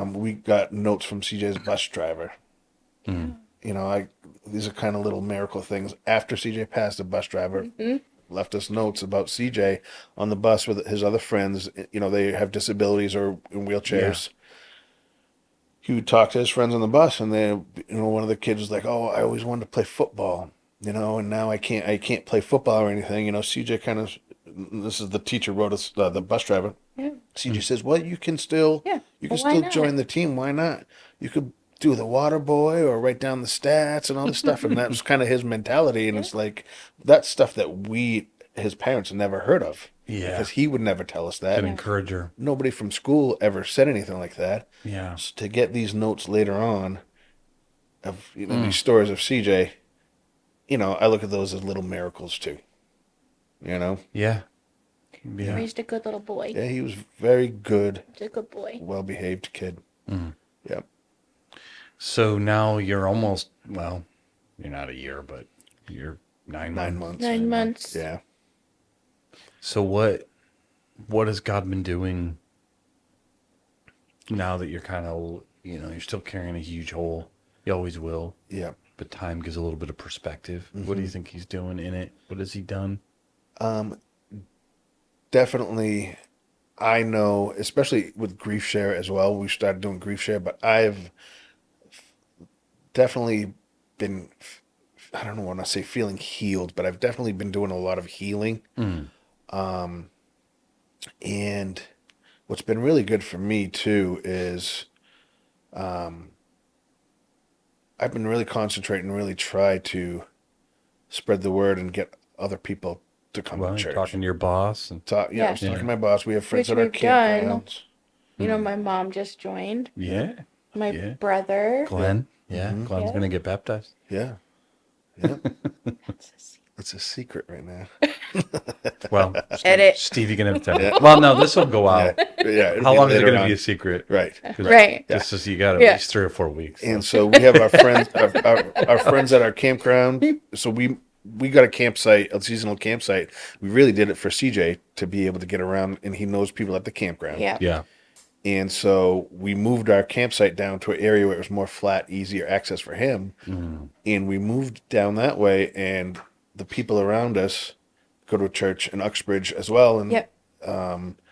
we got notes from CJ's bus driver. These are kind of little miracle things. After CJ passed, the bus driver left us notes about CJ on the bus with his other friends. They have disabilities or in wheelchairs. Yeah. He would talk to his friends on the bus, and then, one of the kids was like, "Oh, I always wanted to play football." you know, and now I can't play football or anything. You know, CJ kind of, this is the teacher wrote us, the bus driver. Yeah. CJ says, well, you can still, Yeah. you can Well, why still not? join the team. Why not? You could do the water boy or write down the stats and all this stuff. And that was kind of his mentality. And it's like, that's stuff that his parents never heard of. Yeah. Because he would never tell us that. An encourager. Nobody from school ever said anything like that. Yeah. So to get these notes later on of, you know, these stories of CJ, you know, I look at those as little miracles too. You know? Yeah. He Yeah. raised a good little boy. Yeah, he was very good, He's a good boy. well-behaved kid. Yep. So now you're almost, well, you're not a year, but you're 9 9 months. months. 9 months. Yeah. So what has God been doing now that you're kind of, you know, you're still carrying a huge hole? You always will, Yeah. but time gives a little bit of perspective. What do you think he's doing in it? What has he done? Definitely, I know, especially with Grief Share as well. We started doing Grief Share, but I've definitely been, I don't know when I say feeling healed, but I've definitely been doing a lot of healing. And what's been really good for me too is I've been really concentrating, really try to spread the word and get other people to come Well, to you're church. talking to your boss and I was talking to my boss. We have friends Which at our we've done. campgrounds. You know, my mom just joined. yeah, My Yeah. brother. Glenn. Yeah, Glenn's Yeah. gonna get baptized. Yeah. Yeah. That's a secret. It's a secret right now. Well, Edit. Stevie can have time. Well, no, this will go out. Yeah. it'll How be long is it later going to on. be a secret? Right. 'Cause Right. This is you got at Yeah. least 3 or 4 weeks. And so we have our friends, our friends at our campground. So we got a campsite, a seasonal campsite. We really did it for CJ to be able to get around, and he knows people at the campground. Yeah. Yeah. And so we moved our campsite down to an area where it was more flat, easier access for him. And we moved down that way, and the people around us go to a church in Uxbridge as well. And Yep.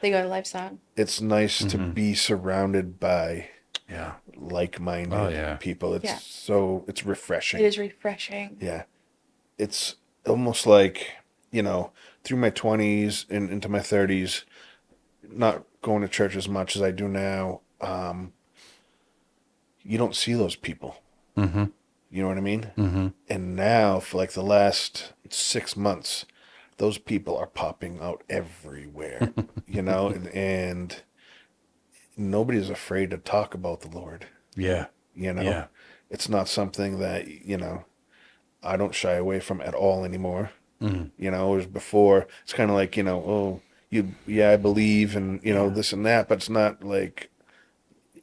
They go to Live Song. it's nice to be surrounded by Yeah. like-minded Oh, yeah. people. It's Yeah. it's refreshing. It is refreshing. Yeah. It's almost like, you know, through my 20s and into my 30s, not going to church as much as I do now, you don't see those people. Mm-hmm. You know what I mean? Mm-hmm. And now, for like the last 6 months, those people are popping out everywhere, you know, and nobody's afraid to talk about the Lord, Yeah. you know? Yeah. It's not something that, you know, I don't shy away from at all anymore. You know, as before, it's kind of like, you know, oh, I believe, and you know, this and that, but it's not like,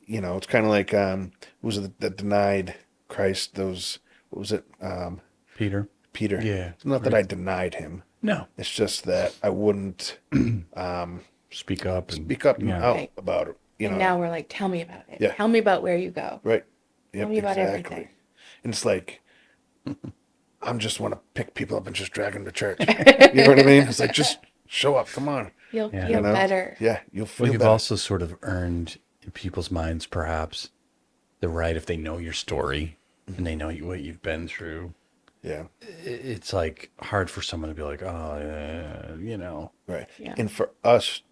you know, it's kind of like, who was it that denied Christ? What was it? Peter. Peter. Yeah. It's not that I denied him. No. It's just that I wouldn't Speak up. And, speak up and Yeah. out Right. about it. You And know, now we're like, tell me about it. Yeah. Tell me about where you go. right? Tell me about everything. And it's like, I'm just want to pick people up and just drag them to church. You know what I mean? It's like, just show up. Come on. You'll Yeah. feel You know? better. Yeah, you'll feel Well, you've better. also sort of earned in people's minds, perhaps, the right, if they know your story and they know what you've been through. Yeah. It's like hard for someone to be like, oh, you know. Right. Yeah. And for us,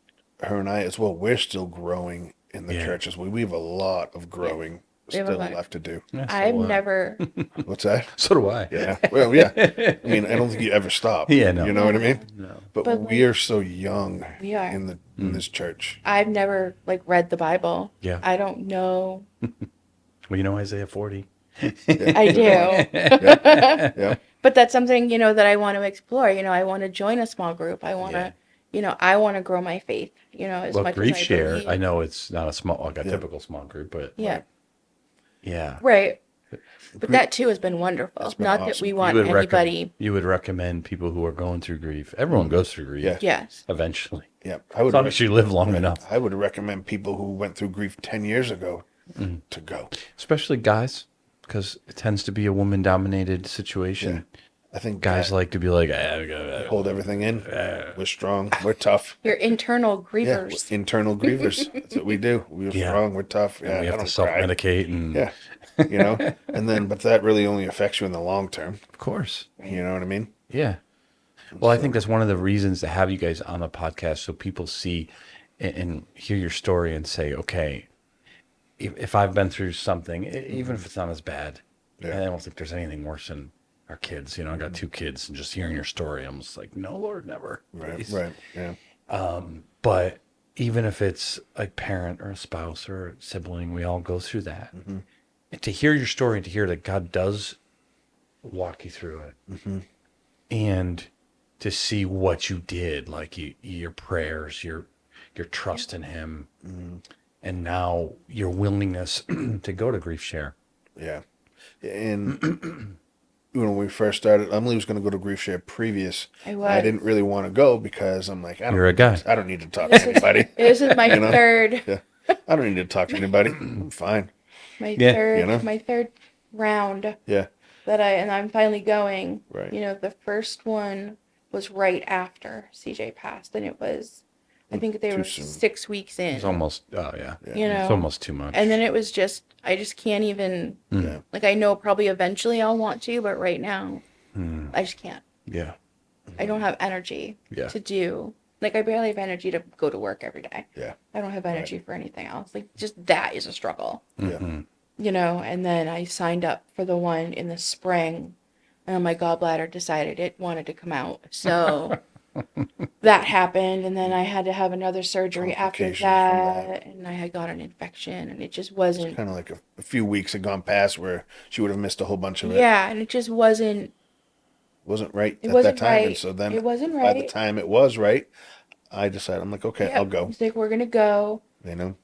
her and I as well, we're still growing in the Yeah. church as well. We have a lot of growing We have a still lot. left to do. Yeah, so, I've never, What's that? So do I. Yeah. Well, yeah. I mean, I don't think you ever stop. Yeah, no. You know what I mean? No. But, But, we are so young we are. in this church. I've never like read the Bible. Yeah. I don't know. Well, you know Isaiah 40. I do. Yeah. But that's something, you know, that I want to explore. You know, I want to join a small group. I want to, Yeah. you know, I want to grow my faith, you know, as Well, much Grief as I Share, believe. I know it's not a small, like a Yeah. typical small group, but Yeah. yeah. Right. But that too has been wonderful. It's been Not that awesome. we You want anybody. You would recommend people who are going through grief. Everyone goes through grief. Yeah. Yes. Eventually. Yeah. As long as you live long enough. I would recommend people who went through grief 10 years ago Mm. to go. Especially guys, because it tends to be a woman dominated situation. I think Guys like to be like, hold everything in. We're strong. We're tough. Your internal Yeah, grievers. internal grievers. That's what we do. We're strong. We're tough. Yeah, we have I to don't cry. self-medicate. And Yeah, but that really only affects you in the long term. of course. You know what I mean? Yeah. Well, I think that's one of the reasons to have you guys on the podcast so people see and hear your story and say, okay, if I've been through something, even if it's not as bad, Yeah. I don't think there's anything worse than our kids. I got 2 kids, and just hearing your story, I'm just like, no, Lord, never. Right. Please. Right. Yeah. But even if it's a parent or a spouse or a sibling, we all go through that. And to hear your story and to hear that God does walk you through it, and to see what you did, like your prayers, your trust in Him, and now your willingness to go to Grief Share. Yeah. And when we first started, Emily was going to go to Grief Share previous. I was. I didn't really want to go because I'm like, You're a guy. I don't need to talk to anybody. This is my third. Yeah. I don't need to talk to anybody. I'm fine. My Yeah. third. My third round Yeah. and I'm finally going. Right. The first one was right after CJ passed, and it was, I think they Too were soon. 6 weeks in. It's almost, yeah. You know, It's almost too much. and then it was just, I just can't even. Yeah. Like, I know probably eventually I'll want to, but right now, I just can't. Yeah. I don't have energy Yeah. to do. Like, I barely have energy to go to work every day. Yeah. I don't have energy for anything else. Like, just that is a struggle. Yeah. And then I signed up for the one in the spring, and my gallbladder decided it wanted to come out. So that happened, and then I had to have another surgery after Complications from that, and I had got an infection, and it just wasn't. Kind of like a few weeks had gone past where she would have missed a whole bunch of it. Yeah, and it just wasn't. Wasn't right It at wasn't that time. right. And so then It wasn't by the right. time it was right, I decided, I'm like, okay, Yeah, I'll go. It's like, we're gonna go, And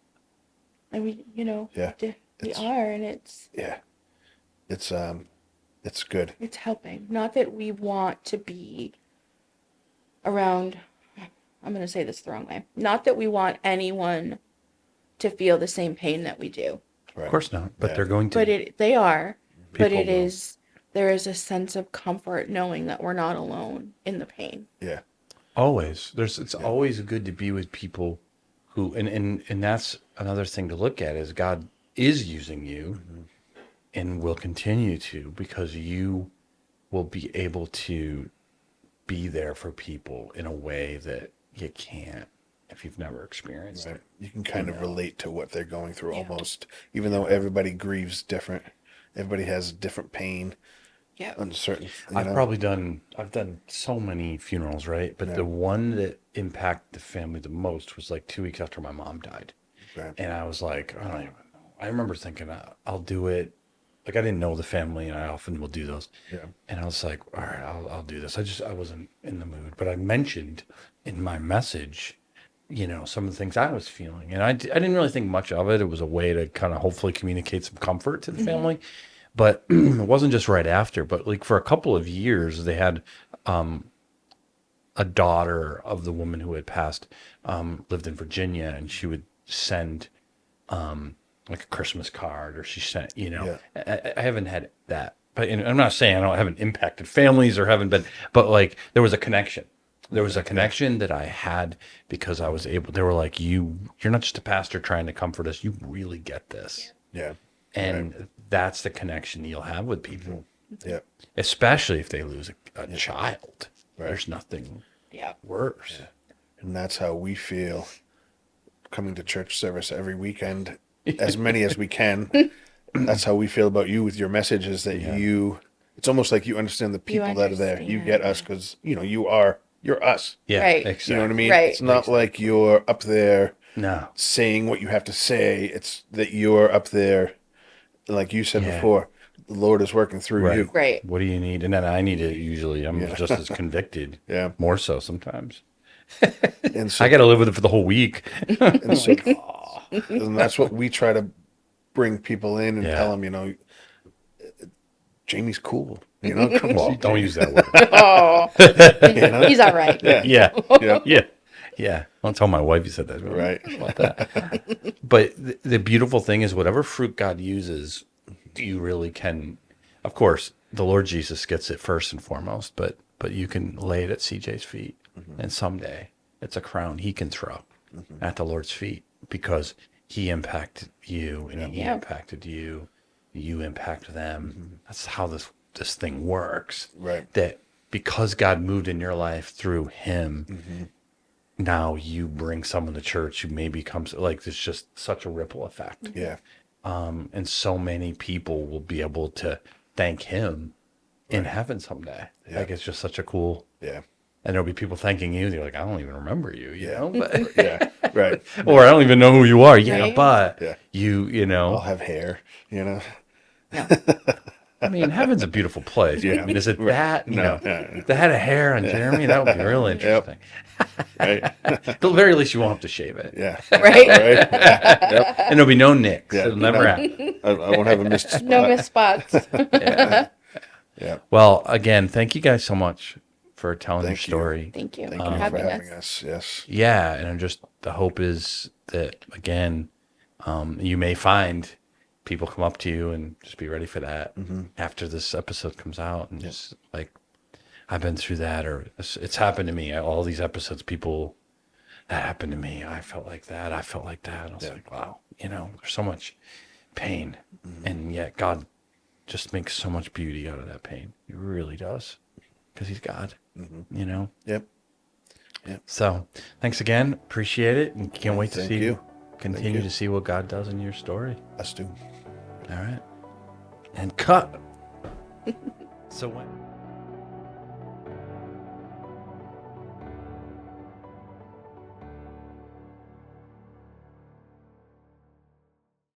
and we, Yeah, we it's- are, and it's it's good. it's helping. Not that we want to be around. I'm gonna say this the wrong way. Not that we want anyone to feel the same pain that we do. Right. Of course not, but Yeah. they're going to. But they are. But People it will. is. There is a sense of comfort knowing that we're not alone in the pain. Yeah. Always. It's always good to be with people who, and that's another thing to look at, is God is using you and will continue to, because you will be able to be there for people in a way that you can't if you've never experienced Right. it. You can kind of relate to what they're going through Yeah. almost, even though everybody grieves different. Everybody has different pain. Yeah. Uncertain. I've done so many funerals, right? But Yeah. the one that impacted the family the most was like 2 weeks after my mom died. Right. And I was like, I don't even know. I remember thinking, I'll do it. Like, I didn't know the family, and I often will do those. Yeah. And I was like, all right, I'll do this. I wasn't in the mood. But I mentioned in my message, some of the things I was feeling. And I didn't really think much of it. It was a way to kind of hopefully communicate some comfort to the family. But it wasn't just right after. But like for a couple of years, they had a daughter of the woman who had passed, lived in Virginia, and she would send like a Christmas card, or she sent, Yeah. I haven't had that. But and I'm not saying I haven't impacted families or haven't been, but like there was a connection. There was a connection that I had because I was able, they were like, you're not just a pastor trying to comfort us. You really get this. Yeah. And that's the connection you'll have with people, Yeah. especially if they lose a child. Right. There's nothing Yeah. worse. And that's how we feel coming to church service every weekend, as many as we can. That's how we feel about you with your messages, that it's almost like you understand the people that are there. You get us because, you're us. Yeah, Right. exactly. You know what I mean? Right. It's not like you're up there No. saying what you have to say. It's that you're up there, like you said before, the Lord is working through Right. you. Right. What do you need? And then I need it usually. I'm just as convicted. Yeah. More so sometimes. And so, I got to live with it for the whole week. and so and that's what we try to bring people in and Yeah. tell them, Jamie's cool. Come Well, on. don't use that word. Oh, he's all right. Yeah. Yeah. Yeah. Yeah. Don't tell my wife you said that. Right. About that. But the beautiful thing is whatever fruit God uses, you really can, of course, the Lord Jesus gets it first and foremost, but you can lay it at CJ's feet, and someday it's a crown he can throw at the Lord's feet because he impacted you and he impacted you. You impact them. That's how this thing works. Right. That because God moved in your life through him, now you bring someone to church who maybe comes like there's just such a ripple effect. Yeah. And so many people will be able to thank him in heaven someday. Yeah. Like it's just such a cool. Yeah. And there'll be people thanking you. They're like, I don't even remember you, you know, but Yeah. Right. or I don't even know who you are. Yeah, Right. but Yeah. you I'll know, have hair, you know. I mean, heaven's a beautiful place. Yeah. I mean, is it Right. that? You No, know, yeah. if they had a hair on Jeremy, that would be real interesting. Right. At the very least, you won't have to shave it. Yeah. Right? Right. Yeah. Yep. And there'll be no nicks. Yeah. It'll never No. happen. I won't have a missed spot. No missed spots. Yeah. Yeah. Well, again, thank you guys so much for telling Thank your you. story. Thank you Thank for you for having having us. us. Yes. Yeah, and just the hope is that again, you may find people come up to you and just be ready for that after this episode comes out, and just like I've been through that, or it's happened to me. All these episodes, people that happened to me. I felt like that. I felt like that. And I was like, wow, there's so much pain, and yet God just makes so much beauty out of that pain. He really does, because He's God. Yep. So thanks again. Appreciate it. And can't wait to Thank see you. continue you. to see what God does in your story. Us too. All right. And cut. So when